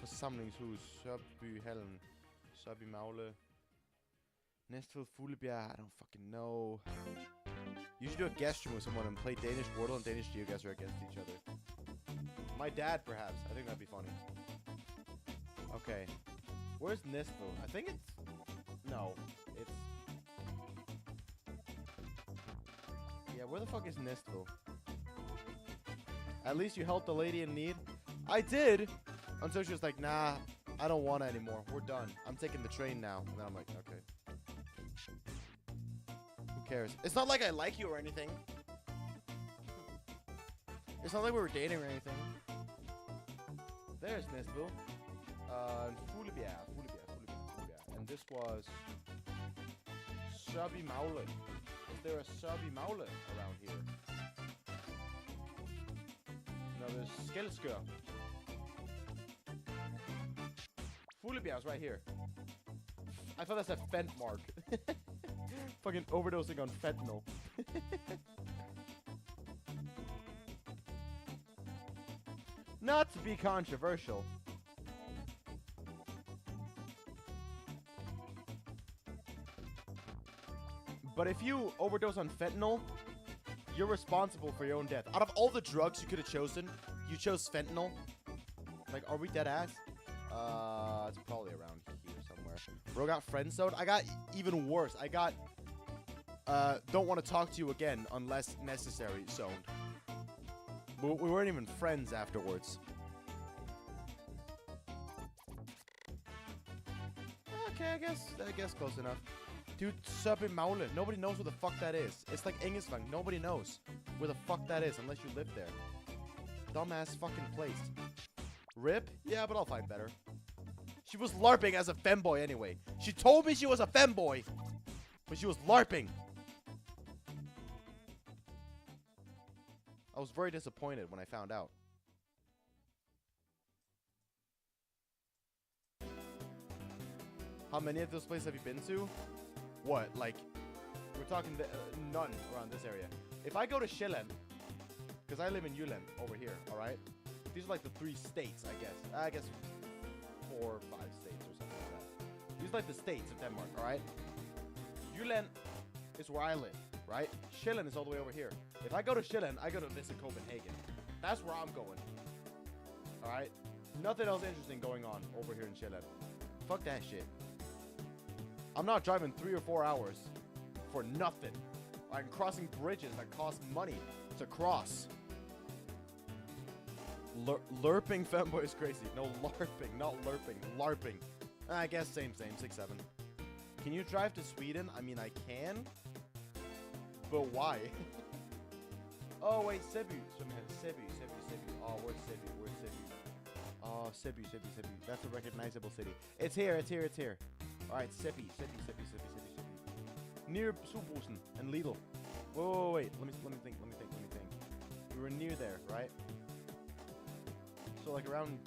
Forsamlingshus, Sørbyhallen, Sørbymagle, Næstved, Fuglebjerg, I don't fucking know. You should do a guest stream with someone and play Danish Wordle and Danish Geoguessr against each other. My dad, perhaps. I think that'd be funny. Okay. Where's Næstved? I think it's... No. It's... Yeah, where the fuck is Næstved? At least you helped the lady in need. I did! Until she was like, nah, I don't want it anymore. We're done. I'm taking the train now. And then I'm like, okay. Who cares? It's not like I like you or anything. It's not like we were dating or anything. There's Næstved. Fuglebjerg. And this was Sørbymagle. Is there a Sørbymagle around here? No, there's Skelskør. Fuglebjerg's right here. I thought that's a fent mark. Fucking overdosing on fentanyl. Not to be controversial. But if you overdose on fentanyl, you're responsible for your own death. Out of all the drugs you could have chosen, you chose fentanyl. Like, are we dead ass? It's probably around here somewhere. Bro got friend-zoned. I got even worse. I got, don't want to talk to you again unless necessary zoned. We weren't even friends afterwards. Okay, I guess close enough. Dude, Sørbymagle. Nobody knows where the fuck that is. It's like Engesvang. Nobody knows where the fuck that is unless you live there. Dumbass fucking place. RIP? Yeah, but I'll find better. She was LARPing as a femboy anyway. She told me she was a femboy, but she was LARPing. I was very disappointed when I found out. How many of those places have you been to? What, like, we're talking none around this area. If I go to Sjælland, because I live in Jylland over here, all right? These are like the 3 states, I guess 4 or 5 states or something like that. These are like the states of Denmark, all right? Jylland is where I live, right? Sjælland is all the way over here. If I go to Sjælland, I go to visit Copenhagen. That's where I'm going, all right? Nothing else interesting going on over here in Sjælland. Fuck that shit. I'm not driving 3 or 4 hours for nothing. I'm crossing bridges that cost money to cross. LARPing femboy is crazy. No, LARPing, not LARPing. LARPing. I guess same, 6-7. Can you drive to Sweden? I mean, I can. But why? Oh, wait, Cebu. Cebu. Oh, where's Cebu? Oh, Cebu. That's a recognizable city. It's here. All right, Cebu. Near Subusen and Lidl. Wait. Let me think. We were near there, right? So like around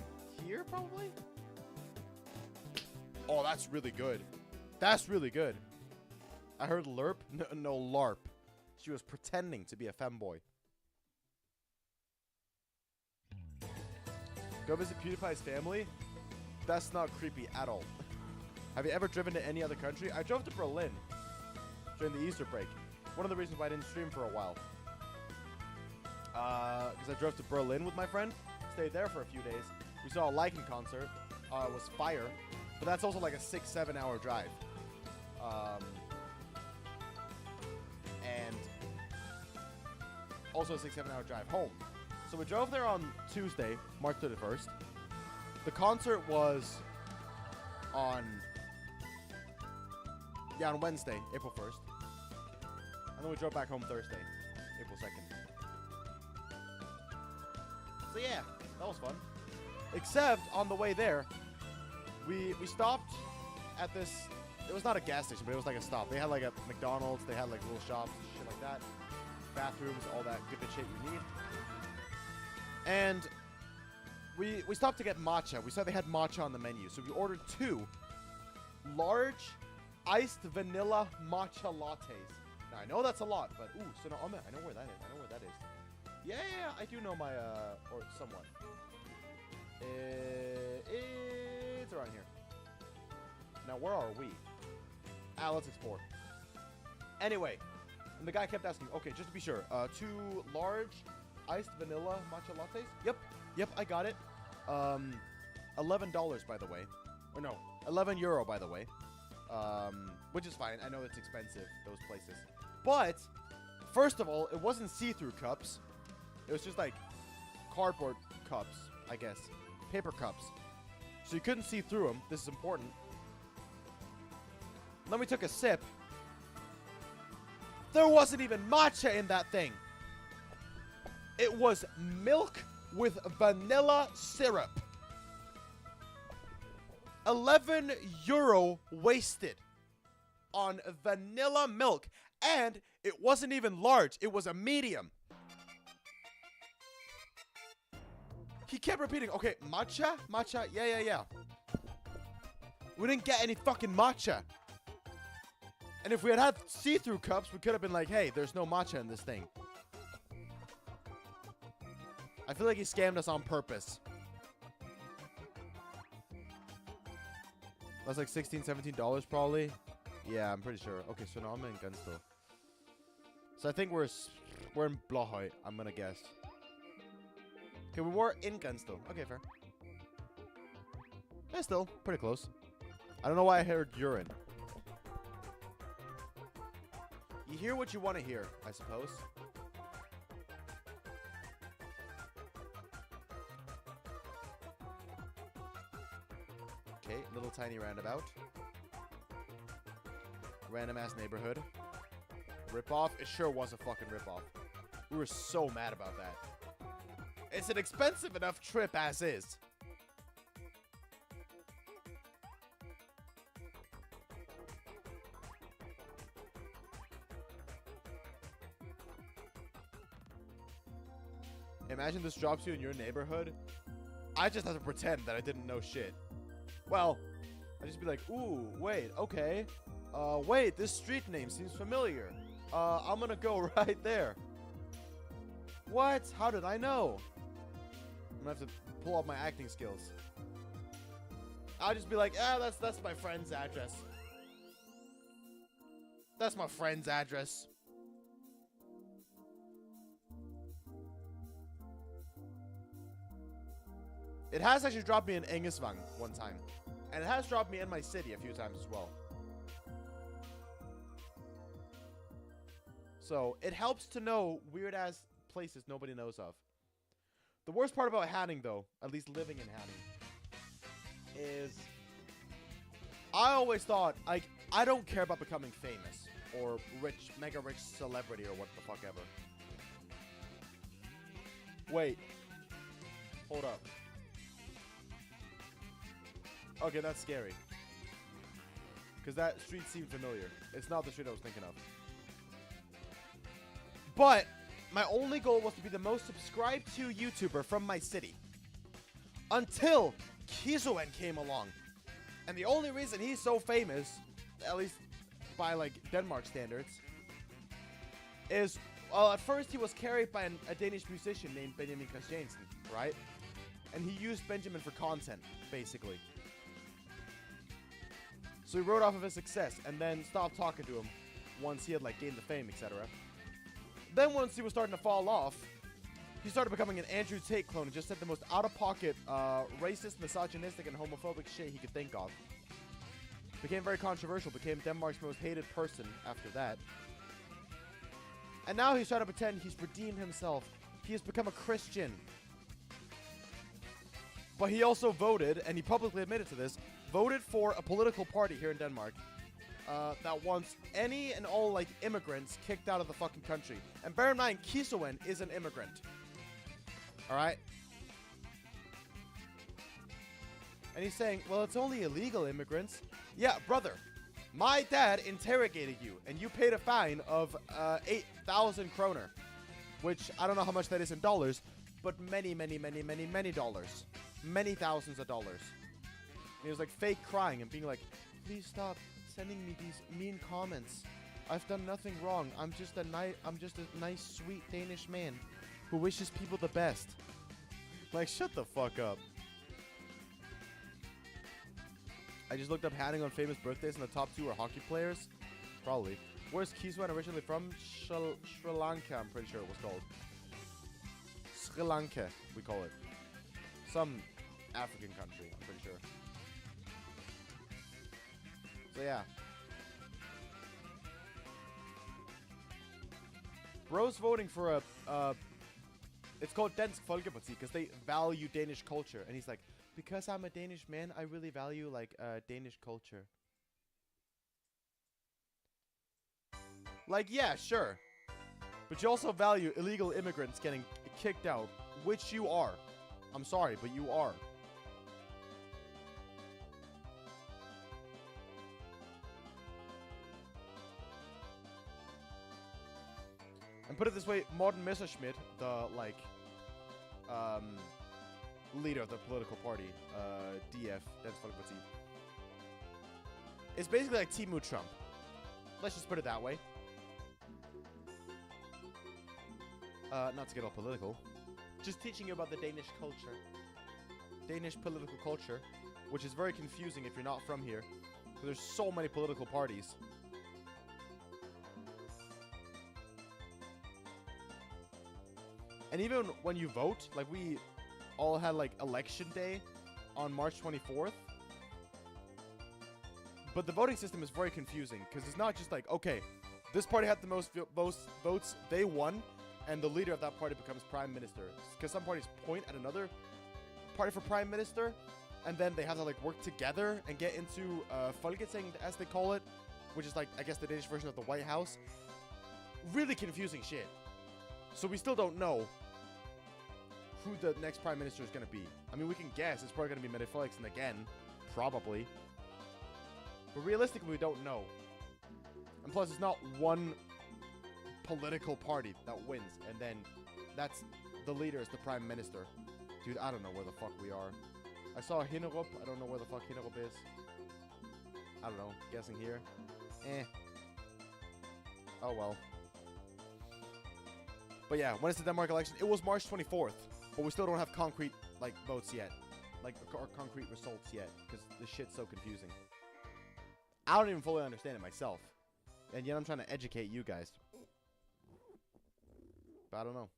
here, probably? Oh, that's really good. I heard LERP. No, LARP. She was pretending to be a femboy. Go visit PewDiePie's family? That's not creepy at all. Have you ever driven to any other country? I drove to Berlin during the Easter break. One of the reasons why I didn't stream for a while. Because I drove to Berlin with my friend. Stayed there for a few days. We saw a Lycan concert. It was fire. But that's also like a 6-7 hour drive. And also a 6-7 hour drive home. So we drove there on Tuesday, March 31st. The concert was on Wednesday, April 1st. And then we drove back home Thursday, April 2nd. So yeah, that was fun. Except on the way there, we stopped at this. It was not a gas station, but it was like a stop. They had like a McDonald's. They had like little shops, shit like that. Bathrooms, all that good shit you need. And we stopped to get matcha. We saw they had matcha on the menu, so we ordered 2 large iced vanilla matcha lattes. Now I know that's a lot, but ooh, so I know where that is. Yeah, I do know my or somewhat. It's around here. Now where are we? Let's explore. Anyway, and the guy kept asking, okay, just to be sure, 2 large iced vanilla matcha lattes? Yep, I got it. $11 by the way. Or no, €11 by the way. Which is fine. I know it's expensive, those places. But, first of all, it wasn't see-through cups. It was just like cardboard cups, I guess. Paper cups. So you couldn't see through them. This is important. Then we took a sip. There wasn't even matcha in that thing. It was milk with vanilla syrup. €11 wasted on vanilla milk. And it wasn't even large. It was a medium. He kept repeating, okay, matcha? Matcha? Yeah. We didn't get any fucking matcha. And if we had see-through cups, we could have been like, hey, there's no matcha in this thing. I feel like he scammed us on purpose. That's like $16, $17 probably. Yeah, I'm pretty sure. Okay, so now I'm in Gunstill. So I think we're in Blahoy, I'm gonna guess. Okay, we were in Gunstill. Okay, fair. Yeah, still pretty close. I don't know why I heard urine. You hear what you want to hear, I suppose. Okay, little tiny roundabout. Random ass neighborhood. Rip-off? It sure was a fucking rip-off. We were so mad about that. It's an expensive enough trip as is. Imagine this drops you in your neighborhood. I just have to pretend that I didn't know shit. Well, I'd just be like, ooh, wait, okay. Wait, this street name seems familiar. I'm gonna go right there. What? How did I know? I'm gonna have to pull up my acting skills. I'll just be like, that's my friend's address. That's my friend's address. It has actually dropped me in Engesvang one time. And it has dropped me in my city a few times as well. So, it helps to know weird-ass places nobody knows of. The worst part about Hanning, though, at least living in Hanning, is I always thought, like, I don't care about becoming famous or rich, mega rich celebrity or what the fuck ever. Wait. Hold up. Okay, that's scary. Because that street seemed familiar. It's not the street I was thinking of. But my only goal was to be the most subscribed to YouTuber from my city. Until Kizoen came along. And the only reason he's so famous, at least by like Denmark standards, is, well, at first he was carried by a Danish musician named Benjamin Christiansen, right? And he used Benjamin for content, basically. So he rode off of his success and then stopped talking to him once he had like gained the fame, etc. Then once he was starting to fall off, he started becoming an Andrew Tate clone and just said the most out-of-pocket, racist, misogynistic, and homophobic shit he could think of. Became very controversial, became Denmark's most hated person after that. And now he's trying to pretend he's redeemed himself. He has become a Christian. But he also voted, and he publicly admitted to this, voted for a political party here in Denmark that wants any and all, like, immigrants kicked out of the fucking country. And bear in mind, Kisoen is an immigrant. Alright? And he's saying, well, it's only illegal immigrants. Yeah, brother. My dad interrogated you, and you paid a fine of 8,000 kroner. Which, I don't know how much that is in dollars, but many, many, many, many, many dollars. Many thousands of dollars. And he was like fake crying and being like, please stop sending me these mean comments. I've done nothing wrong. I'm just a nice, sweet Danish man who wishes people the best. Like, shut the fuck up. I just looked up handing on famous birthdays, and the top 2 are hockey players. Probably. Where's Kiswan originally from? Sri Lanka, I'm pretty sure it was called. Sri Lanka, we call it. Some African country, I'm pretty sure. So yeah. Bro's voting for a it's called Dansk Folkeparti because they value Danish culture. And he's like, because I'm a Danish man, I really value like Danish culture. Like, yeah, sure. But you also value illegal immigrants getting kicked out, which you are. I'm sorry, but you are. And put it this way, Morten Messerschmidt, the, like, leader of the political party, DF, Dansk Folkeparti, is basically like Timu Trump. Let's just put it that way. Not to get all political. Just teaching you about the Danish culture. Danish political culture, which is very confusing if you're not from here. There's so many political parties. And even when you vote, like we all had like election day on March 24th. But the voting system is very confusing because it's not just like, okay, this party had the most votes, they won, and the leader of that party becomes prime minister. Because some parties point at another party for prime minister, and then they have to like work together and get into Folketing, as they call it, which is like, I guess, the Danish version of the White House. Really confusing shit. So we still don't know who the next prime minister is going to be. I mean, we can guess. It's probably going to be Mette Frederiksen again. Probably. But realistically, we don't know. And plus, it's not one political party that wins. And then that's the leader is the prime minister. Dude, I don't know where the fuck we are. I saw Hinnerup. I don't know where the fuck Hinnerup is. I don't know. Guessing here. Oh, well. But yeah, when it's the Denmark election, it was March 24th. But we still don't have concrete, like, votes yet. Like, or concrete results yet. Because this shit's so confusing. I don't even fully understand it myself. And yet I'm trying to educate you guys. But I don't know.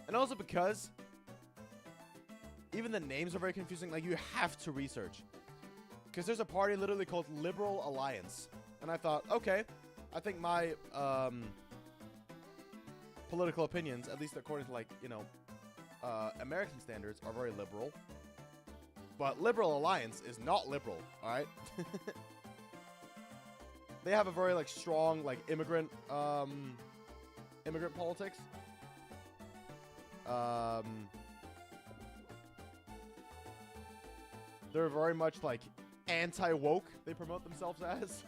And also because even the names are very confusing. Like, you have to research. Because there's a party literally called Liberal Alliance. And I thought, okay, I think my political opinions, at least according to, like, you know, American standards, are very liberal. But Liberal Alliance is not liberal, alright? They have a very, like, strong, like, immigrant politics. They're very much, like, anti-woke, they promote themselves as.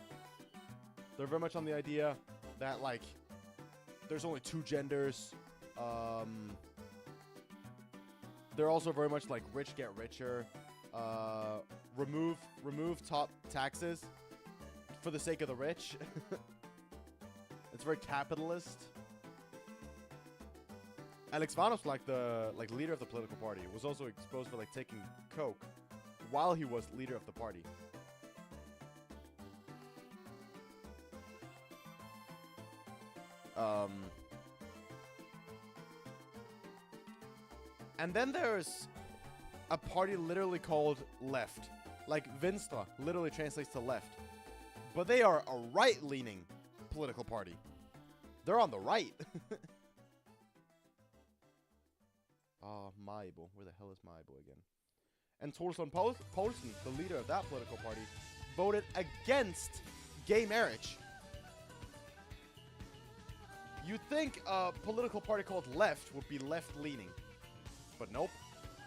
They're very much on the idea that, like, there's only 2 genders. They're also very much like rich get richer. Remove top taxes for the sake of the rich. It's very capitalist. Alex Vanos, like the leader of the political party, was also exposed for like taking coke while he was leader of the party. And then there's a party literally called Left. Like Vinstra literally translates to left. But they are a right-leaning political party. They're on the right. Oh, Maibo. Where the hell is Maibo again? And Torsten Poulsen, the leader of that political party, voted against gay marriage. You'd think a political party called Left would be left-leaning. But nope.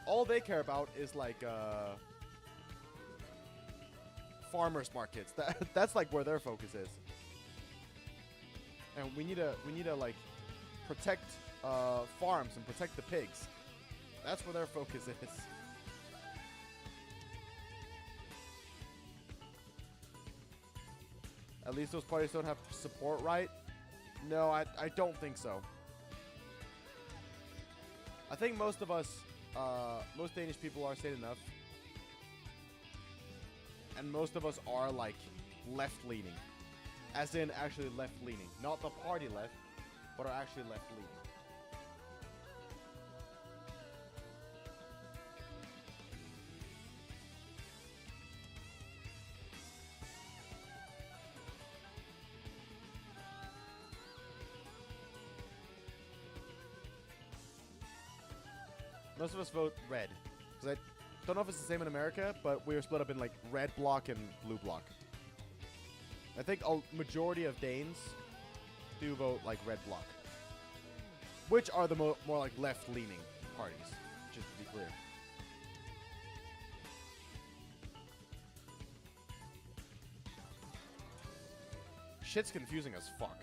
All they care about is like farmers markets. That's like where their focus is. And we need to like protect farms and protect the pigs. That's where their focus is. At least those parties don't have support, right? No, I don't think so. I think most of us, most Danish people are sane enough. And most of us are, like, left-leaning. As in, actually left-leaning. Not the party left, but are actually left-leaning. Most of us vote red. Because I don't know if it's the same in America, but we are split up in like red block and blue block. I think a majority of Danes do vote like red block. Which are the more like left-leaning parties, just to be clear. Shit's confusing as fuck.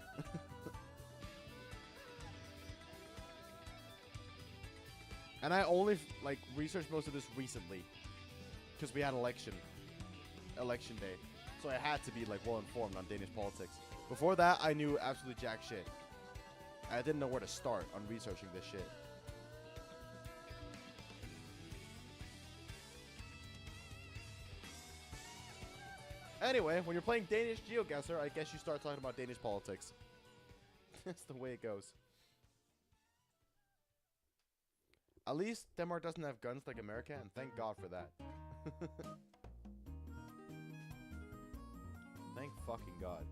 And I only like researched most of this recently because we had election day, so I had to be like well informed on Danish politics. Before that, I knew absolutely jack shit. I didn't know where to start on researching this shit. Anyway, when you're playing Danish Geoguessr, I guess you start talking about Danish politics. That's the way it goes. At least Denmark doesn't have guns like America, and thank God for that. Thank fucking God.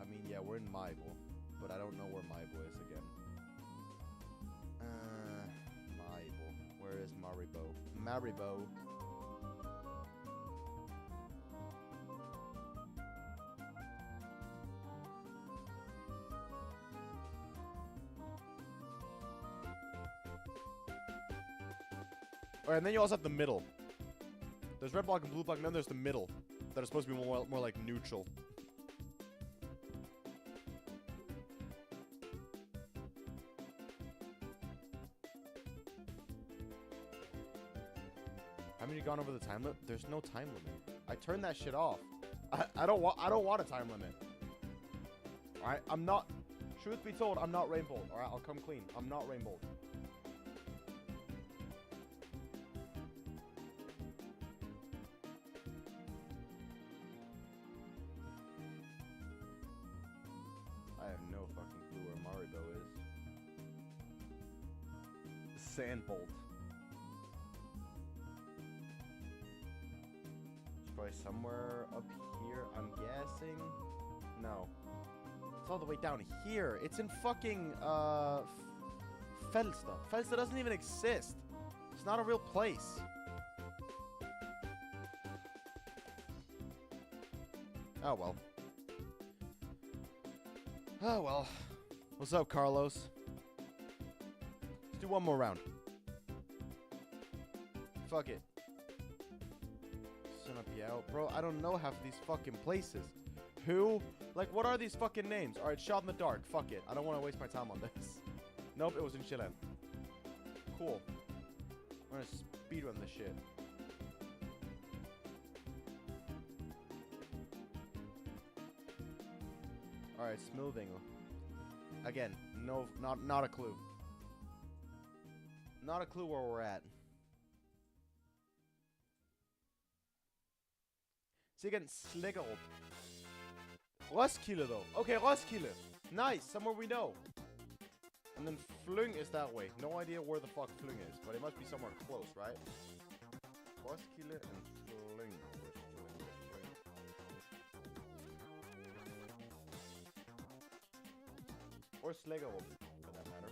I mean, yeah, we're in Maibo, but I don't know where Maibo is again. Maibo. Where is Maribo? Maribo. Alright, and then you also have the middle. There's red block and blue block, and then there's the middle. That are supposed to be more like neutral. Haven't you gone over the time limit? There's no time limit. I turned that shit off. I don't want a time limit. Alright, I'm not. Truth be told, I'm not rainbowed. Alright, I'll come clean. I'm not rainbowed. Sandbolt. probably somewhere up here, I'm guessing. No. It's all the way down here. It's in fucking, Felsta. Felsta doesn't even exist. It's not a real place. Oh, well. Oh, well. What's up, Carlos? Let's do one more round. Fuck it. Son of Biao. Bro, I don't know half of these fucking places. Who? Like, what are these fucking names? Alright, Shot in the Dark. Fuck it. I don't want to waste my time on this. Nope, it was in Chile. Cool. I'm gonna speedrun this shit. Alright, smoothing. Again, no, not a clue. Not a clue where we're at. See again, Sliggerop. Roskilde though. Okay, Roskilde. Nice, somewhere we know. And then Flung is that way. No idea where the fuck Flung is, but it must be somewhere close, right? Roskilde and Flung. Or Sliggerop, for that matter.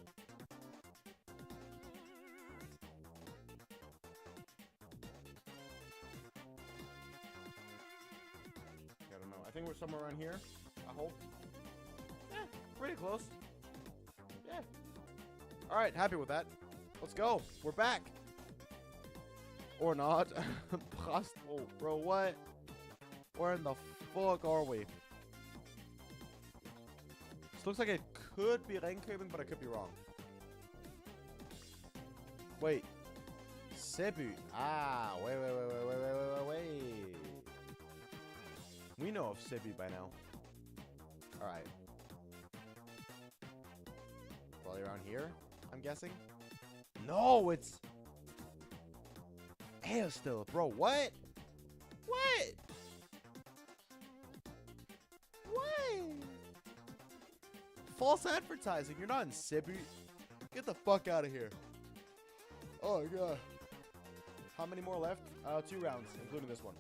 I don't know. I think we're somewhere around here. I hope. Yeah, pretty close. Yeah. Alright, happy with that. Let's go. We're back. Or not. Oh, bro, what? Where in the fuck are we? This looks like it could be Ringköping, but I could be wrong. Wait. Cebu. Ah, wait. We know of Cebu by now. Alright. Probably around here, I'm guessing. No, it's still, bro. What? What? False advertising. You're not in Cebu. Get the fuck out of here. Oh my god. How many more left? 2 rounds, including this one.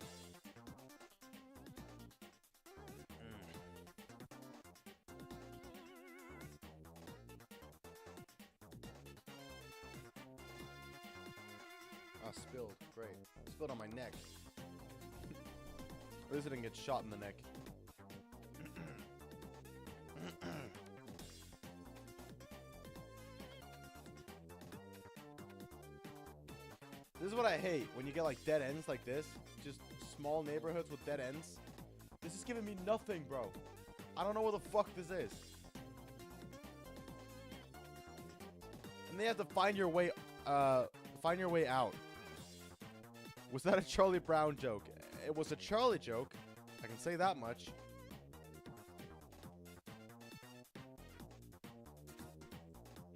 Oh, spilled. Great. Spilled on my neck. At least I didn't get shot in the neck. This is what I hate, when you get like dead ends like this. Just small neighborhoods with dead ends. This is giving me nothing, bro. I don't know where the fuck this is. And they have to find your way out. Was that a Charlie Brown joke? It was a Charlie joke. I can say that much.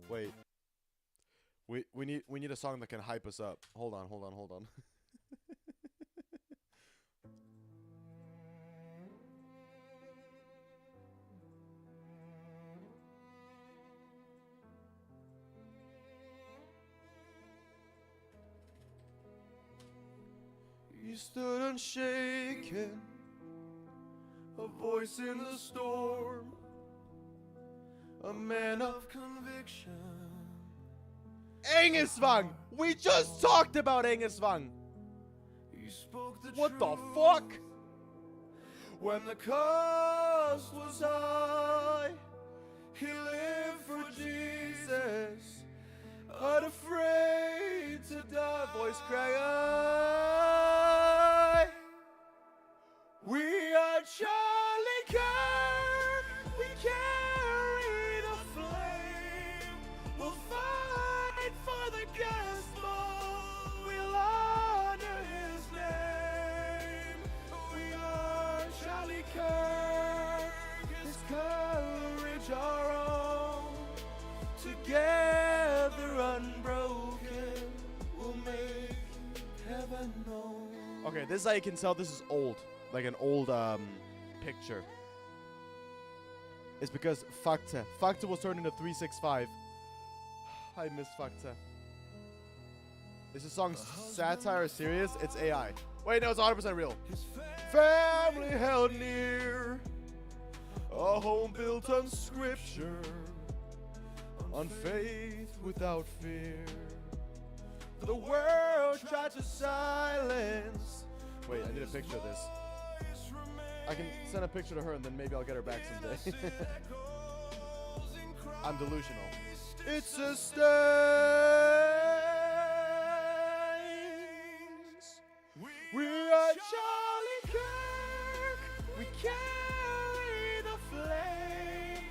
Wait. We need a song that can hype us up. Hold on. You stood unshaken, a voice in the storm, a man of conviction. Engesvang! We just talked about Engesvang! What the fuck? When the cost was high, he lived for Jesus, unafraid to die. Voice crack. We are Charlie Kirk. We carry the flame. We'll fight for the gospel. We'll honor his name. We are Charlie Kirk. His courage our own. Together unbroken, we'll make heaven known. Okay, this is how you can tell this is old. Like an old picture. It's because Fakta was turned into 365. I miss Fakta. Is this song satire or serious? It's AI. Wait, no, it's 100% real. Family held near, a home built on scripture, on faith without fear. The world tried to silence. Wait, I need a picture of this. I can send a picture to her and then maybe I'll get her back someday. I'm delusional. It's a stains. We are Charlie Kirk. We carry the flame.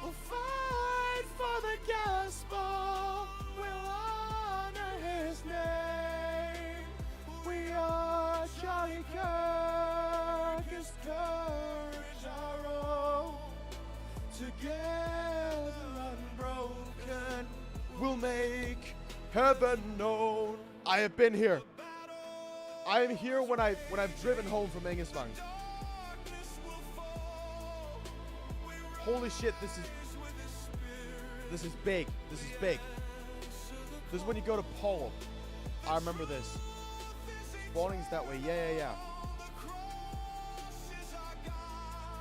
We'll fight for the gospel. We'll honor his name. We are Charlie Kirk. His courage our own. Together unbroken, we'll make heaven known. I have been here. I am here when I've driven home from Engesvang. Holy shit, this is big. This is big. This is when you go to Pole. I remember this. Spawning's that way. Yeah.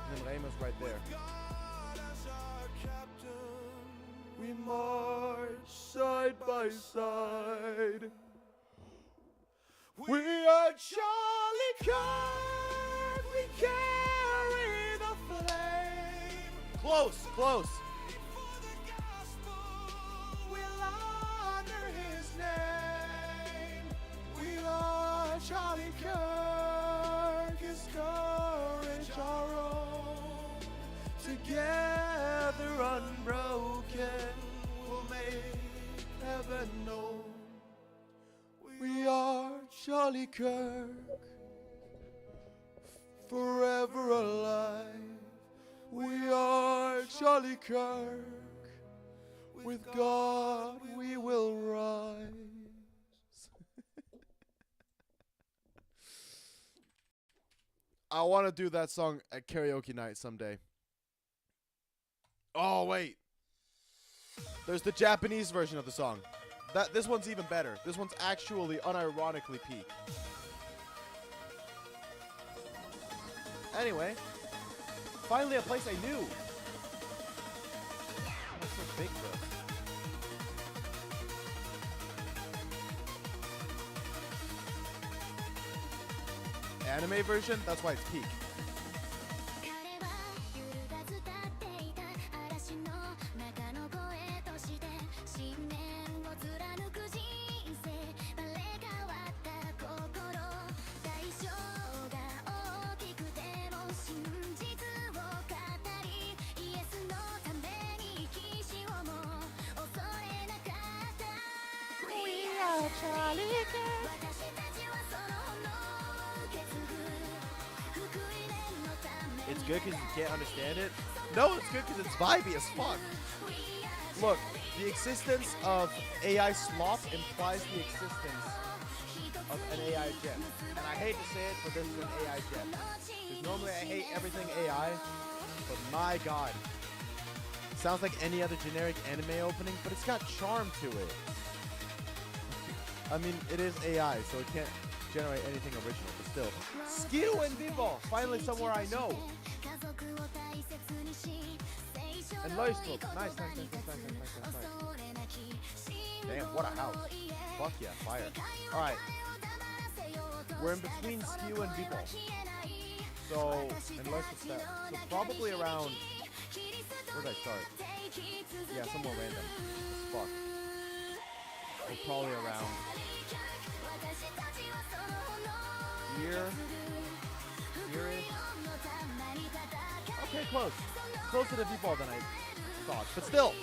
And then Raymond's right there. We march side by side. We are Charlie Kirk. We carry the flame. Close. We'll honor his name. We are Charlie Kirk. His courage our own. Together unbroken, we'll make heaven known. We are Charlie Kirk, forever alive. We are Charlie Kirk, with God we will rise. I want to do that song at karaoke night someday. Oh, wait. There's the Japanese version of the song. This one's even better. This one's actually unironically peak. Anyway, finally a place I knew. That's so big for us. Anime version? That's why it's peak. It's good because you can't understand it? No, it's good because it's vibey as fuck. Look, the existence of AI slop implies the existence of an AI gem. And I hate to say it, but this is an AI gem. Because normally I hate everything AI, but my god. It sounds like any other generic anime opening, but it's got charm to it. I mean, it is AI, so it can't generate anything original, but still. Skill and Vivo! Finally somewhere I know. And Loistrup. Nice. Damn, what a house. Fuck yeah, fire. Alright. We're in between Skew and Vivo. So, and Loistrup's that. So probably around... Where did I start? Yeah, somewhere random. Fuck. So probably around... Here-ish. Okay, close. Closer to Vivo than I thought. But still.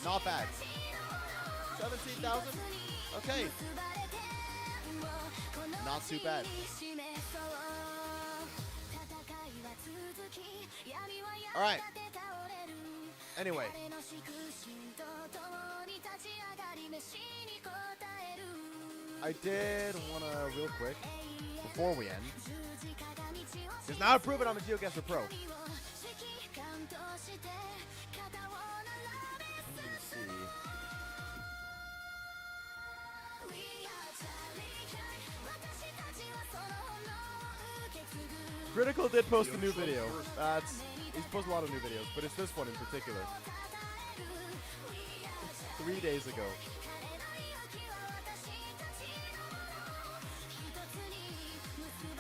Not bad. 17,000? Okay. Not too bad. Alright. Anyway. I did want to, real quick, before we end, because now I've proven I'm a Geoguessr Pro. Let's see. Critical did post a new video. He's posted a lot of new videos, but it's this one in particular. 3 days ago.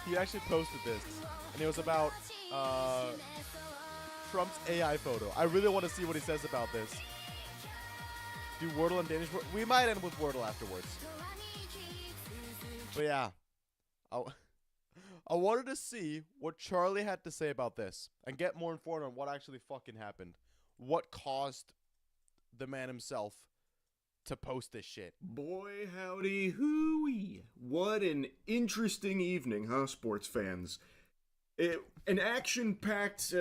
He actually posted this, and it was about Trump's AI photo. I really want to see what he says about this. Do Wordle and Danish? We might end with Wordle afterwards. But yeah, I wanted to see what Charlie had to say about this and get more informed on what actually fucking happened. What caused the man himself to post this shit. Boy, howdy hooey. What an interesting evening, huh, sports fans? An action-packed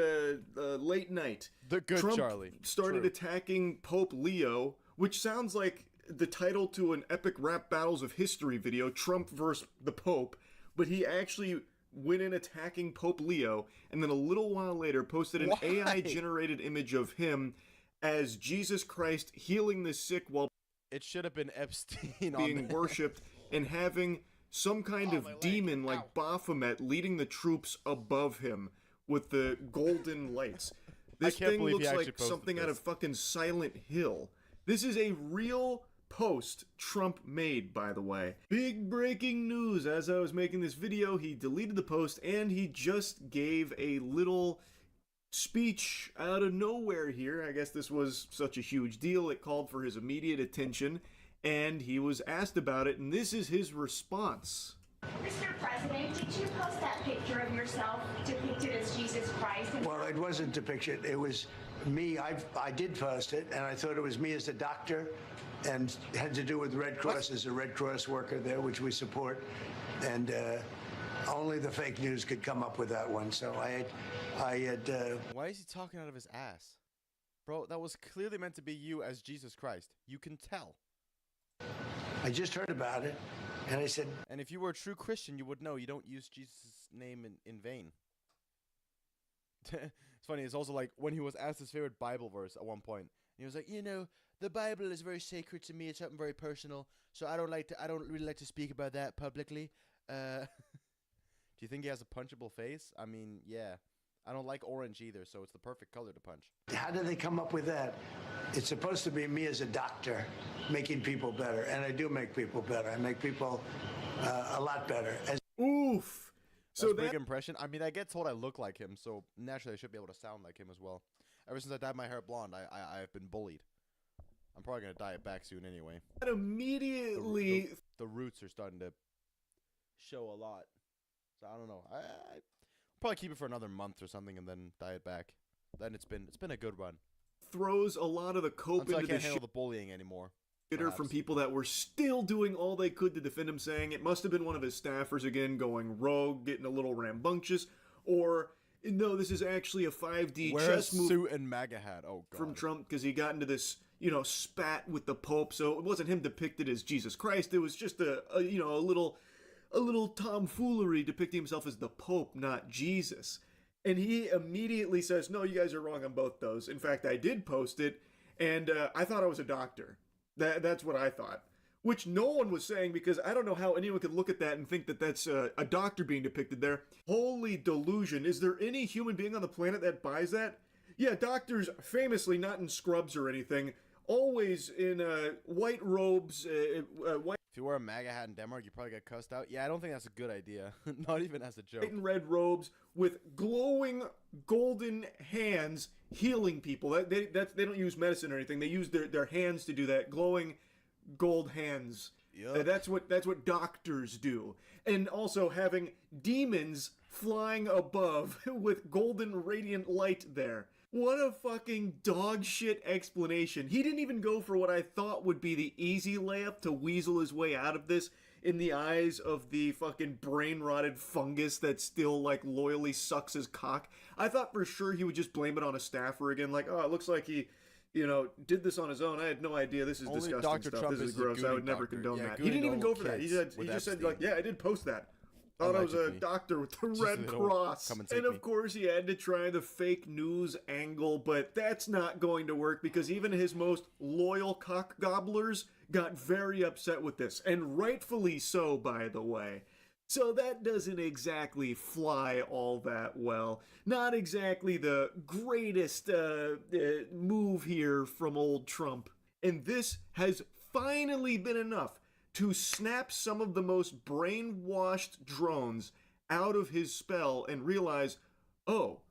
late night. The good Trump Charlie. started True. attacking Pope Leo, which sounds like the title to an epic rap battles of history video, Trump versus the Pope, but he actually went in attacking Pope Leo, and then a little while later posted an AI-generated image of him as Jesus Christ healing the sick while it should have been Epstein being worshipped and having some kind of demon like Baphomet leading the troops above him with the golden lights. This thing looks like something out of fucking Silent Hill. This is a real post Trump made, by the way. Big breaking news. As I was making this video, he deleted the post and he just gave a little speech out of nowhere here. I guess this was such a huge deal. It called for his immediate attention and he was asked about it, and this is his response. Mr. President, did you post that picture of yourself depicted as Jesus Christ? Well, it wasn't depicted. It was me. I did post it, and I thought it was me as a doctor, and it had to do with Red Cross as a Red Cross worker there, which we support. And only the fake news could come up with that one. So I had. Why is he talking out of his ass? Bro, that was clearly meant to be you as Jesus Christ. You can tell. I just heard about it, and I said... And if you were a true Christian, you would know you don't use Jesus' name in vain. It's funny, it's also like when he was asked his favorite Bible verse at one point, he was like, you know, the Bible is very sacred to me, it's something very personal, so I don't really like to speak about that publicly. Do you think he has a punchable face? I mean, yeah. I don't like orange either, so it's the perfect color to punch. How did they come up with that? It's supposed to be me as a doctor making people better, and I do make people better. I make people a lot better. Oof. So big impression. I mean, I get told I look like him, so naturally I should be able to sound like him as well. Ever since I dyed my hair blonde, I've been bullied. I'm probably gonna dye it back soon anyway. Immediately, the roots are starting to show a lot. So I don't know. I probably keep it for another month or something and then dye it back. Then it's been a good run. Throws a lot of the cope Until into I can't the handle the bullying anymore. From people that were still doing all they could to defend him, saying it must have been one of his staffers again going rogue, getting a little rambunctious, or no, this is actually a 5D chess move. Suit and MAGA hat. Oh god. From Trump, because he got into this, spat with the Pope. So it wasn't him depicted as Jesus Christ. It was just a little tomfoolery depicting himself as the Pope, not Jesus. And he immediately says, no, you guys are wrong on both those. In fact, I did post it, and I thought I was a doctor. That's what I thought. Which no one was saying, because I don't know how anyone could look at that and think that that's a doctor being depicted there. Holy delusion. Is there any human being on the planet that buys that? Yeah, doctors, famously not in scrubs or anything, always in white robes, white... If you wear a MAGA hat in Denmark, you probably get cussed out. Yeah, I don't think that's a good idea. Not even as a joke. White and red robes with glowing golden hands healing people. They don't use medicine or anything. They use their hands to do that. Glowing gold hands. Yep. That's what doctors do. And also having demons flying above with golden radiant light there. What a fucking dog shit explanation. He didn't even go for what I thought would be the easy layup to weasel his way out of this in the eyes of the fucking brain-rotted fungus that still, loyally sucks his cock. I thought for sure he would just blame it on a staffer again, oh, it looks like he, did this on his own. I had no idea. This is Only disgusting Dr. stuff. Trump This is gross. I would never condone that. He didn't even go for that. He just said, yeah, I did post that. Thought I was a doctor with the Red Cross. And of course he had to try the fake news angle, but that's not going to work because even his most loyal cock gobblers got very upset with this. And rightfully so, by the way. So that doesn't exactly fly all that well. Not exactly the greatest move here from old Trump. And this has finally been enough to snap some of the most brainwashed drones out of his spell and realize, oh,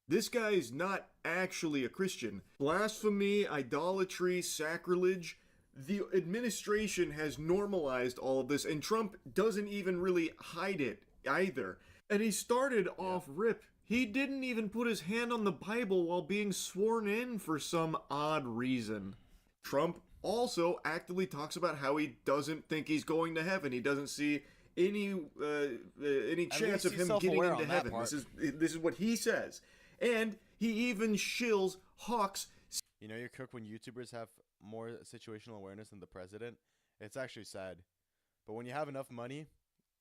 this guy's not actually a Christian. Blasphemy, idolatry, sacrilege. The administration has normalized all of this, and Trump doesn't even really hide it either. And he started off rip. He didn't even put his hand on the Bible while being sworn in for some odd reason. Trump also actively talks about how he doesn't think he's going to heaven. He doesn't see any chance of him getting into heaven. This is what he says. And he even shills Hawks. You know, you're cooked when YouTubers have more situational awareness than the president. It's actually sad. But when you have enough money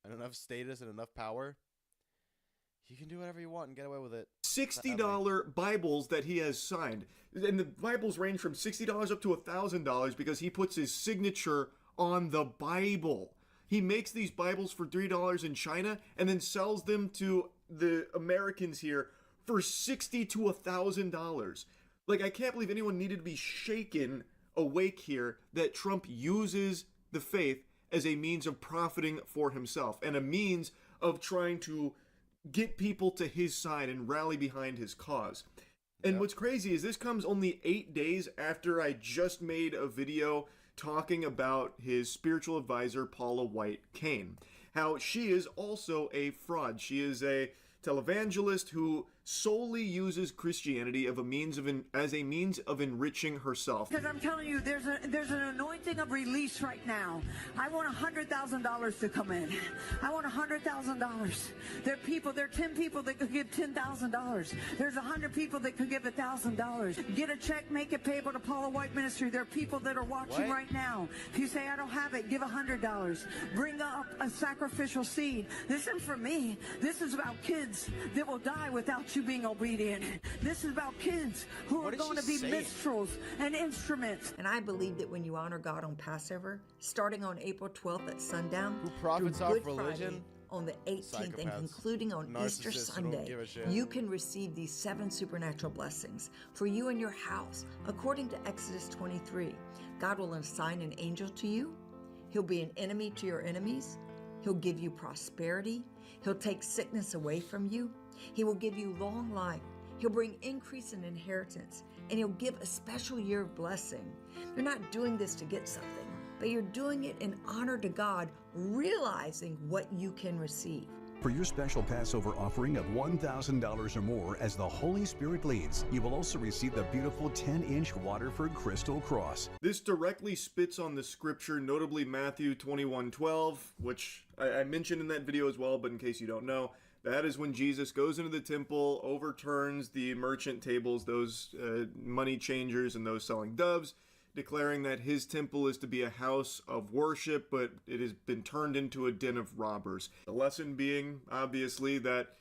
and enough status and enough power, you can do whatever you want and get away with it. $60 Bibles that he has signed. And the Bibles range from $60 up to $1,000 because he puts his signature on the Bible. He makes these Bibles for $3 in China and then sells them to the Americans here for $60 to $1,000. Like, I can't believe anyone needed to be shaken awake here that Trump uses the faith as a means of profiting for himself and a means of trying to get people to his side and rally behind his cause. And what's crazy is this comes only 8 days after I just made a video talking about his spiritual advisor, Paula White Cain. How she is also a fraud. She is a televangelist who solely uses Christianity as a means of enriching herself. Because I'm telling you, there's an anointing of release right now. I want $100,000 to come in. I want $100,000. There are 10 people that could give $10,000. There's 100 people that could give $1,000. Get a check, make it payable to Paula White Ministry. There are people that are watching right now. If you say, I don't have it, give $100. Bring up a sacrificial seed. This isn't for me. This is about kids that will die without you being obedient. This is about kids who are going to be minstrels and instruments. And I believe that when you honor God on Passover, starting on April 12th at sundown, who profits through off Good religion? Friday, on the 18th and Psychopaths. concluding on Easter Narcissists who don't Sunday, give a shit. you can receive these 7 supernatural blessings for you and your house. According to Exodus 23, God will assign an angel to you. He'll be an enemy to your enemies. He'll give you prosperity. He'll take sickness away from you. He will give you long life. He'll bring increase in inheritance, and he'll give a special year of blessing. You're not doing this to get something, but you're doing it in honor to God, realizing what you can receive. For your special Passover offering of $1,000 or more as the Holy Spirit leads, you will also receive the beautiful 10-inch Waterford Crystal Cross. This directly spits on the scripture, notably Matthew 21:12, which I mentioned in that video as well, but in case you don't know, that is when Jesus goes into the temple, overturns the merchant tables, those money changers and those selling doves, declaring that his temple is to be a house of worship, but it has been turned into a den of robbers. The lesson being, obviously, that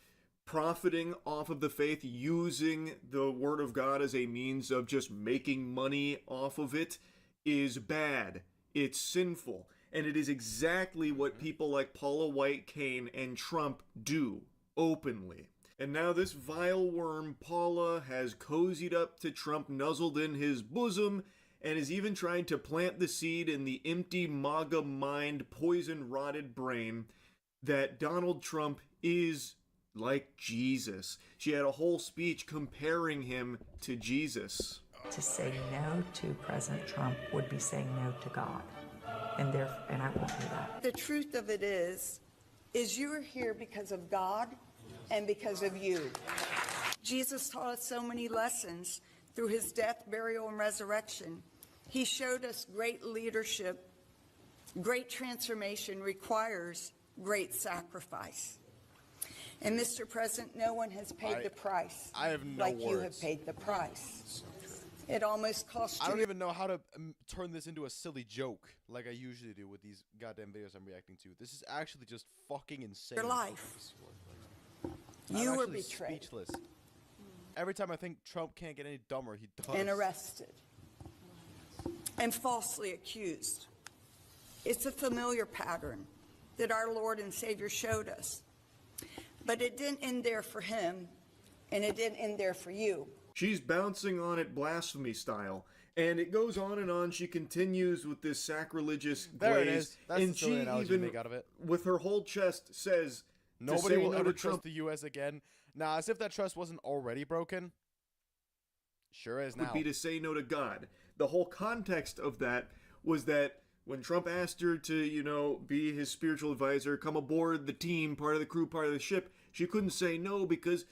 profiting off of the faith, using the word of God as a means of just making money off of it, is bad. It's sinful. And it is exactly what people like Paula White Cain and Trump do, openly. And now this vile worm, Paula, has cozied up to Trump, nuzzled in his bosom, and is even trying to plant the seed in the empty MAGA mind, poison-rotted brain that Donald Trump is like Jesus. She had a whole speech comparing him to Jesus. To say no to President Trump would be saying no to God. And I won't do that. The truth of it is you are here because of God and because of you. Jesus taught us so many lessons through his death, burial, and resurrection. He showed us great leadership. Great transformation requires great sacrifice. And Mr. President, no one has paid the price I have no like you words. have paid the price. It almost cost you. I don't even know how to turn this into a silly joke like I usually do with these goddamn videos I'm reacting to. This is actually just fucking insane. Your life. I'm You were actually betrayed. Speechless. Every time I think Trump can't get any dumber, he does. And arrested. And falsely accused. It's a familiar pattern. that our Lord and Savior showed us. But it didn't end there for him, and it didn't end there for you. She's bouncing on it blasphemy style. And it goes on and on. She continues with this sacrilegious glaze. There it is. That's and the silly she analogy you even, make out of it. with her whole chest, says, Nobody will ever trust the U.S. again. Now, as if that trust wasn't already broken. Sure is now. Would be to say no to God. The whole context of that was that when Trump asked her to, you know, be his spiritual advisor, come aboard the team, part of the crew, part of the ship, she couldn't say no because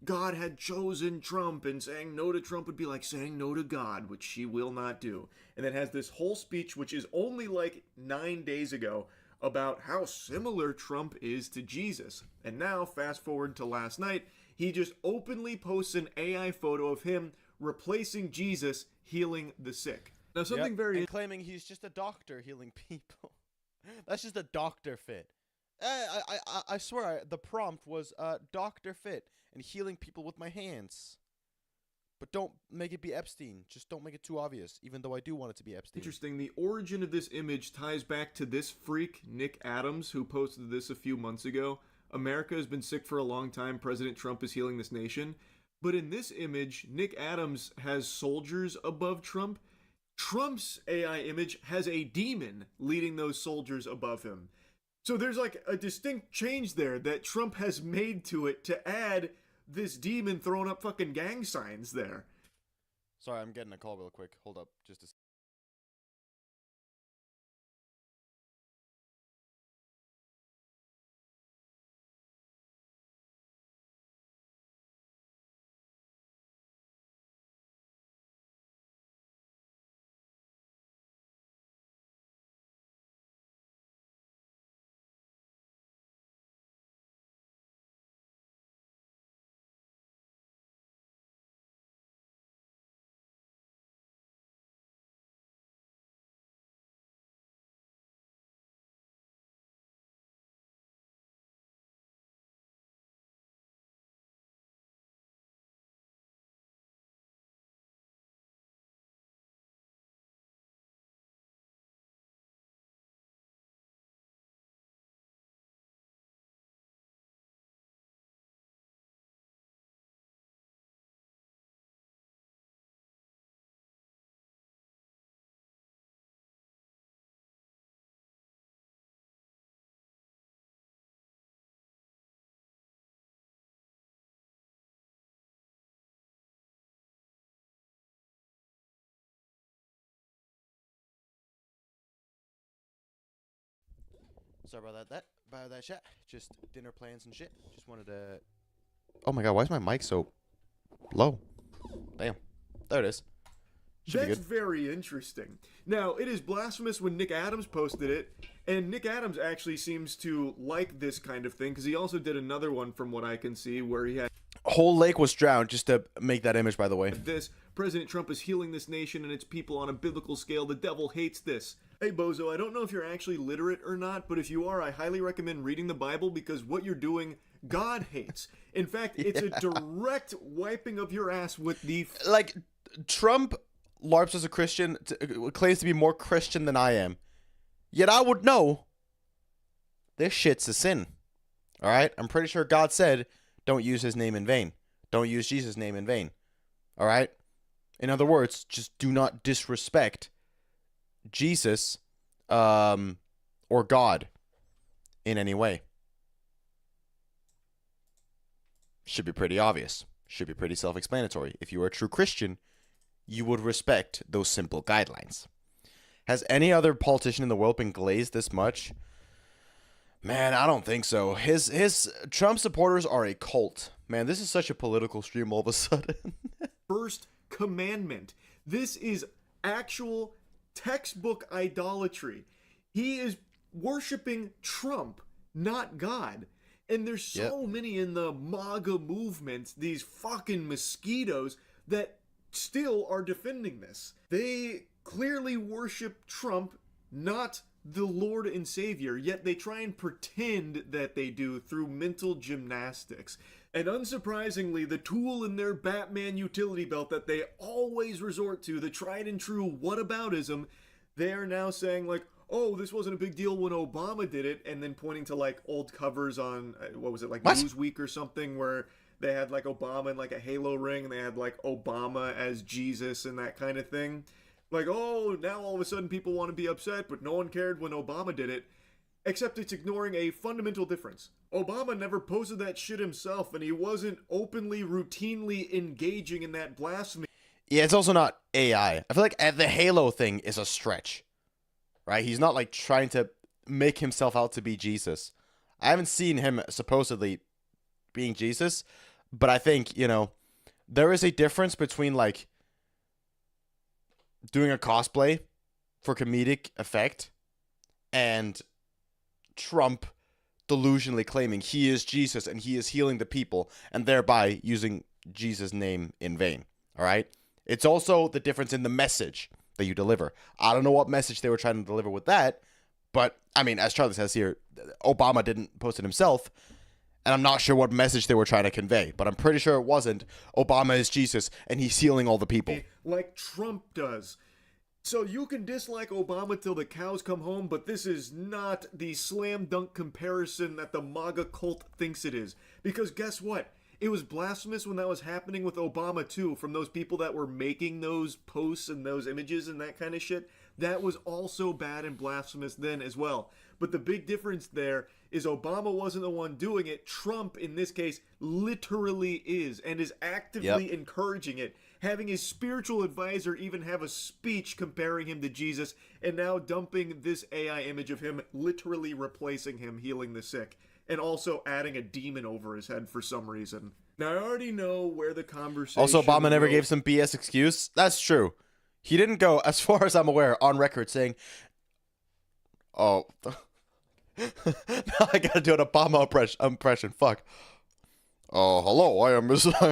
God had chosen Trump, and saying no to Trump would be like saying no to God, which she will not do. And then has this whole speech, which is only like 9 days ago, about how similar Trump is to Jesus. And now, fast forward to last night, he just openly posts an AI photo of him replacing Jesus healing the sick. Now, something very... And claiming he's just a doctor healing people. That's just a doctor fit. I swear, the prompt was Dr. Fit and healing people with my hands. But don't make it be Epstein. Just don't make it too obvious, even though I do want it to be Epstein. Interesting. The origin of this image ties back to this freak, Nick Adams, who posted this a few months ago. America has been sick for a long time. President Trump is healing this nation. But in this image, Nick Adams has soldiers above Trump. Trump's AI image has a demon leading those soldiers above him. So there's like a distinct change there that Trump has made to it to add this demon throwing up fucking gang signs there. Sorry, I'm getting a call real quick. Hold up, just a second. Sorry about that shit. Just dinner plans and shit. Just wanted to... Oh my god, why is my mic so low? Damn. There it is. That's very interesting. Now, it is blasphemous when Nick Adams posted it, and Nick Adams actually seems to like this kind of thing, because he also did another one, from what I can see, where he had... Whole lake was drowned, just to make that image, by the way. This, President Trump is healing this nation and its people on a biblical scale. The devil hates this. Hey, Bozo, I don't know if you're actually literate or not, but if you are, I highly recommend reading the Bible, because what you're doing, God hates. In fact, it's a direct wiping of your ass with the... Like, Trump... LARPs as a Christian, claims to be more Christian than I am. Yet I would know this shit's a sin. Alright? I'm pretty sure God said, don't use his name in vain. Don't use Jesus' name in vain. Alright? In other words, just do not disrespect Jesus or God in any way. Should be pretty obvious. Should be pretty self-explanatory. If you are a true Christian, you would respect those simple guidelines. Has any other politician in the world been glazed this much? Man, I don't think so. His Trump supporters are a cult. Man, this is such a political stream all of a sudden. First commandment. This is actual textbook idolatry. He is worshiping Trump, not God. And there's so many in the MAGA movement, these fucking mosquitoes, that still are defending this. They clearly worship Trump, not the Lord and Savior, yet they try and pretend that they do through mental gymnastics. And unsurprisingly, the tool in their Batman utility belt that they always resort to, the tried and true whataboutism, they are now saying like, oh, this wasn't a big deal when Obama did it, and then pointing to like old covers on what was it, like Newsweek or something, where they had like Obama in like a halo ring, and they had like Obama as Jesus and that kind of thing. Like, oh, now all of a sudden people want to be upset, but no one cared when Obama did it. Except it's ignoring a fundamental difference. Obama never posted that shit himself, and he wasn't openly, routinely engaging in that blasphemy. Yeah, it's also not AI. I feel like the Halo thing is a stretch, right? He's not like trying to make himself out to be Jesus. I haven't seen him supposedly being Jesus, but I think, you know, there is a difference between like doing a cosplay for comedic effect and Trump delusionally claiming he is Jesus and he is healing the people and thereby using Jesus' name in vain. All right? It's also the difference in the message that you deliver. I don't know what message they were trying to deliver with that, but I mean, as Charlie says here, Obama didn't post it himself, and I'm not sure what message they were trying to convey, but I'm pretty sure it wasn't Obama is Jesus and he's healing all the people. Like Trump does. So you can dislike Obama till the cows come home, but this is not the slam dunk comparison that the MAGA cult thinks it is. Because guess what? It was blasphemous when that was happening with Obama too, from those people that were making those posts and those images and that kind of shit. That was also bad and blasphemous then as well. But the big difference there is Obama wasn't the one doing it. Trump, in this case, literally is and is actively encouraging it. Having his spiritual advisor even have a speech comparing him to Jesus, and now dumping this AI image of him literally replacing him healing the sick, and also adding a demon over his head for some reason. Now, I already know where the conversation... Also, Obama never gave some BS excuse. That's true. He didn't go, as far as I'm aware, on record saying, oh... now I gotta do an Obama impression. Fuck. Hello, I am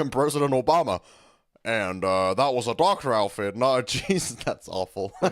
President Obama. And that was a doctor outfit, not a Jesus. That's awful. I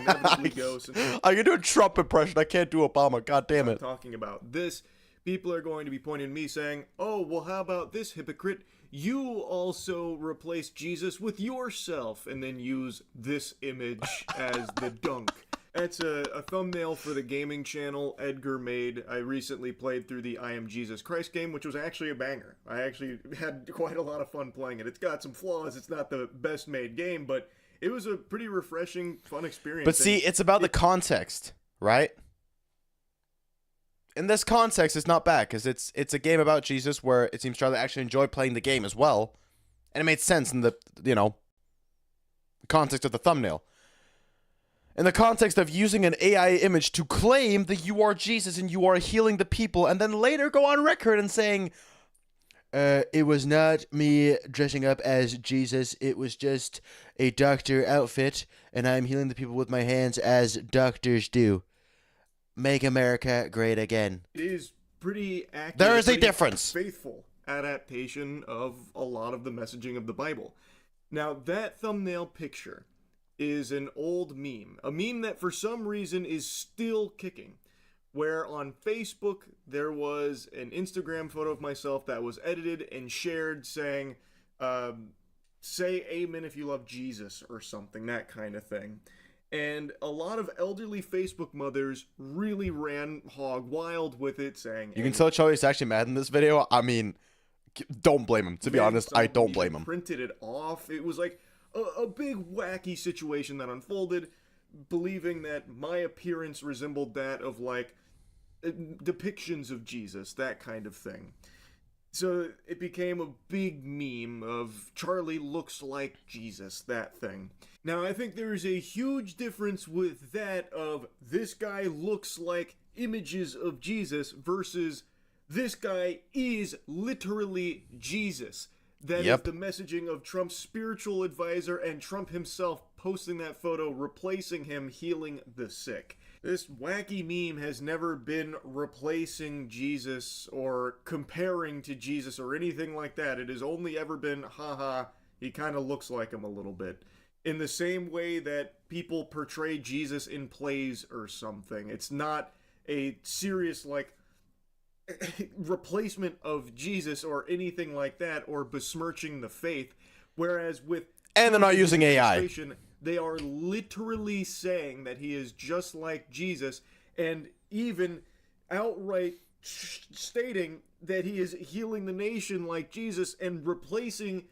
can do a Trump impression. I can't do Obama. God damn it. I'm talking about this. People are going to be pointing at me saying, oh, well, how about this, hypocrite? You also replace Jesus with yourself and then use this image as the dunk. That's a thumbnail for the gaming channel Edgar made. I recently played through the I Am Jesus Christ game, which was actually a banger. I actually had quite a lot of fun playing it. It's got some flaws. It's not the best made game, but it was a pretty refreshing, fun experience. But see, it's about the context, right? In this context, it's not bad, because it's a game about Jesus where it seems Charlie actually enjoyed playing the game as well. And it made sense in the, you know, context of the thumbnail. In the context of using an AI image to claim that you are Jesus and you are healing the people, and then later go on record and saying, it was not me dressing up as Jesus, it was just a doctor outfit, and I'm healing the people with my hands as doctors do. Make America great again. It is pretty accurate. There is a difference. Faithful adaptation of a lot of the messaging of the Bible. Now, that thumbnail picture is an old meme. A meme that for some reason is still kicking. Where on Facebook, there was an Instagram photo of myself that was edited and shared saying, say amen if you love Jesus or something, that kind of thing. And a lot of elderly Facebook mothers really ran hog wild with it, saying... You can tell Charlie's actually mad in this video. I mean, don't blame him. To be honest, I don't blame him. Printed it off. It was like a big wacky situation that unfolded, believing that my appearance resembled that of like depictions of Jesus, that kind of thing. So it became a big meme of Charlie looks like Jesus, that thing. Now I think there is a huge difference with that of this guy looks like images of Jesus versus this guy is literally Jesus. That is the messaging of Trump's spiritual advisor and Trump himself posting that photo, replacing him healing the sick. This wacky meme has never been replacing Jesus or comparing to Jesus or anything like that. It has only ever been, haha, he kind of looks like him a little bit. In the same way that people portray Jesus in plays or something. It's not a serious, like, replacement of Jesus or anything like that, or besmirching the faith, whereas with and they're not using AI. They are literally saying that he is just like Jesus, and even outright stating that he is healing the nation like Jesus and replacing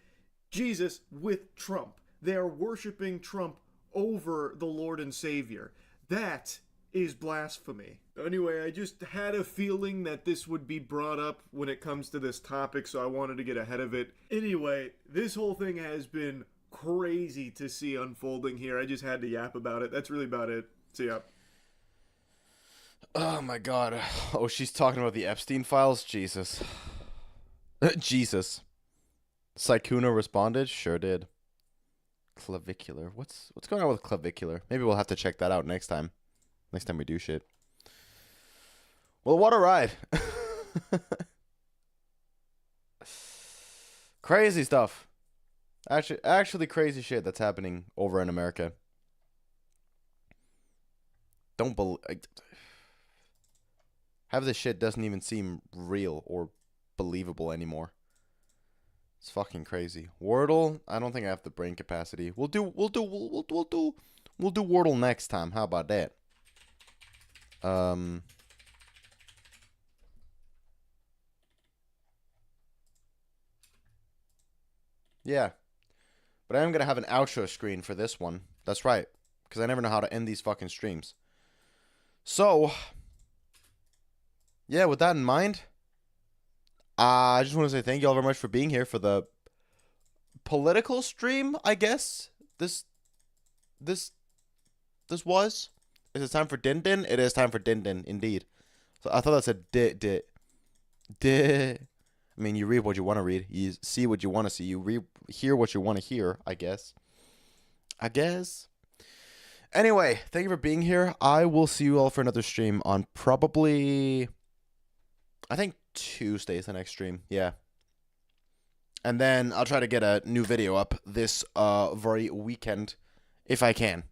Jesus with Trump. They are worshiping Trump over the Lord and Savior. That is blasphemy. Anyway, I just had a feeling that this would be brought up when it comes to this topic, so I wanted to get ahead of it. Anyway, this whole thing has been crazy to see unfolding here. I just had to yap about it. That's really about it. See ya. Oh my god. Oh, she's talking about the Epstein files? Jesus. Jesus. Saikuna responded? Sure did. Clavicular. What's going on with clavicular? Maybe we'll have to check that out next time. Next time we do shit. Well, what a ride. Crazy stuff. Actually crazy shit that's happening over in America. Don't believe... Half of this shit doesn't even seem real or believable anymore. It's fucking crazy. Wordle, I don't think I have the brain capacity. We'll do Wordle next time. How about that? Yeah. But I am going to have an outro screen for this one. That's right. Because I never know how to end these fucking streams. So, yeah, with that in mind, I just want to say thank you all very much for being here for the political stream, I guess. This was. Is it time for Din Din? It is time for Din Din, indeed. So I thought that said di. I mean, you read what you want to read. You see what you want to see. You hear what you want to hear, I guess. Anyway, thank you for being here. I will see you all for another stream on probably... I think Tuesday is the next stream. Yeah. And then I'll try to get a new video up this very weekend if I can.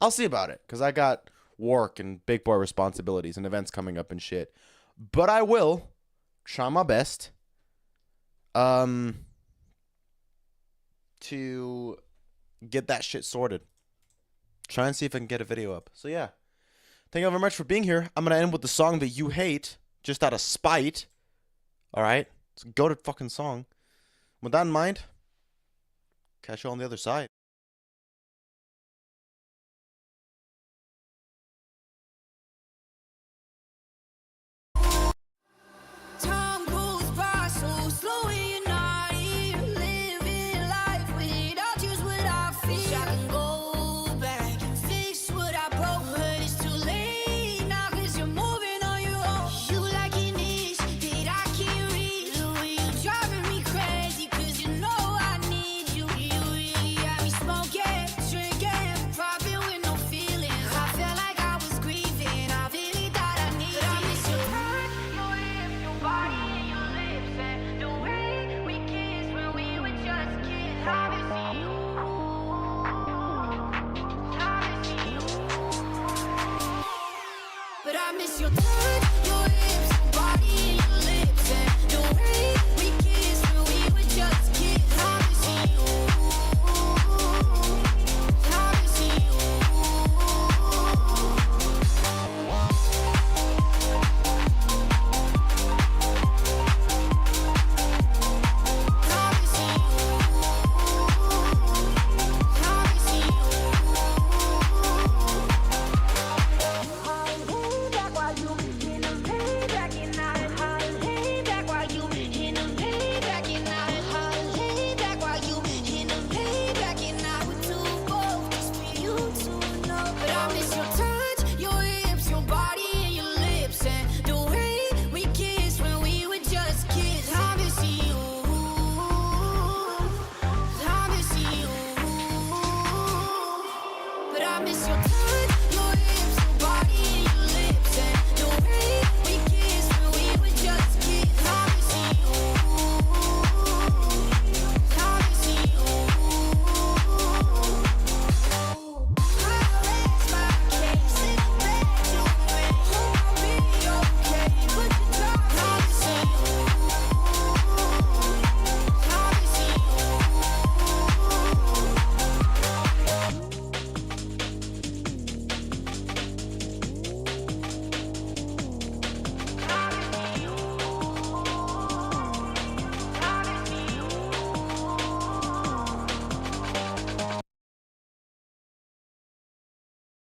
I'll see about it because I got work and big boy responsibilities and events coming up and shit. But I will try my best to get that shit sorted. Try and see if I can get a video up. So yeah. Thank you all very much for being here. I'm going to end with the song that you hate just out of spite. Alright? It's a goated fucking song. With that in mind, catch you on the other side. Time goes by so slow and you're not even living life without you is what I feel. Wish I can go back and fix what I broke, but it's too late now 'cause you're moving on your own. You like an itch that I can't reach. The way you driving me crazy 'cause you know I need you. You really got me smoking, drinking, popping with no feelings. I felt like I was grieving. I really thought I needed you. But I miss your touch, your lips, your body and your lips, and the way we kissed when we were just kids. I miss you. I miss you. But I miss your touch.